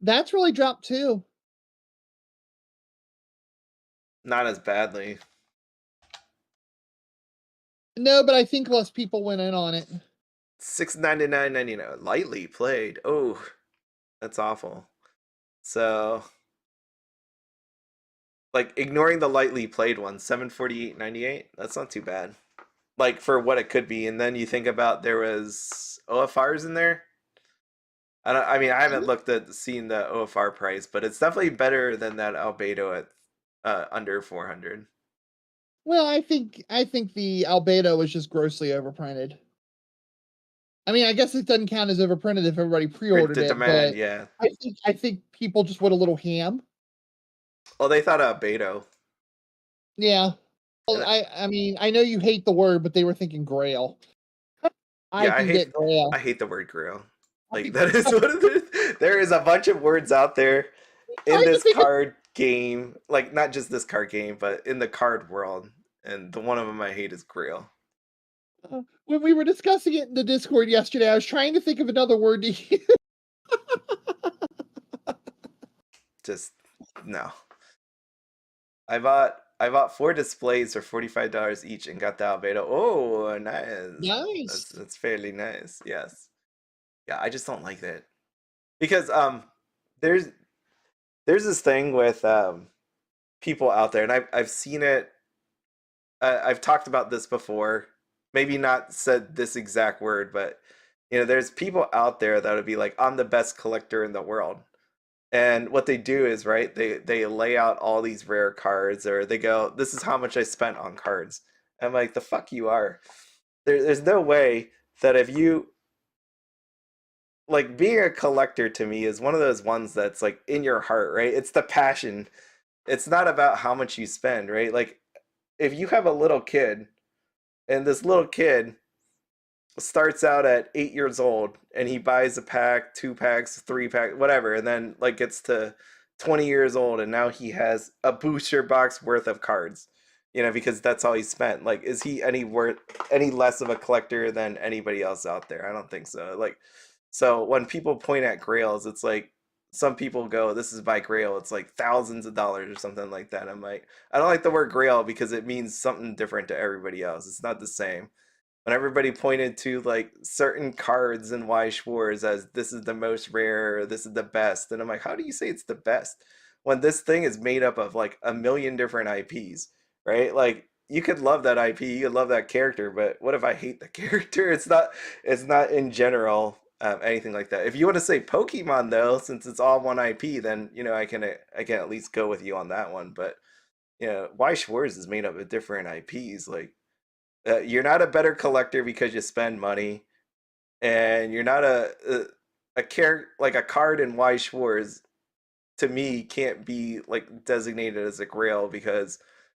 [SPEAKER 2] That's really dropped too.
[SPEAKER 1] Not as badly.
[SPEAKER 2] No, but I think less people went in on it.
[SPEAKER 1] $6.99.99 lightly played. Oh, that's awful. So, like, ignoring the lightly played one, $748.98. That's not too bad. Like, for what it could be. And then you think about there was OFRs in there. I mean, I haven't looked at seen the OFR price, but it's definitely better than that Albedo at under 400.
[SPEAKER 2] Well, I think the Albedo was just grossly overprinted. I mean, I guess it doesn't count as overprinted if everybody pre-ordered
[SPEAKER 1] The
[SPEAKER 2] it,
[SPEAKER 1] demand,
[SPEAKER 2] but
[SPEAKER 1] yeah.
[SPEAKER 2] I think people just went a little ham.
[SPEAKER 1] Well, they thought Albedo.
[SPEAKER 2] Yeah. Well, I mean, I know you hate the word, but they were thinking Grail.
[SPEAKER 1] I hate
[SPEAKER 2] Grail.
[SPEAKER 1] I hate the word Grail. Like, that is what it is. There is a bunch of words out there in this card game, like not just this card game, but in the card world, and the one of them I hate is Grail.
[SPEAKER 2] When we were discussing it in the Discord yesterday, I was trying to think of another word to use.
[SPEAKER 1] Just no. I bought 4 displays for $45 each and got the Albedo. Oh, nice.
[SPEAKER 2] Nice.
[SPEAKER 1] That's fairly nice. Yes. Yeah, I just don't like that. Because there's this thing with people out there, and I've seen it. I've talked about this before. Maybe not said this exact word, but you know, there's people out there that would be like, I'm the best collector in the world. And what they do is, right, they lay out all these rare cards, or they go, this is how much I spent on cards. I'm like, the fuck you are. There's no way that if you, like, being a collector to me is one of those ones that's like in your heart, right? It's the passion. It's not about how much you spend, right? Like, if you have a little kid, and this little kid starts out at 8 years old and he buys a pack, 2 packs, 3 packs, whatever, and then like gets to 20 years old and now he has a booster box worth of cards, you know, because that's all he spent. Like, is he any less of a collector than anybody else out there? I don't think so. Like, so when people point at grails, it's like, some people go, this is my grail, it's like thousands of dollars or something like that. I'm like, I don't like the word grail because it means something different to everybody else. It's not the same. When everybody pointed to like certain cards in Weiss Schwarz as this is the most rare, this is the best, and I'm like, how do you say it's the best when this thing is made up of like a million different IPs, right? Like, you could love that IP, you could love that character, but what if I hate the character? It's not in general anything like that. If you want to say Pokemon though, since it's all one IP, then you know I can at least go with you on that one. But you know, Weiss Schwarz is made up of different IPs. Like, you're not a better collector because you spend money, and you're not a card in Weiss Schwarz. To me, can't be like designated as a grail because,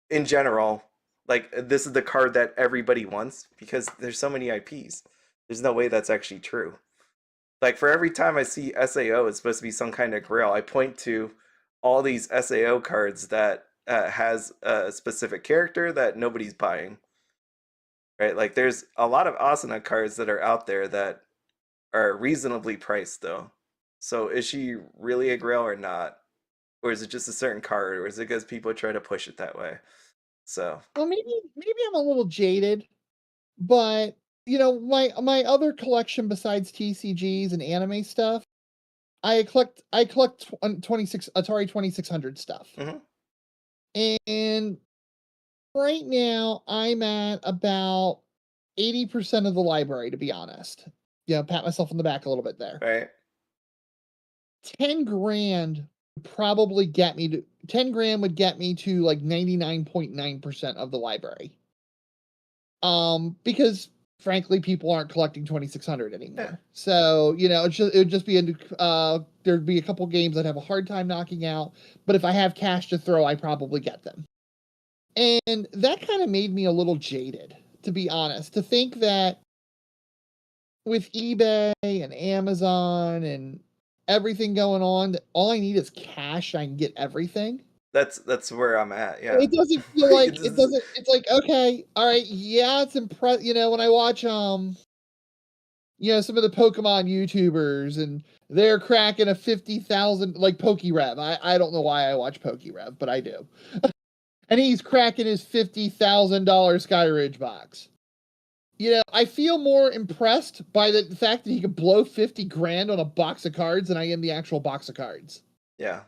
[SPEAKER 1] in general, like this is the card that everybody wants because there's so many IPs. There's no way that's actually true. Like, for every time I see SAO, it's supposed to be some kind of grail. I point to all these SAO cards that has a specific character that nobody's buying. Right? Like, there's a lot of Asuna cards that are out there that are reasonably priced, though. So is she really a grail or not? Or is it just a certain card? Or is it because people try to push it that way? So,
[SPEAKER 2] well, maybe I'm a little jaded, but you know, my other collection besides TCGs and anime stuff, I collect 26 Atari 2600 stuff. And right now I'm at about 80% of the library, to be honest. Yeah, pat myself on the back a little bit there.
[SPEAKER 1] right.
[SPEAKER 2] 10 grand probably get me to 10 grand would get me to like 99.9% of the library. Because frankly, people aren't collecting 2600 anymore.
[SPEAKER 1] Yeah.
[SPEAKER 2] So, you know, it would just be there'd be a couple games I'd have a hard time knocking out, but if I have cash to throw, I probably get them. And that kind of made me a little jaded. to be honest. To think that with eBay and Amazon and everything going on, that all I need is cash, I can get everything.
[SPEAKER 1] That's where I'm at. Yeah.
[SPEAKER 2] It doesn't feel like
[SPEAKER 1] It's
[SPEAKER 2] it
[SPEAKER 1] just-
[SPEAKER 2] doesn't. It's like, okay, all right, yeah, it's impressive. You know, when I watch some of the Pokemon YouTubers and they're cracking a 50,000 like PokeRev. I don't know why I watch PokeRev, but I do. And he's cracking his $50,000 Sky Ridge box. You know, I feel more impressed by the fact that he could blow 50 grand on a box of cards than I am the actual box of cards.
[SPEAKER 1] Yeah.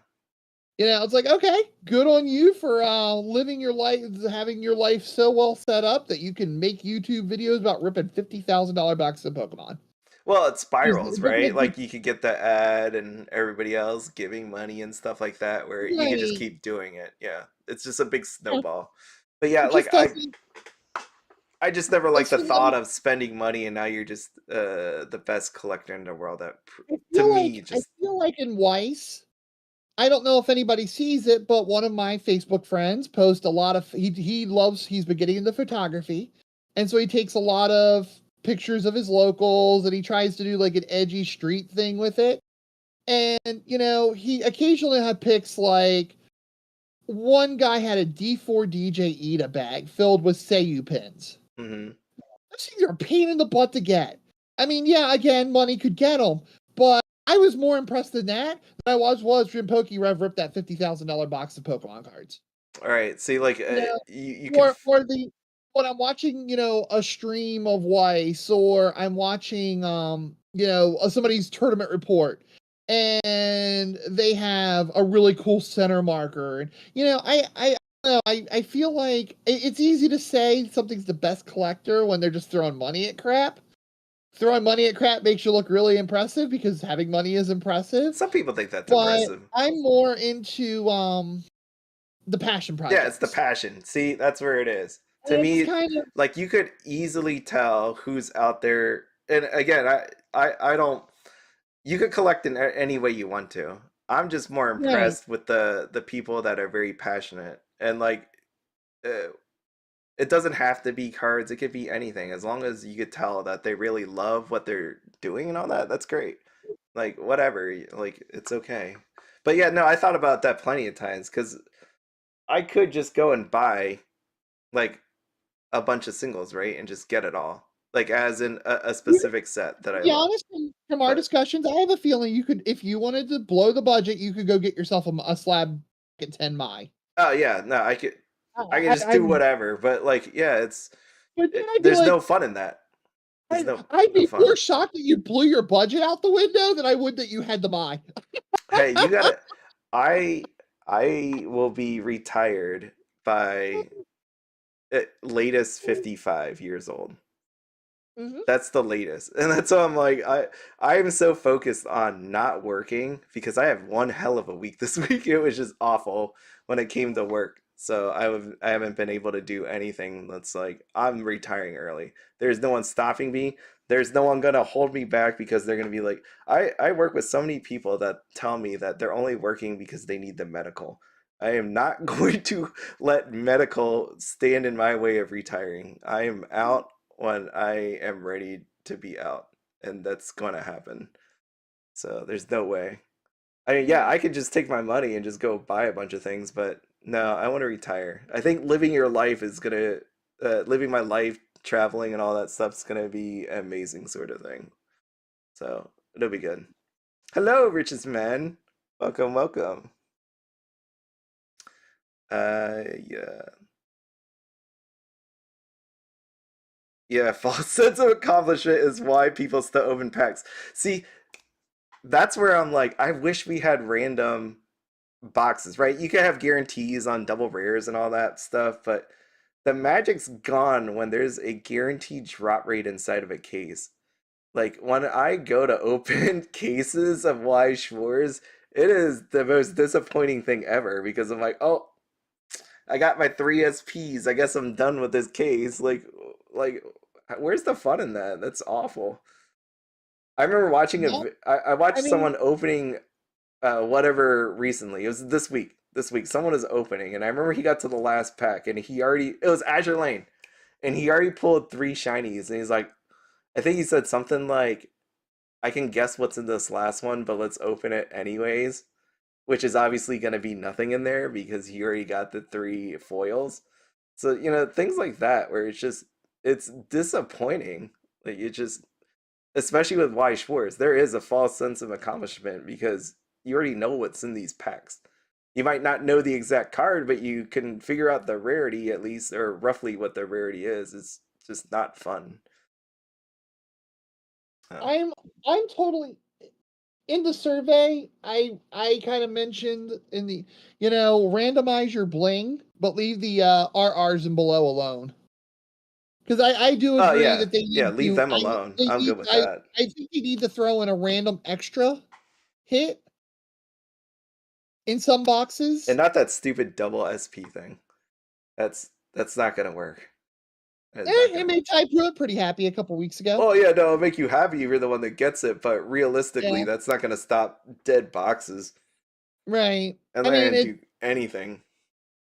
[SPEAKER 2] You know, it's like, okay, good on you for living your life, having your life so well set up that you can make YouTube videos about ripping $50,000 boxes of Pokemon.
[SPEAKER 1] Well, it spirals,
[SPEAKER 2] But-
[SPEAKER 1] right? Like you could get the ad and everybody else giving money and stuff like that, where you can just
[SPEAKER 2] Right.
[SPEAKER 1] keep doing it. Yeah, it's just a big snowball. But yeah,
[SPEAKER 2] It
[SPEAKER 1] like
[SPEAKER 2] just doesn't-
[SPEAKER 1] I just never liked the
[SPEAKER 2] It's-
[SPEAKER 1] thought of spending money and now you're just the best collector in the world. That
[SPEAKER 2] I
[SPEAKER 1] to
[SPEAKER 2] feel
[SPEAKER 1] me
[SPEAKER 2] like,
[SPEAKER 1] just
[SPEAKER 2] I feel like in Weiss, I don't know if anybody sees it, but one of my Facebook friends posts a lot of he's been getting into photography, and so he takes a lot of pictures of his locals and he tries to do like an edgy street thing with it. And you know, he occasionally had pics like one guy had a D4 DJ Ida bag filled with Seiyu pins.
[SPEAKER 1] mhm.
[SPEAKER 2] Those things are a pain in the butt to get. I mean, yeah, again, money could get them, but I was more impressed than that than I was when PokeRev ripped that $50,000 box of Pokemon cards.
[SPEAKER 1] All right. See, like
[SPEAKER 2] Yeah.
[SPEAKER 1] you
[SPEAKER 2] Or
[SPEAKER 1] can
[SPEAKER 2] when I'm watching, you know, a stream of Weiss, or I'm watching, somebody's tournament report, and they have a really cool center marker, and you know, I don't know, I feel like it's easy to say something's the best collector when they're just throwing money at crap. Throwing money at crap makes you look really impressive because having money is impressive.
[SPEAKER 1] some people think that's
[SPEAKER 2] But
[SPEAKER 1] impressive.
[SPEAKER 2] I'm more into the passion project.
[SPEAKER 1] Yeah, it's the passion. See, that's where it is. To
[SPEAKER 2] It's
[SPEAKER 1] me,
[SPEAKER 2] kind of
[SPEAKER 1] like you could easily tell who's out there. And again, I don't. You could collect in any way you want to. I'm just more
[SPEAKER 2] Right.
[SPEAKER 1] impressed with the people that are very passionate and like. It doesn't have to be cards. It could be anything. As long as you could tell that they really love what they're doing and all that, that's great. Like whatever, like it's okay. But yeah, no, I thought about that plenty of times because I could just go and buy like a bunch of singles, right, and just get it all, like as in a specific set that I
[SPEAKER 2] to be
[SPEAKER 1] love.
[SPEAKER 2] honest, from our
[SPEAKER 1] But-
[SPEAKER 2] discussions, I have a feeling you could, if you wanted to blow the budget, you could go get yourself a slab at 10 Mai.
[SPEAKER 1] Oh yeah, no, I could just do whatever. But like, yeah,
[SPEAKER 2] But then I'd be
[SPEAKER 1] there's
[SPEAKER 2] like,
[SPEAKER 1] no fun in that. There's
[SPEAKER 2] I'd be
[SPEAKER 1] no fun.
[SPEAKER 2] more shocked that you blew your budget out the window than I would that you had the Mai.
[SPEAKER 1] Hey, you gotta. I will be retired by at latest 55 years old.
[SPEAKER 2] Mhm.
[SPEAKER 1] That's the latest, and that's why I'm like I am so focused on not working because I have one hell of a week this week. It was just awful when it came to work. So I haven't been able to do anything. That's like I'm retiring early. There's no one stopping me. There's no one gonna hold me back because they're gonna be like I work with so many people that tell me that they're only working because they need the medical. I am not going to let medical stand in my way of retiring. I am out when I am ready to be out, and that's going to happen. So there's no way. I mean, yeah, I could just take my money and just go buy a bunch of things, but no, I want to retire. I think living your life is gonna, living my life, traveling and all that stuff's gonna be an amazing sort of thing. So it'll be good. Hello, richest man. Welcome, welcome. Yeah. Yeah, false sense of accomplishment is why people still open packs. See, that's where I'm like, I wish we had random boxes, right? You can have guarantees on double rares and all that stuff, but the magic's gone when there's a guaranteed drop rate inside of a case. Like when I go to open cases of Weiss Schwarz, it is the most disappointing thing ever because I'm like, oh, I got my 3 SPs. I guess I'm done with this case. Like where's the fun in that? That's awful. I remember watching I watched someone opening whatever recently. It was this week. Someone was opening, and I remember he got to the last pack, and it was Azure Lane, and he already pulled 3 shinies, and he's like, I think he said something like, I can guess what's in this last one, but let's open it anyways, which is obviously going to be nothing in there because he already got the 3 foils. So, things like that where it's disappointing. Like, it just, especially with Weiss Schwarz, there is a false sense of accomplishment because you already know what's in these packs. You might not know the exact card, but you can figure out the rarity at least, or roughly what the rarity is. It's just not fun.
[SPEAKER 2] I'm totally in the survey. I kind of mentioned in the randomize your bling, but leave the RRs and below alone. Because I do agree that they need
[SPEAKER 1] leave them alone. I'm good with that.
[SPEAKER 2] I think they need to throw in a random extra hit in some boxes,
[SPEAKER 1] and not that stupid double SP thing. That's not gonna work.
[SPEAKER 2] It made Ty Pruitt pretty happy a couple weeks ago.
[SPEAKER 1] Oh yeah, no, it'll make you happy if you're the one that gets it, but realistically, that's not gonna stop dead boxes.
[SPEAKER 2] Right.
[SPEAKER 1] And they're gonna do anything.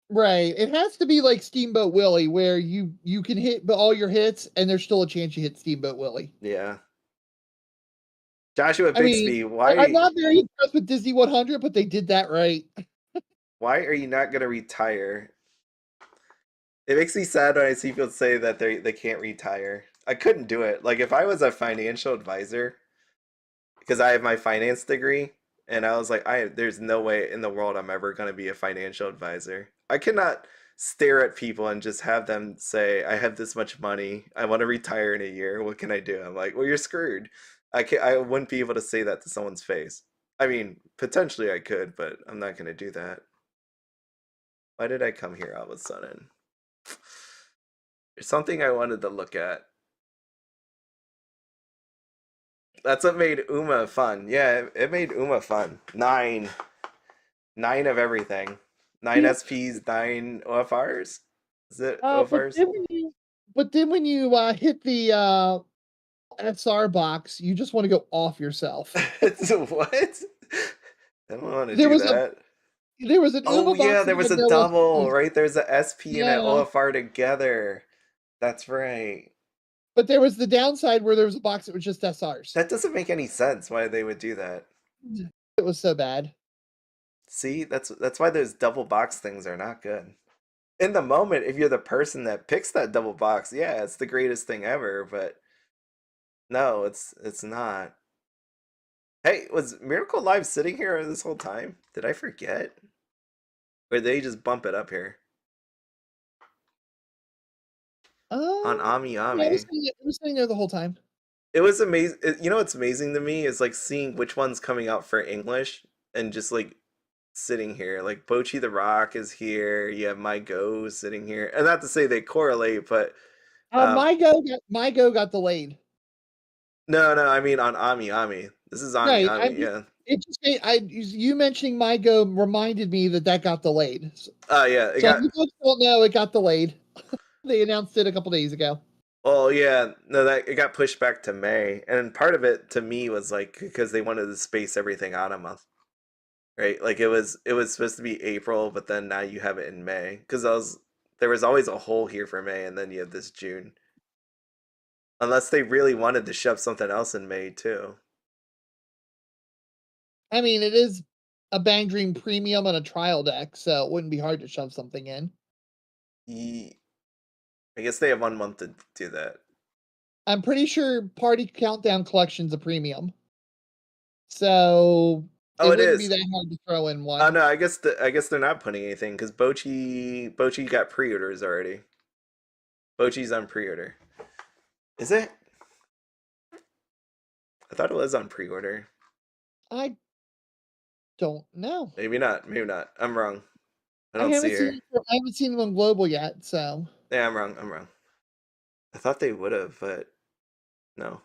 [SPEAKER 2] Right. It has to be like Steamboat Willie, where you can hit all your hits, and there's still a chance you hit Steamboat Willie.
[SPEAKER 1] Yeah. Joshua Bixby, why?
[SPEAKER 2] I'm not very impressed with Disney 100, but they did that right.
[SPEAKER 1] Why are you not gonna retire? It makes me sad when I see people say that they can't retire. I couldn't do it. Like, if I was a financial advisor, because I have my finance degree, and I was like, there's no way in the world I'm ever going to be a financial advisor. I cannot stare at people and just have them say, I have this much money, I want to retire in a year, what can I do? I'm like, well, you're screwed. I wouldn't be able to say that to someone's face. I mean, potentially I could, but I'm not going to do that. Why did I come here all of a sudden? There's something I wanted to look at. That's what made Uma fun. Yeah, it made Uma fun. 9 of everything. 9 SPs, 9 OFRs? Is it OFRs?
[SPEAKER 2] But then when you hit the SR box, you just want to go off yourself.
[SPEAKER 1] What? I don't want to do that.
[SPEAKER 2] There was an
[SPEAKER 1] Uma box there was a double, right? There's a SP and an OFR together. That's right.
[SPEAKER 2] But there was the downside where there was a box that was just SRs.
[SPEAKER 1] That doesn't make any sense why they would do that.
[SPEAKER 2] It was so bad.
[SPEAKER 1] See, that's why those double box things are not good. In the moment, if you're the person that picks that double box, yeah, it's the greatest thing ever, but no, it's not. Hey, was Miracle Live sitting here this whole time? Did I forget? Or did they just bump it up here? On Ami Ami.
[SPEAKER 2] Yeah, it was sitting there the whole time.
[SPEAKER 1] It was amazing. You know what's amazing to me is like seeing which one's coming out for English and just like sitting here. Like Boochi the Rock is here. You have My Go sitting here. And not to say they correlate, but
[SPEAKER 2] My Go got delayed.
[SPEAKER 1] No, I mean on Ami Ami. This is Ami Ami, yeah.
[SPEAKER 2] It just you mentioning My Go reminded me that got delayed.
[SPEAKER 1] Oh yeah,
[SPEAKER 2] if you don't know, it got delayed. They announced it a couple days ago.
[SPEAKER 1] Oh yeah, no, that it got pushed back to May, and part of it to me was like because they wanted to space everything out a month, right? Like it was supposed to be April, but then now you have it in May because there was always a hole here for May, and then you have this June. Unless they really wanted to shove something else in May too.
[SPEAKER 2] I mean, it is a Bang Dream Premium and a trial deck, so it wouldn't be hard to shove something in.
[SPEAKER 1] I guess they have 1 month to do that.
[SPEAKER 2] I'm pretty sure Party Countdown Collection's a premium. So it wouldn't be that hard to throw in one.
[SPEAKER 1] Oh no, I guess they're not putting anything because Boochi got pre-orders already. Boochi's on pre-order. Is it? I thought it was on pre-order.
[SPEAKER 2] I don't know.
[SPEAKER 1] Maybe not. I'm wrong. I don't see her.
[SPEAKER 2] I haven't seen them on Global yet, so.
[SPEAKER 1] Yeah, I'm wrong. I thought they would have, but no.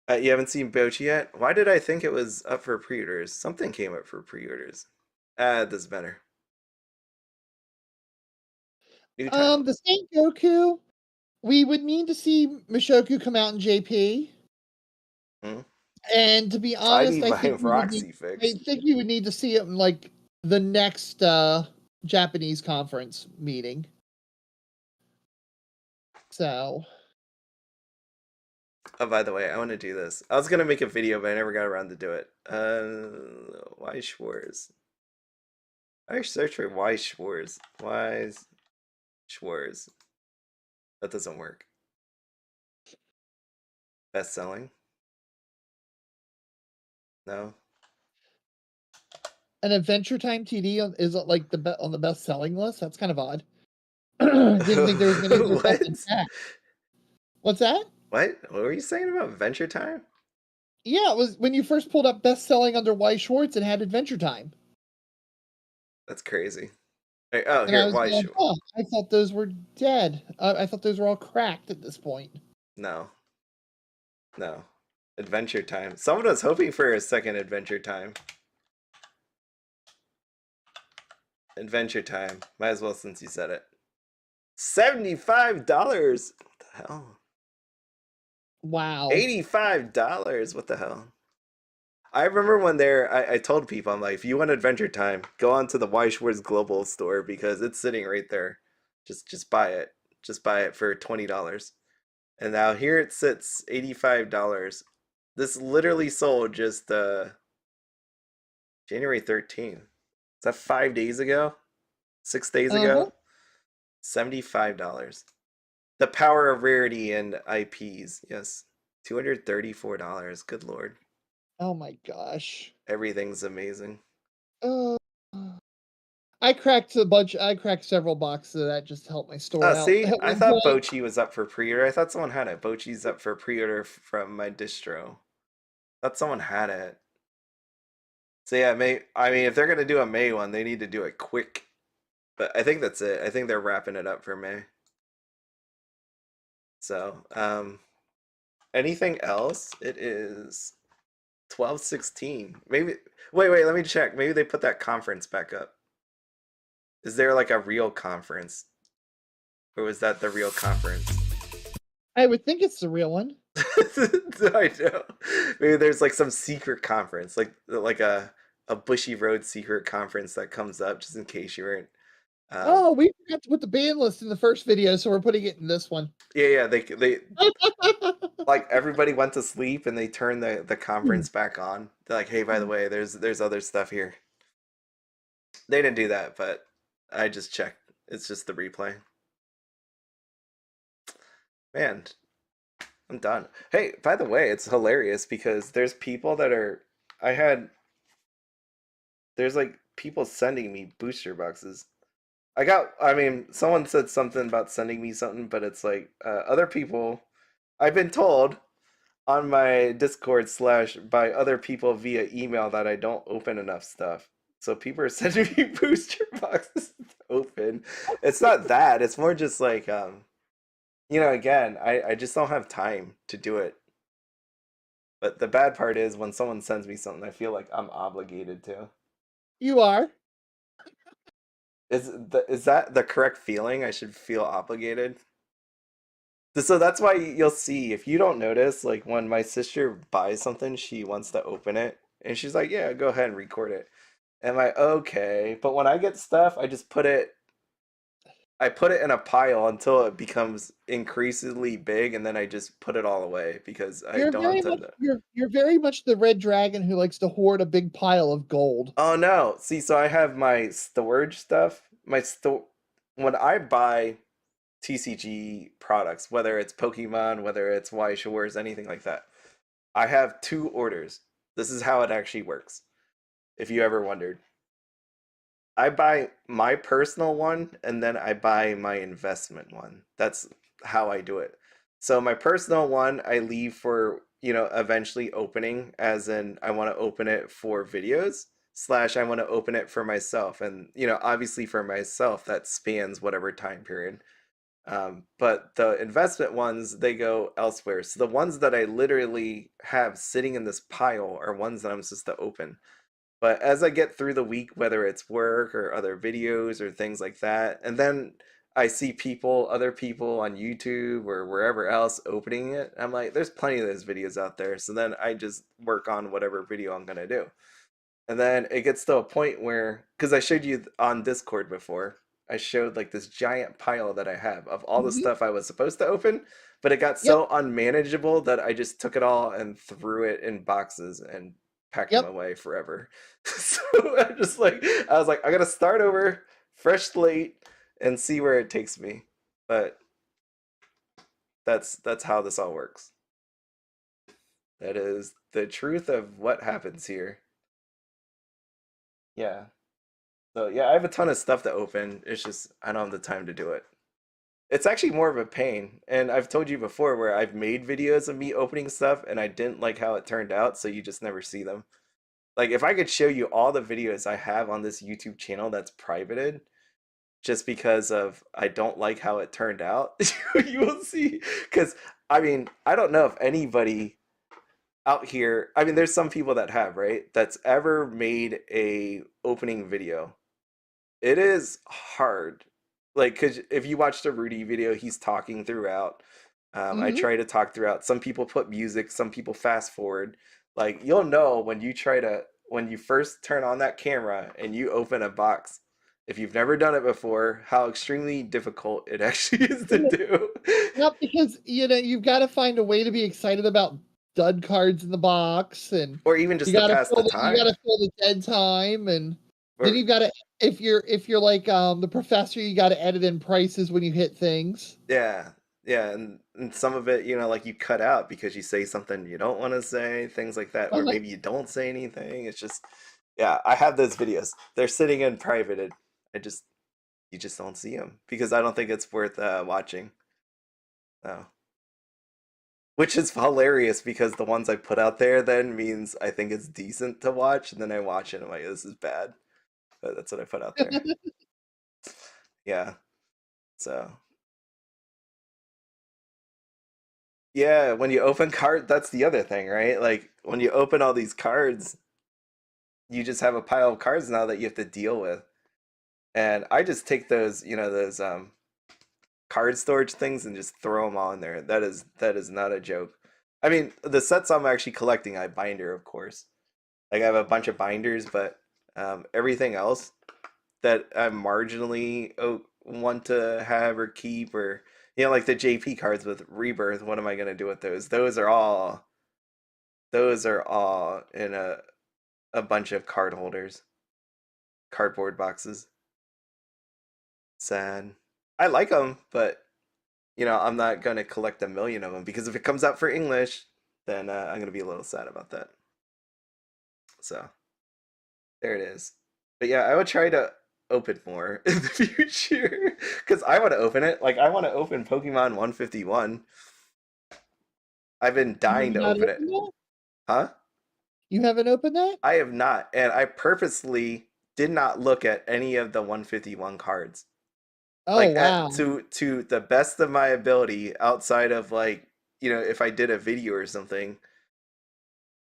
[SPEAKER 1] You haven't seen Boochi yet? Why did I think it was up for pre-orders? Something came up for pre-orders. It doesn't matter.
[SPEAKER 2] The Saint Goku, we would need to see Mushoku come out in JP. And to be honest, I think you would need to see it in like the next Japanese conference meeting. So
[SPEAKER 1] Oh, by the way, I want to do this. I was gonna make a video, but I never got around to do it. Weiss Schwarz. I search for Weiss Schwarz. Weiss Schwarz. That doesn't work. Best selling? No.
[SPEAKER 2] an Adventure Time TD is like on the best selling list. That's kind of odd. Didn't think there was going to be something
[SPEAKER 1] What?
[SPEAKER 2] back. What's that?
[SPEAKER 1] What? What were you saying about Adventure Time?
[SPEAKER 2] Yeah, it was when you first pulled up best selling under Weiss Schwarz. It had Adventure Time.
[SPEAKER 1] That's crazy. Hey, oh,
[SPEAKER 2] And I
[SPEAKER 1] here,
[SPEAKER 2] was
[SPEAKER 1] Weiss
[SPEAKER 2] going,
[SPEAKER 1] Schwarz.
[SPEAKER 2] oh, I thought those were dead. I thought those were all cracked at this point.
[SPEAKER 1] No. No. Adventure Time. Someone was hoping for a second Adventure Time. Adventure Time. Might as well since you said it. $75. What the hell?
[SPEAKER 2] Wow.
[SPEAKER 1] $85. What the hell? I remember when I told people, I'm like, if you want Adventure Time, go on to the Weiss Schwarz Global store because it's sitting right there. Just buy it. Just buy it for $20. And now here it sits, $85. This literally sold just January 13th. Is that 5 days ago? 6 days ago? $75. The power of rarity and IPs. Yes. $234. Good lord.
[SPEAKER 2] Oh my gosh.
[SPEAKER 1] Everything's amazing.
[SPEAKER 2] I cracked a bunch. I cracked several boxes of that just to help my store out.
[SPEAKER 1] See,
[SPEAKER 2] at
[SPEAKER 1] I
[SPEAKER 2] one
[SPEAKER 1] thought
[SPEAKER 2] point.
[SPEAKER 1] Boochi was up for pre-order. I thought someone had it. Boochi's up for pre-order from my distro. Thought someone had it. So yeah, I mean, if they're gonna do a May one, they need to do it quick. But I think that's it. I think they're wrapping it up for May. So, anything else? It is 12/16. Maybe. Wait. Let me check. Maybe they put that conference back up. Is there like a real conference, or was that the real conference?
[SPEAKER 2] I would think it's the real one.
[SPEAKER 1] I know. Maybe there's like some secret conference, like a Bushiroad secret conference that comes up just in case you weren't.
[SPEAKER 2] Oh, we forgot to put the ban list in the first video, so we're putting it in this one.
[SPEAKER 1] Yeah. They like everybody went to sleep and they turned the conference back on. They're like, hey, by the way, there's other stuff here. They didn't do that, but I just checked. It's just the replay. Man, I'm done. Hey, by the way, it's hilarious because there's people that are there's like people sending me booster boxes. I mean, someone said something about sending me something, but it's like other people I've been told on my Discord / by other people via email that I don't open enough stuff. So people are sending me booster boxes to open. It's not that. It's more just like, again, I just don't have time to do it. But the bad part is when someone sends me something, I feel like I'm obligated to.
[SPEAKER 2] You are.
[SPEAKER 1] Is that the correct feeling? I should feel obligated? So that's why you'll see, if you don't notice, like when my sister buys something, she wants to open it. And she's like, yeah, go ahead and record it. And I'm like, okay. But when I get stuff, I just put it in a pile until it becomes increasingly big, and then I just put it all away because I don't intend to.
[SPEAKER 2] You're very much the red dragon who likes to hoard a big pile of gold.
[SPEAKER 1] Oh no. See, so I have my storage stuff. When I buy TCG products, whether it's Pokemon, whether it's Weiss Schwarz, anything like that, I have 2 orders. This is how it actually works. If you ever wondered, I buy my personal one and then I buy my investment one. That's how I do it. So my personal one I leave for, eventually opening, as in I want to open it for videos / I want to open it for myself. And, obviously for myself that spans whatever time period. But the investment ones, they go elsewhere. So the ones that I literally have sitting in this pile are ones that I'm supposed to open. But as I get through the week, whether it's work or other videos or things like that, and then I see other people on YouTube or wherever else opening it, I'm like, there's plenty of those videos out there. So then I just work on whatever video I'm going to do. And then it gets to a point where, because I showed you on Discord before, I showed like this giant pile that I have of all the
[SPEAKER 2] Mhm.
[SPEAKER 1] stuff I was supposed to open, but it got
[SPEAKER 2] Yep.
[SPEAKER 1] so unmanageable that I just took it all and threw it in boxes and packed them
[SPEAKER 2] Yep.
[SPEAKER 1] away forever. So I was like, I gotta start over, fresh slate, and see where it takes me. But that's how this all works. That is the truth of what happens here. Yeah. So yeah, I have a ton of stuff to open. It's just I don't have the time to do it. It's actually more of a pain. And I've told you before where I've made videos of me opening stuff and I didn't like how it turned out, so you just never see them. Like if I could show you all the videos I have on this YouTube channel that's privated, just because of I don't like how it turned out, you will see. Because I mean, I don't know if anybody out here, I mean, there's some people that have, right? That's ever made a opening video. It is hard. Like, cause if you watch the Rudy video, he's talking throughout. I
[SPEAKER 2] Mhm.
[SPEAKER 1] try to talk throughout. Some people put music, some people fast forward. Like, you'll know when when you first turn on that camera and you open a box, if you've never done it before, how extremely difficult it actually is to do.
[SPEAKER 2] Yep, because you've got to find a way to be excited about dud cards in the box, and
[SPEAKER 1] Or even just to pass the
[SPEAKER 2] you got
[SPEAKER 1] time.
[SPEAKER 2] to fill the dead time, and then
[SPEAKER 1] Or
[SPEAKER 2] you've got to if you're like the professor, you got to edit in prices when you hit things.
[SPEAKER 1] yeah, yeah, and some of it, like you cut out because you say something you don't want to say, things like that,
[SPEAKER 2] I was
[SPEAKER 1] or
[SPEAKER 2] like,
[SPEAKER 1] maybe you don't say anything. It's just, yeah, I have those videos. They're sitting in privated. You just don't see them because I don't think it's worth watching. No. Which is hilarious because the ones I put out there then means I think it's decent to watch, and then I watch it and I'm like, this is bad. But that's what I put out there. Yeah. So yeah, when you open card, that's the other thing, right? Like when you open all these cards, you just have a pile of cards now that you have to deal with. And I just take those, those card storage things and just throw them all in there. That is not a joke. I mean, the sets I'm actually collecting, I binder, of course. Like I have a bunch of binders, but everything else that I marginally want to have or keep, or like the JP cards with Rebirth. What am I gonna do with those? Those are all in a bunch of card holders, cardboard boxes. Sad. I like them, but I'm not gonna collect a million of them because if it comes out for English, then I'm gonna be a little sad about that. So there it is. But yeah, I would try to open more in the future because I want to open it. Like I want to open Pokemon 151. I've been
[SPEAKER 2] have
[SPEAKER 1] dying
[SPEAKER 2] you
[SPEAKER 1] to
[SPEAKER 2] not
[SPEAKER 1] open it.
[SPEAKER 2] opened that?
[SPEAKER 1] Huh?
[SPEAKER 2] You haven't opened that?
[SPEAKER 1] I have not, and I purposely did not look at any of the 151 cards.
[SPEAKER 2] Oh
[SPEAKER 1] Like
[SPEAKER 2] wow.
[SPEAKER 1] to the best of my ability, outside of like if I did a video or something,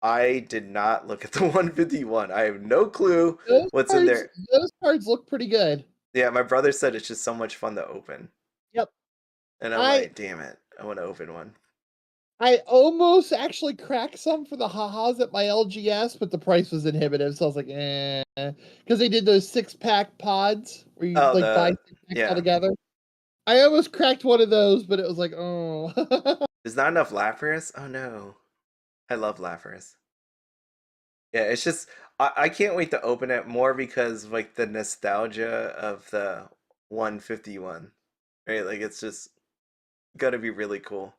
[SPEAKER 1] I did not look at the 151. I have no clue
[SPEAKER 2] Those
[SPEAKER 1] what's in
[SPEAKER 2] cards,
[SPEAKER 1] there.
[SPEAKER 2] those cards look pretty good.
[SPEAKER 1] Yeah, my brother said it's just so much fun to open.
[SPEAKER 2] Yep.
[SPEAKER 1] And I'm
[SPEAKER 2] I
[SPEAKER 1] like, damn it, I want to open one.
[SPEAKER 2] I almost actually cracked some for the ha-has at my LGS, but the price was inhibitive, so I was like, because they did those 6-pack pods where you
[SPEAKER 1] Oh,
[SPEAKER 2] like buy 6 packs all
[SPEAKER 1] yeah.
[SPEAKER 2] together. I almost cracked one of those, but it was like, oh.
[SPEAKER 1] There's not enough Lapras? Oh no. I love Lapras. Yeah, it's just I can't wait to open it more because like the nostalgia of the 151. Right? Like it's just gonna be really cool.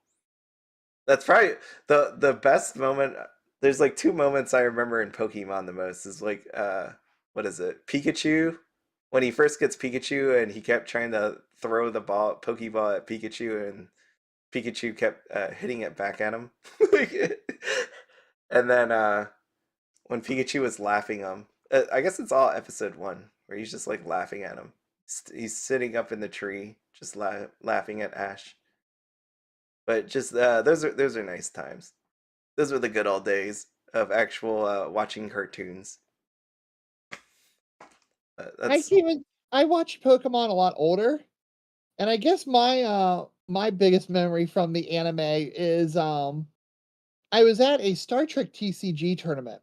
[SPEAKER 1] That's probably the best moment. There's like two moments I remember in Pokemon the most is like what is it? Pikachu when he first gets Pikachu and he kept trying to throw the Pokeball at Pikachu and Pikachu kept hitting it back at him. And then when Pikachu was laughing him, I guess it's all episode 1 where he's just like laughing at him. He's sitting up in the tree just laughing at Ash. But just those are nice times. Those were the good old days of actual watching cartoons. That's
[SPEAKER 2] I watched Pokemon a lot older, and I guess my biggest memory from the anime is I was at a Star Trek TCG tournament,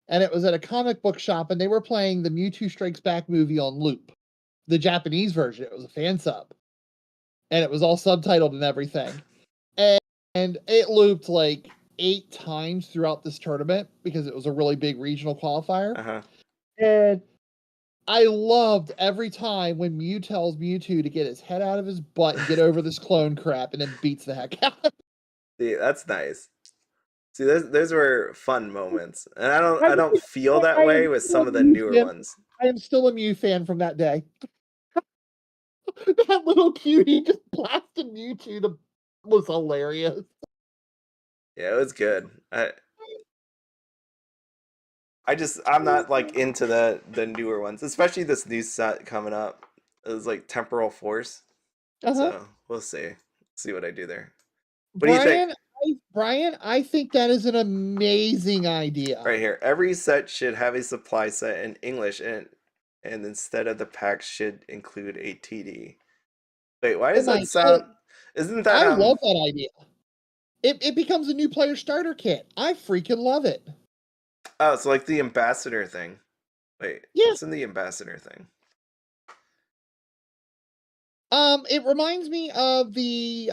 [SPEAKER 2] and it was at a comic book shop, and they were playing the Mewtwo Strikes Back movie on loop. the Japanese version. It was a fan sub, and it was all subtitled and everything. And it looped like 8 times throughout this tournament because it was a really big regional qualifier.
[SPEAKER 1] Uh-huh.
[SPEAKER 2] And I loved every time when Mew tells Mewtwo to get his head out of his butt and get over this clone crap, and then beats the heck out of him.
[SPEAKER 1] See, that's nice. See, those were fun moments, and I
[SPEAKER 2] I
[SPEAKER 1] don't feel that way with some of the newer ones.
[SPEAKER 2] I am still a Mew fan from that day. That little cutie just blasted Mewtwo was hilarious.
[SPEAKER 1] Yeah, it was good. I'm not like into the newer ones, especially this new set coming up. It was like Temporal Force. So we'll see what I do there. What do you think?
[SPEAKER 2] Brian, I think that is an amazing idea.
[SPEAKER 1] Right here, every set should have a supply set in English, and instead of the pack should include a TD. Wait, why does that sound? Isn't that?
[SPEAKER 2] I love that idea. It becomes a new player starter kit. I freaking love it.
[SPEAKER 1] Oh, it's like the ambassador thing. Wait, what's in the ambassador thing?
[SPEAKER 2] It reminds me of the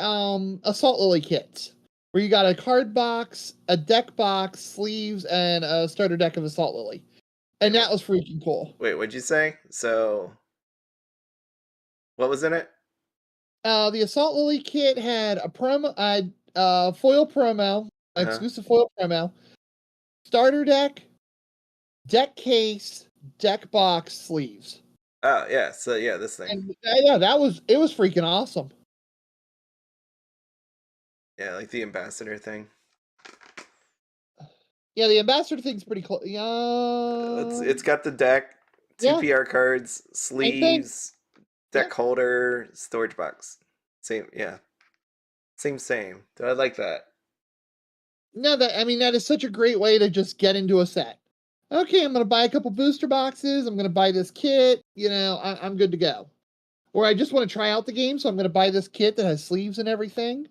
[SPEAKER 2] Assault Lily kits, where you got a card box, a deck box, sleeves, and a starter deck of Assault Lily. And that was freaking cool.
[SPEAKER 1] Wait, what'd you say? So, what was in it?
[SPEAKER 2] The Assault Lily kit had a promo, foil promo, exclusive foil promo, starter deck, deck case, deck box, sleeves.
[SPEAKER 1] Oh yeah, so yeah, this thing.
[SPEAKER 2] And, yeah, it was freaking awesome.
[SPEAKER 1] Yeah, like the ambassador thing.
[SPEAKER 2] Yeah, the ambassador thing's pretty close.
[SPEAKER 1] It's got the deck, 2 PR cards, sleeves, deck holder, storage box. Same. Dude, I like that.
[SPEAKER 2] No, that is such a great way to just get into a set. Okay, I'm going to buy a couple booster boxes. I'm going to buy this kit. I'm good to go. Or I just want to try out the game, so I'm going to buy this kit that has sleeves and everything.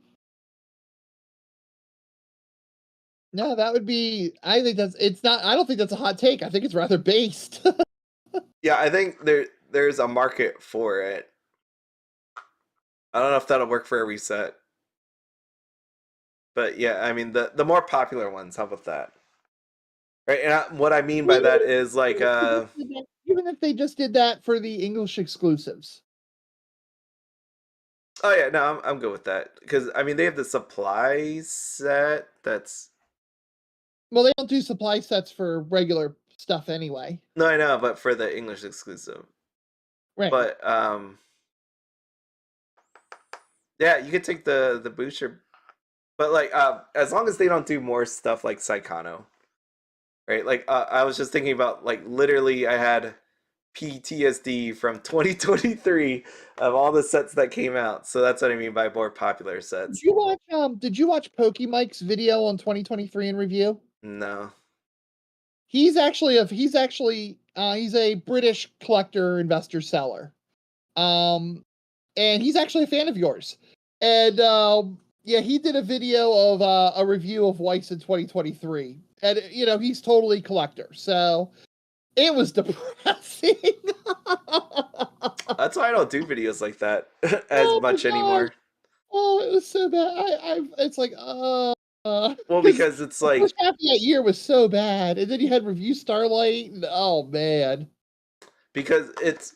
[SPEAKER 2] No, that would be. I don't think that's a hot take. I think it's rather based.
[SPEAKER 1] Yeah, I think there's a market for it. I don't know if that'll work for every set. But yeah, I mean the more popular ones. How about that? Right, and what I mean by that is like
[SPEAKER 2] even if they just did that for the English exclusives.
[SPEAKER 1] Oh yeah, no, I'm good with that because I mean they have the supply set that's.
[SPEAKER 2] Well, they don't do supply sets for regular stuff anyway.
[SPEAKER 1] No, I know, but for the English exclusive,
[SPEAKER 2] right?
[SPEAKER 1] But yeah, you could take the booster, but like as long as they don't do more stuff like Saekano. Right, like I was just thinking about like literally I had PTSD from 2023 of all the sets that came out. So that's what I mean by more popular sets.
[SPEAKER 2] Did you watch Pokemike's video on 2023 in review?
[SPEAKER 1] No.
[SPEAKER 2] He's a British collector, investor, seller. And he's actually a fan of yours. And yeah, he did a video of a review of Weiss in 2023. And he's totally collector. So it was depressing.
[SPEAKER 1] That's why I don't do videos like that as much anymore.
[SPEAKER 2] Oh, it was so bad. It's like,
[SPEAKER 1] well, because it's like
[SPEAKER 2] the first half of that year was so bad, and then you had Review Starlight, and oh man.
[SPEAKER 1] Because it's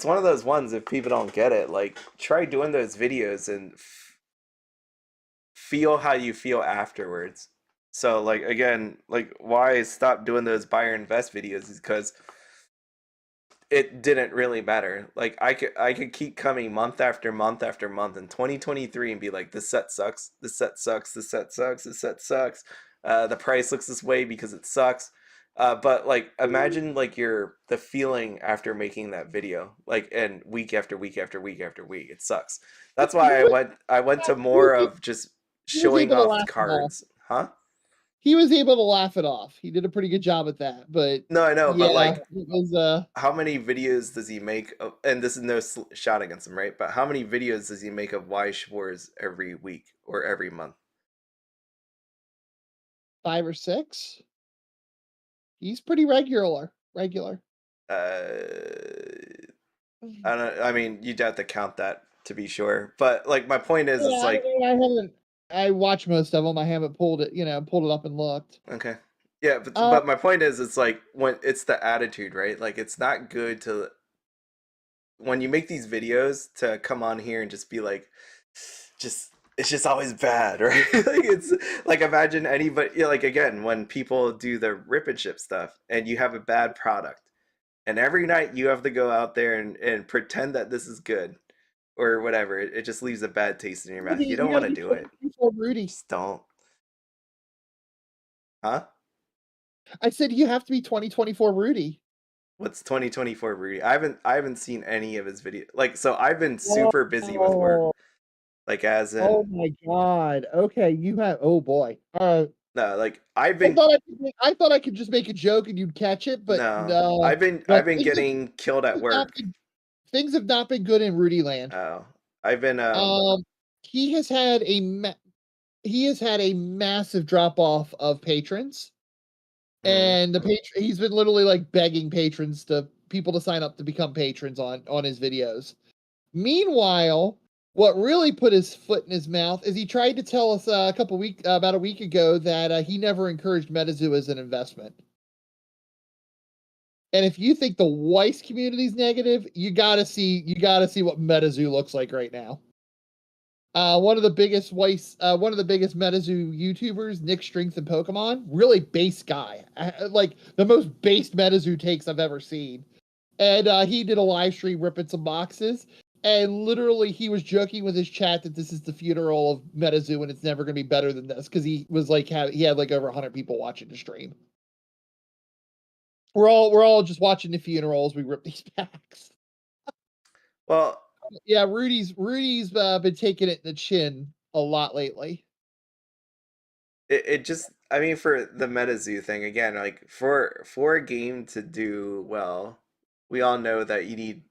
[SPEAKER 1] one of those ones. If people don't get it, like try doing those videos and feel how you feel afterwards. So like again, like why I stopped doing those buy or invest videos is because it didn't really matter. Like I could keep coming month after month after month in 2023 and be like, this set sucks, this set sucks, this set sucks, this set sucks. The price looks this way because it sucks. But like imagine like the feeling after making that video, like and week after week after week after week, it sucks. That's why I went to more of just showing off cards, huh?
[SPEAKER 2] He was able to laugh it off. He did a pretty good job at that. But
[SPEAKER 1] no, I know, but like,
[SPEAKER 2] it was,
[SPEAKER 1] how many videos does he make? And this is no shot against him, right? But how many videos does he make of Weiss Schwarz every week or every month?
[SPEAKER 2] 5 or 6. He's pretty regular.
[SPEAKER 1] I don't. I mean, you'd have to count that to be sure. But like, my point is, it's
[SPEAKER 2] Yeah,
[SPEAKER 1] like,
[SPEAKER 2] I haven't. I watched most of them. I haven't pulled it. Pulled it up and looked.
[SPEAKER 1] okay, yeah. But
[SPEAKER 2] Uh,
[SPEAKER 1] my point is, it's like when it's the attitude, right? Like, it's not good to when you make these videos to come on here and just be like, just it's just always bad, right? Like, it's like, imagine anybody, you know, like, again, when people do the rip and ship stuff and you have a bad product and every night you have to go out there and pretend that this is good or whatever, it just leaves a bad taste in your mouth. You
[SPEAKER 2] you
[SPEAKER 1] don't
[SPEAKER 2] gotta
[SPEAKER 1] want to
[SPEAKER 2] be
[SPEAKER 1] do it.
[SPEAKER 2] before Rudy.
[SPEAKER 1] Just don't. Huh?
[SPEAKER 2] I said you have to be 2024 Rudy.
[SPEAKER 1] What's 2024 Rudy? I haven't seen any of his video. Like, so I've been super busy with work. Like, as in,
[SPEAKER 2] Oh my god. Okay, you have. Oh boy.
[SPEAKER 1] no, like I've
[SPEAKER 2] I
[SPEAKER 1] been
[SPEAKER 2] thought I could just make a joke and you'd catch it, but
[SPEAKER 1] no,
[SPEAKER 2] no.
[SPEAKER 1] I've been
[SPEAKER 2] No,
[SPEAKER 1] getting killed at work.
[SPEAKER 2] Things have not been good in Rudy Land.
[SPEAKER 1] Oh, I've been
[SPEAKER 2] He has had a massive drop off of patrons, and he's been literally like begging people to sign up to become patrons on his videos. Meanwhile, what really put his foot in his mouth is he tried to tell us about a week ago that he never encouraged MetaZoo as an investment. And if you think the Weiss community is negative, you gotta see what MetaZoo looks like right now. One of the biggest MetaZoo YouTubers, Nick Strength and Pokemon, really base guy, like the most based MetaZoo takes I've ever seen. And he did a live stream ripping some boxes, and literally he was joking with his chat that this is the funeral of MetaZoo and it's never going to be better than this, because he was like he had like over 100 people watching the stream. We're all just watching the funerals. We rip these packs.
[SPEAKER 1] well,
[SPEAKER 2] Yeah, Rudy's been taking it in the chin a lot lately.
[SPEAKER 1] it just, I mean, for the MetaZoo thing again, like for a game to do well, we all know that you need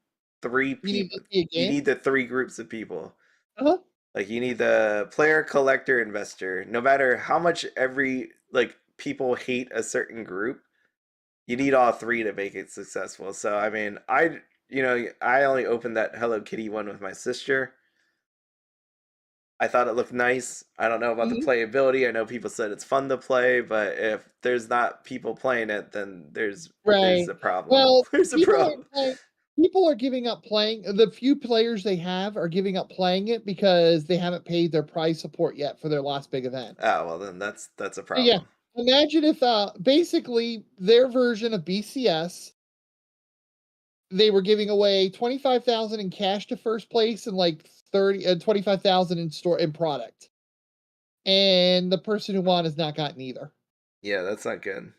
[SPEAKER 1] three people. You need the three groups of people.
[SPEAKER 2] Uh-huh.
[SPEAKER 1] Like, you need the player, collector, investor. No matter how much people hate a certain group, you need all three to make it successful. So I mean, I only opened that Hello Kitty one with my sister. I thought it looked nice. I don't know about the playability. I know people said it's fun to play, but if there's not people playing it, then there's a problem.
[SPEAKER 2] Well,
[SPEAKER 1] there's a problem.
[SPEAKER 2] People are giving up playing. The few players they have are giving up playing it because they haven't paid their prize support yet for their last big event.
[SPEAKER 1] Oh, well, then that's a problem.
[SPEAKER 2] Yeah. Imagine if basically their version of BCS, they were giving away 25,000 in cash to first place and like 25,000 in product. And the person who won has not gotten either.
[SPEAKER 1] Yeah, that's not good.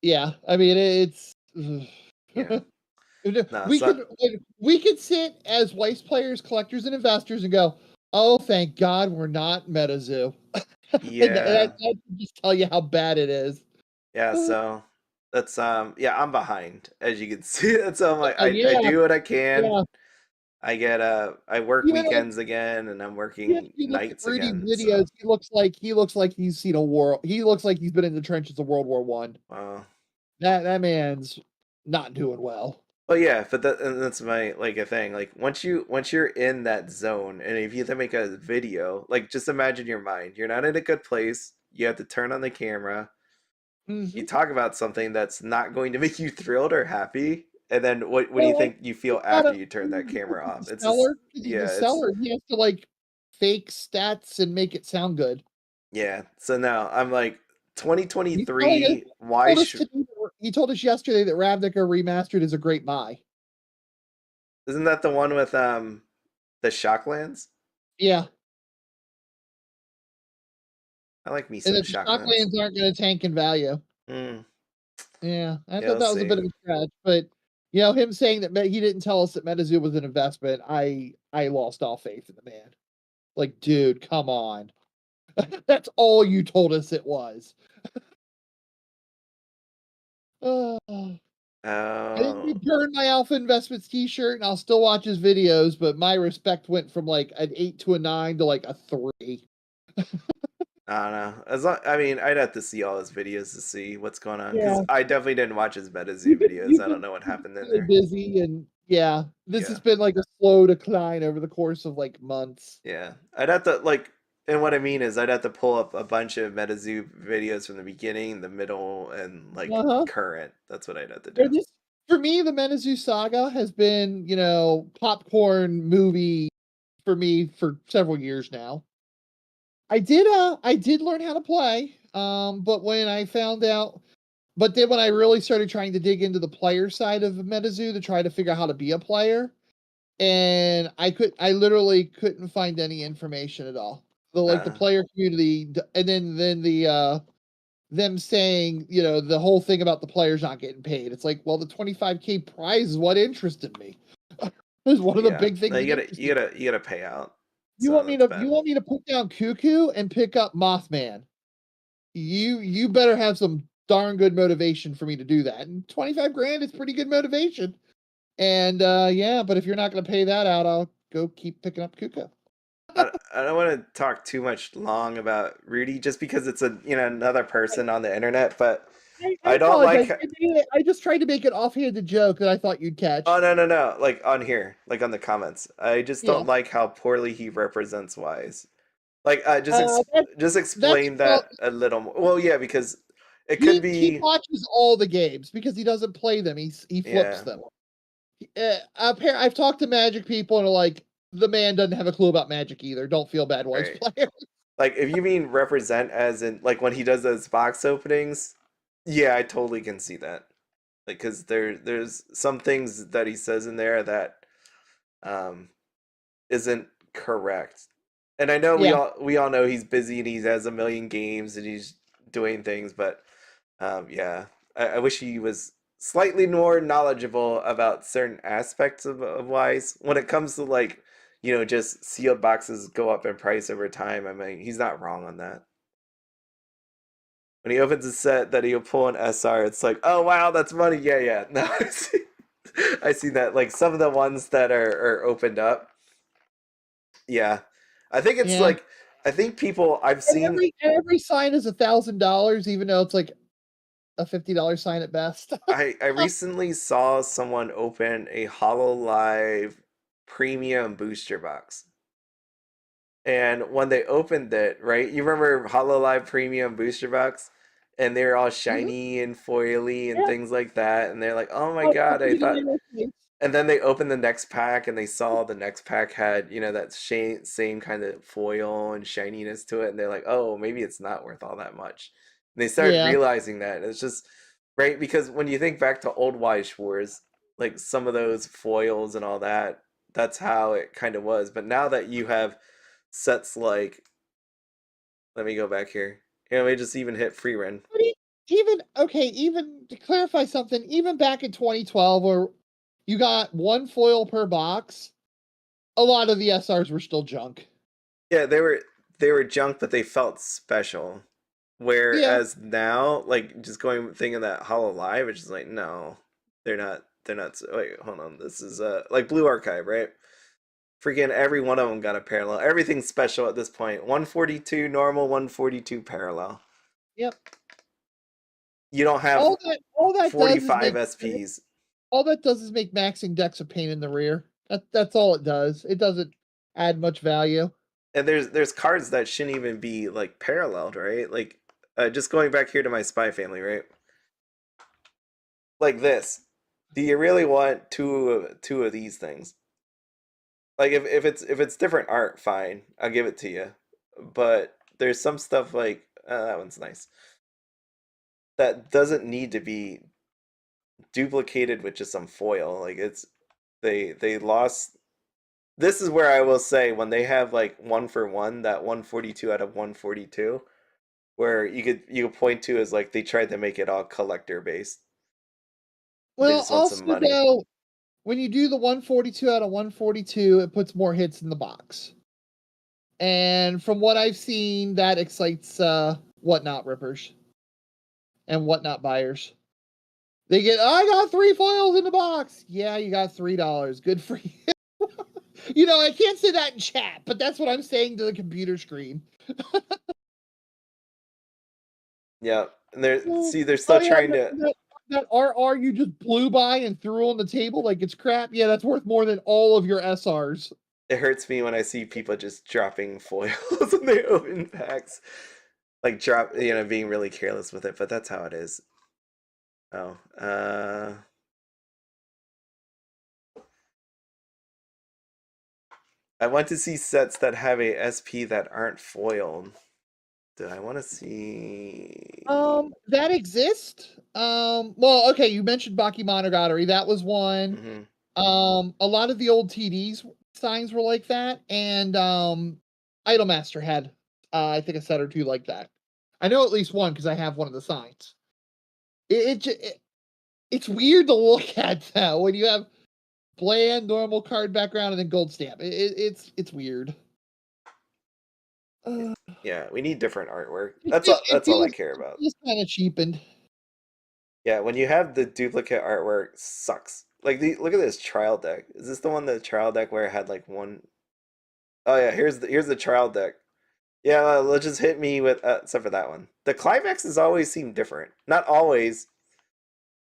[SPEAKER 2] Yeah, I mean it's
[SPEAKER 1] yeah.
[SPEAKER 2] We could sit as Weiss players, collectors, and investors and go, "Oh, thank God we're not MetaZoo."
[SPEAKER 1] Yeah,
[SPEAKER 2] that just tell you how bad it is.
[SPEAKER 1] Yeah, so that's I'm behind, as you can see. That's I'm like, I do what I can. Yeah. I work weekends again, and I'm working nights again.
[SPEAKER 2] Videos, so. He looks like he's seen a war. He looks like he's been in the trenches of World War One.
[SPEAKER 1] Wow.
[SPEAKER 2] That man's not doing well.
[SPEAKER 1] Well, yeah, but that's my a thing. Like, once you're in that zone, and if you have to make a video, like, just imagine your mind. You're not in a good place. You have to turn on the camera. You talk about something that's not going to make you thrilled or happy, and then what do you think you feel after you turn that camera off?
[SPEAKER 2] It's the seller. He has to fake stats and make it sound good.
[SPEAKER 1] Yeah. So now I'm like, 2023. Why?
[SPEAKER 2] He told us yesterday that Ravnica Remastered is a great buy.
[SPEAKER 1] Isn't that the one with the Shocklands?
[SPEAKER 2] Yeah.
[SPEAKER 1] I like me some Shocklands.
[SPEAKER 2] Shocklands aren't going to tank in value. Yeah, I thought that was a bit of a stretch, but him saying that he didn't tell us that MetaZoo was an investment, I lost all faith in the man. Like, dude, come on. That's all you told us it was. I didn't burn my Alpha Investments t-shirt, and I'll still watch his videos, but my respect went from an 8 to a 9 to a 3.
[SPEAKER 1] I don't know. I'd have to see all his videos to see what's going on, because I definitely didn't watch his MetaZoo videos. I don't know what happened in there.
[SPEAKER 2] Busy, and Yeah, this
[SPEAKER 1] Yeah.
[SPEAKER 2] has been like a slow decline over the course of like months.
[SPEAKER 1] Yeah, I'd have to like, and what I mean is I'd have to pull up a bunch of MetaZoo videos from the beginning, the middle, and like
[SPEAKER 2] Uh-huh.
[SPEAKER 1] current. That's what I'd have to
[SPEAKER 2] For
[SPEAKER 1] do.
[SPEAKER 2] this, for me, the Menazoo saga has been, popcorn movie for me for several years now. I did learn how to play, but when I found out, but then when I really started trying to dig into the player side of Metazoo to try to figure out how to be a player, and I literally couldn't find any information at all. The
[SPEAKER 1] Uh,
[SPEAKER 2] player community, and then the them saying, the whole thing about the players not getting paid. It's like, well, the 25K prize is what interested me. Is one of the
[SPEAKER 1] yeah,
[SPEAKER 2] big
[SPEAKER 1] no,
[SPEAKER 2] things that
[SPEAKER 1] you gotta,
[SPEAKER 2] interested
[SPEAKER 1] you
[SPEAKER 2] me.
[SPEAKER 1] gotta, you gotta pay out.
[SPEAKER 2] You
[SPEAKER 1] So
[SPEAKER 2] want me
[SPEAKER 1] that's
[SPEAKER 2] to
[SPEAKER 1] bad.
[SPEAKER 2] you want me to put down Cuckoo and pick up Mothman? You better have some darn good motivation for me to do that. And 25 grand is pretty good motivation. And yeah, but if you're not going to pay that out, I'll go keep picking up Cuckoo.
[SPEAKER 1] I don't want to talk too much long about Rudy just because it's another person on the internet, but
[SPEAKER 2] I
[SPEAKER 1] I don't
[SPEAKER 2] apologize.
[SPEAKER 1] like.
[SPEAKER 2] I just tried to make an offhanded joke that I thought you'd catch.
[SPEAKER 1] Oh no! Like on here, like on the comments, I just
[SPEAKER 2] Yeah.
[SPEAKER 1] don't like how poorly he represents Wise. Like, just
[SPEAKER 2] That's
[SPEAKER 1] explain that a little more. Well, yeah, because it could
[SPEAKER 2] he
[SPEAKER 1] be,
[SPEAKER 2] watches all the games because he doesn't play them. He flips
[SPEAKER 1] yeah,
[SPEAKER 2] them. I've talked to Magic people and are like, the man doesn't have a clue about Magic either. Don't feel bad, Wise
[SPEAKER 1] right.
[SPEAKER 2] player.
[SPEAKER 1] Like, if you mean represent as in like when he does those box openings, yeah, I totally can see that. Like, because there's some things that he says in there that um isn't correct. And I know we
[SPEAKER 2] Yeah.
[SPEAKER 1] all know he's busy and he has a million games and he's doing things, but yeah, I wish he was slightly more knowledgeable about certain aspects of Wise when it comes to like, just sealed boxes go up in price over time. I mean, he's not wrong on that. When he opens a set that he'll pull an SR, it's like, oh wow, that's money. Yeah. No, I see that. Like some of the ones that are opened up. Yeah. I think it's
[SPEAKER 2] Yeah.
[SPEAKER 1] like I think people I've
[SPEAKER 2] And
[SPEAKER 1] seen
[SPEAKER 2] every sign is $1,000, even though it's like a $50 sign at best.
[SPEAKER 1] I recently saw someone open a HoloLive premium booster box. And when they opened it, right? You remember HoloLive premium booster box? And they were all shiny and foily and
[SPEAKER 2] Yeah.
[SPEAKER 1] things like that. And they're like, oh my god, I thought. And then they opened the next pack and they saw the next pack had, that same kind of foil and shininess to it. And they're like, oh, maybe it's not worth all that much. And they started
[SPEAKER 2] Yeah.
[SPEAKER 1] realizing that. And it's just, right? Because when you think back to old Weiss Schwarz, like some of those foils and all that, that's how it kind of was. But now that you have sets like, let me go back here. Let me just even hit Frieren.
[SPEAKER 2] Even to clarify something, even back in 2012, where you got one foil per box, a lot of the SRs were still junk.
[SPEAKER 1] Yeah, they were junk, but they felt special. Whereas now, like just thinking that HoloLive, it's just like no, they're not. Wait, hold on. This is like Blue Archive, right? Freaking every one of them got a parallel. Everything's special at this point. 142 normal, 142 parallel.
[SPEAKER 2] Yep.
[SPEAKER 1] You don't have
[SPEAKER 2] all that
[SPEAKER 1] 45 SPs.
[SPEAKER 2] All that does is make maxing decks a pain in the rear. That's all it does. It doesn't add much value.
[SPEAKER 1] And there's cards that shouldn't even be like paralleled, right? Like just going back here to my Spy Family, right? Like this. Do you really want two of these things? Like if it's different art, fine, I'll give it to you. But there's some stuff like that one's nice. That doesn't need to be duplicated with just some foil. Like they lost. This is where I will say when they have like 1-for-1, that 142 out of 142, where you could point to as like they tried to make it all collector based.
[SPEAKER 2] Well, also though, when you do the 142 out of 142, it puts more hits in the box. And from what I've seen, that excites whatnot rippers and whatnot buyers. They get, I got 3 foils in the box. Yeah, you got $3. Good for you. I can't say that in chat, but that's what I'm saying to the computer screen.
[SPEAKER 1] Yeah, and they're still trying to.
[SPEAKER 2] that RR you just blew by and threw on the table like it's crap, yeah, that's worth more than all of your SRs.
[SPEAKER 1] It hurts me when I see people just dropping foils when they open packs. Like being really careless with it, but that's how it is. Oh, I want to see sets that have a SP that aren't foiled. Do I want to see?
[SPEAKER 2] That exists. Well, okay, you mentioned Bakemonogatari. That was one.
[SPEAKER 1] Mm-hmm.
[SPEAKER 2] A lot of the old TDs signs were like that, and Idolmaster had, I think, a set or two like that. I know at least one because I have one of the signs. It's weird to look at though when you have bland normal card background and then gold stamp. It's weird.
[SPEAKER 1] Yeah, we need different artwork. That's all I care about.
[SPEAKER 2] It's kind of cheapened.
[SPEAKER 1] Yeah, when you have the duplicate artwork, sucks. Like look at this trial deck. Is this the one, the trial deck where it had like one? Oh yeah, here's the trial deck. Yeah, let's just hit me with except for that one. The climaxes always seem different. Not always,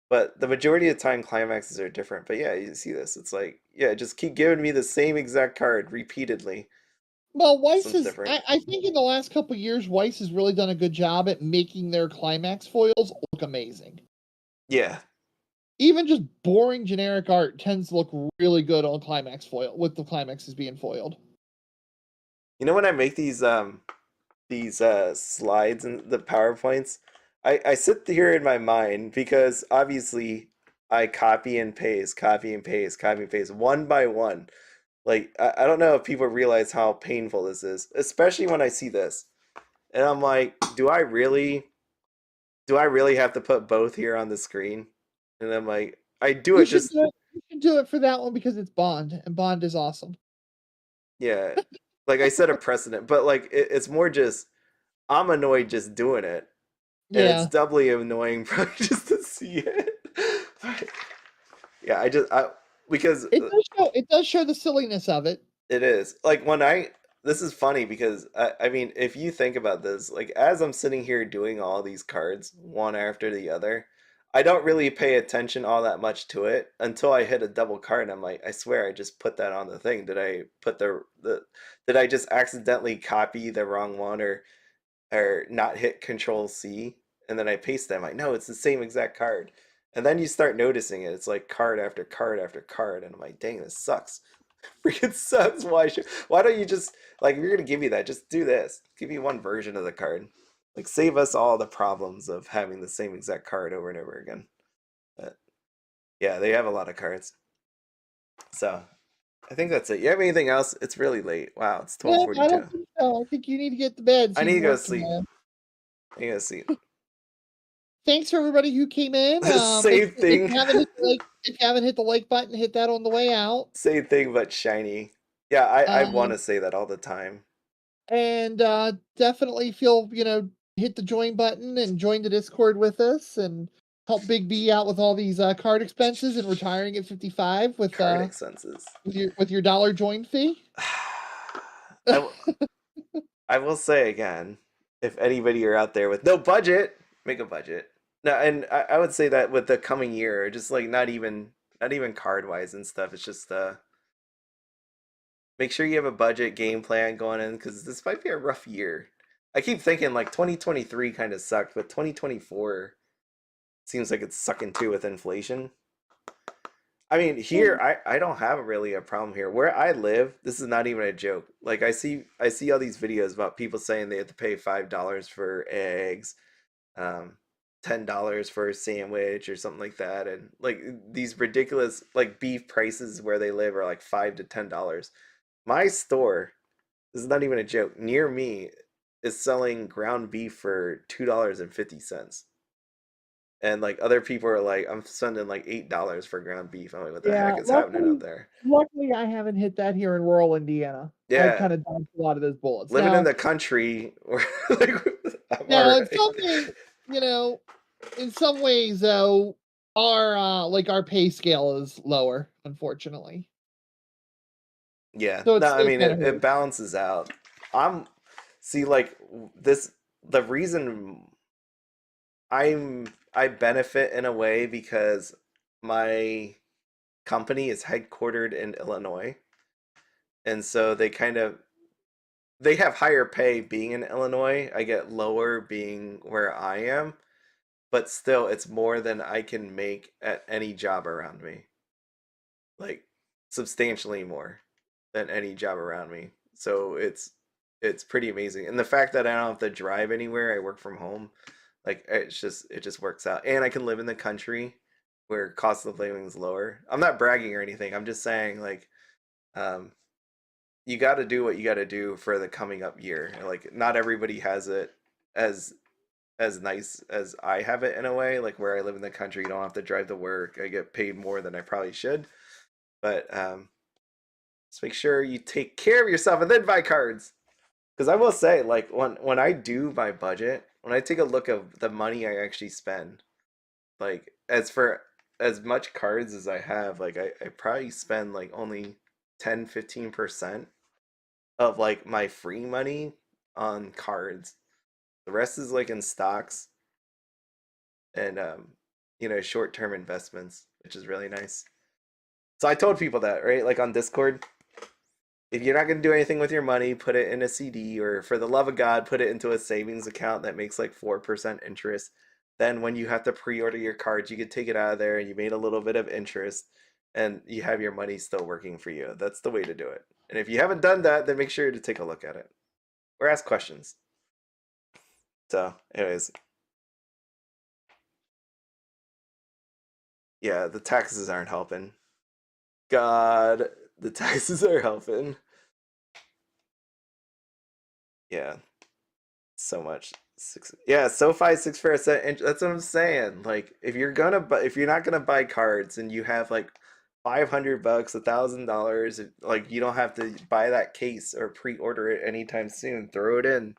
[SPEAKER 1] but the majority of the time climaxes are different. But yeah, you see this. It's like, yeah, just keep giving me the same exact card repeatedly.
[SPEAKER 2] Well, Weiss
[SPEAKER 1] Something's
[SPEAKER 2] is.
[SPEAKER 1] different.
[SPEAKER 2] I think in the last couple years, Weiss has really done a good job at making their climax foils look amazing.
[SPEAKER 1] Yeah.
[SPEAKER 2] Even just boring generic art tends to look really good on climax foil with the climaxes being foiled.
[SPEAKER 1] You know, when I make these slides and the PowerPoints, I sit here in my mind because obviously I copy and paste one by one. Like, I don't know if people realize how painful this is, especially when I see this. And I'm like, do I really have to put both here on the screen? And I'm like, I do it just...
[SPEAKER 2] You should do it for that one because it's Bond, and Bond is awesome.
[SPEAKER 1] Yeah. Like, I set a precedent, but like, it's more just, I'm annoyed just doing it. And
[SPEAKER 2] Yeah.
[SPEAKER 1] it's doubly annoying probably just to see it. Yeah, because
[SPEAKER 2] it does show the silliness of it.
[SPEAKER 1] it is. Like this is funny because I mean, if you think about this, like as I'm sitting here doing all these cards one after the other, I don't really pay attention all that much to it until I hit a double card and I'm like, I swear I just put that on the thing. Did I put did I just accidentally copy the wrong one or not hit Control C and then I paste them? Like, no, it's the same exact card. And then you start noticing it. It's like card after card after card, and I'm like, dang, this sucks. Freaking sucks. Why don't you just, like, if you're gonna give me that, just do this. Give me one version of the card. Like, save us all the problems of having the same exact card over and over again. But yeah, they have a lot of cards. So I think that's it. You have anything else? It's really late. Wow, it's 12:42.
[SPEAKER 2] I don't think so. I think you need to get to bed.
[SPEAKER 1] I need to go to sleep. I need to go to sleep.
[SPEAKER 2] Thanks for everybody who came in.
[SPEAKER 1] Same thing.
[SPEAKER 2] If you haven't hit the like button, hit that on the way out.
[SPEAKER 1] Same thing, but shiny. Yeah, I want to say that all the time.
[SPEAKER 2] And definitely feel, hit the join button and join the Discord with us and help Big B out with all these card expenses and retiring at 55 with
[SPEAKER 1] card expenses
[SPEAKER 2] with your dollar join fee.
[SPEAKER 1] I will say again, if anybody are out there with no budget, make a budget. No, and I would say that with the coming year, just like not even card wise and stuff. It's just make sure you have a budget game plan going in because this might be a rough year. I keep thinking like 2023 kind of sucked, but 2024 seems like it's sucking too with inflation. I mean, here I don't have really a problem here. Where I live, this is not even a joke. Like I see all these videos about people saying they have to pay $5 for eggs, $10 for a sandwich or something like that, and like these ridiculous like beef prices where they live are like $5 to $10. My store, this is not even a joke, near me is selling ground beef for $2.50. And like other people are like, I'm spending like $8 for ground beef. I'm like, what the heck is happening out there?
[SPEAKER 2] Luckily, I haven't hit that here in rural Indiana.
[SPEAKER 1] Yeah,
[SPEAKER 2] I kind of dodged a lot of those bullets.
[SPEAKER 1] Living in the country, like,
[SPEAKER 2] in some ways though, our pay scale is lower, unfortunately.
[SPEAKER 1] Yeah, so I mean it balances out. The reason I benefit in a way because my company is headquartered in Illinois, and so they have higher pay being in Illinois. I get lower being where I am, but still it's more than I can make at any job around me. Like substantially more than any job around me. So it's pretty amazing. And the fact that I don't have to drive anywhere, I work from home, like it just works out. And I can live in the country where cost of living is lower. I'm not bragging or anything. I'm just saying like um you got to do what you got to do for the coming up year. Like not everybody has it as nice as I have it in a way, like where I live in the country, you don't have to drive to work. I get paid more than I probably should. But just make sure you take care of yourself and then buy cards. Because I will say, like when I do my budget, when I take a look of the money I actually spend, like as for as much cards as I have, like I probably spend like only 10-15% of like my free money on cards. The rest is like in stocks and short-term investments, which is really nice. So I told people that, right? Like on Discord, if you're not going to do anything with your money, put it in a CD, or for the love of God, put it into a savings account that makes like 4% interest. Then when you have to pre-order your cards, you could take it out of there and you made a little bit of interest and you have your money still working for you. That's the way to do it. And if you haven't done that, then make sure to take a look at it or ask questions. So anyways, yeah, the taxes aren't helping. God, the taxes are helping. Yeah, so much. Yeah, SoFi 6%. That's what I'm saying. Like, if you're not gonna buy cards and you have like $500, $1,000, like you don't have to buy that case or pre-order it anytime soon. Throw it in.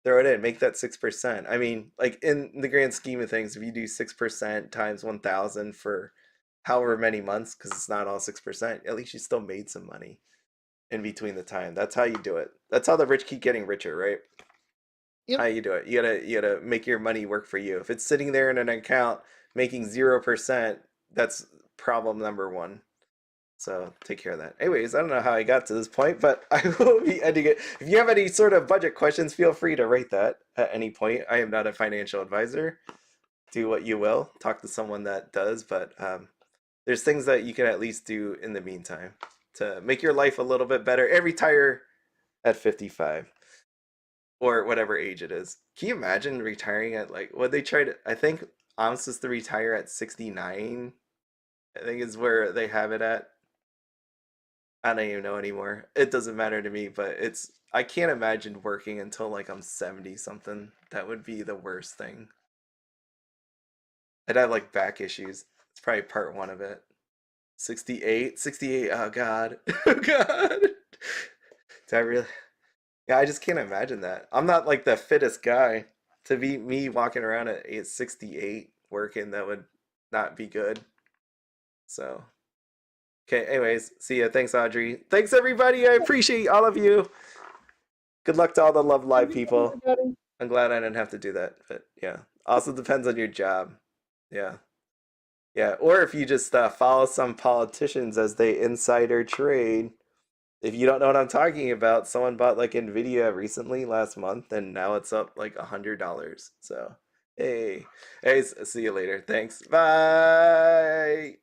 [SPEAKER 1] Make that 6%. I mean, like in the grand scheme of things, if you do 6% times 1,000 for however many months, because it's not all 6%, at least you still made some money in between the time. That's how you do it. That's how the rich keep getting richer, right?
[SPEAKER 2] Yep.
[SPEAKER 1] How you do it. You gotta make your money work for you. If it's sitting there in an account making 0%, that's problem number one. So take care of that. Anyways, I don't know how I got to this point, but I will be ending it. If you have any sort of budget questions, feel free to write that at any point. I am not a financial advisor. Do what you will. Talk to someone that does, but there's things that you can at least do in the meantime to make your life a little bit better and retire at 55 or whatever age it is. Can you imagine retiring at I think I'm supposed to retire at 69. I think is where they have it at. I don't even know anymore. It doesn't matter to me, but I can't imagine working until like I'm 70 something. That would be the worst thing. I'd have like back issues. It's probably part one of it. 68, oh god. Oh god. Did I really? Yeah, I just can't imagine that. I'm not like the fittest guy. To be me walking around at 68 working, that would not be good. So okay, anyways, see ya. Thanks, Audrey. Thanks, everybody. I appreciate all of you. Good luck to all the Love Live people. I'm glad I didn't have to do that, but yeah. Also depends on your job. Yeah. Yeah, or if you just follow some politicians as they insider trade. If you don't know what I'm talking about, someone bought like Nvidia recently last month, and now it's up like $100. So, hey, see you later. Thanks. Bye.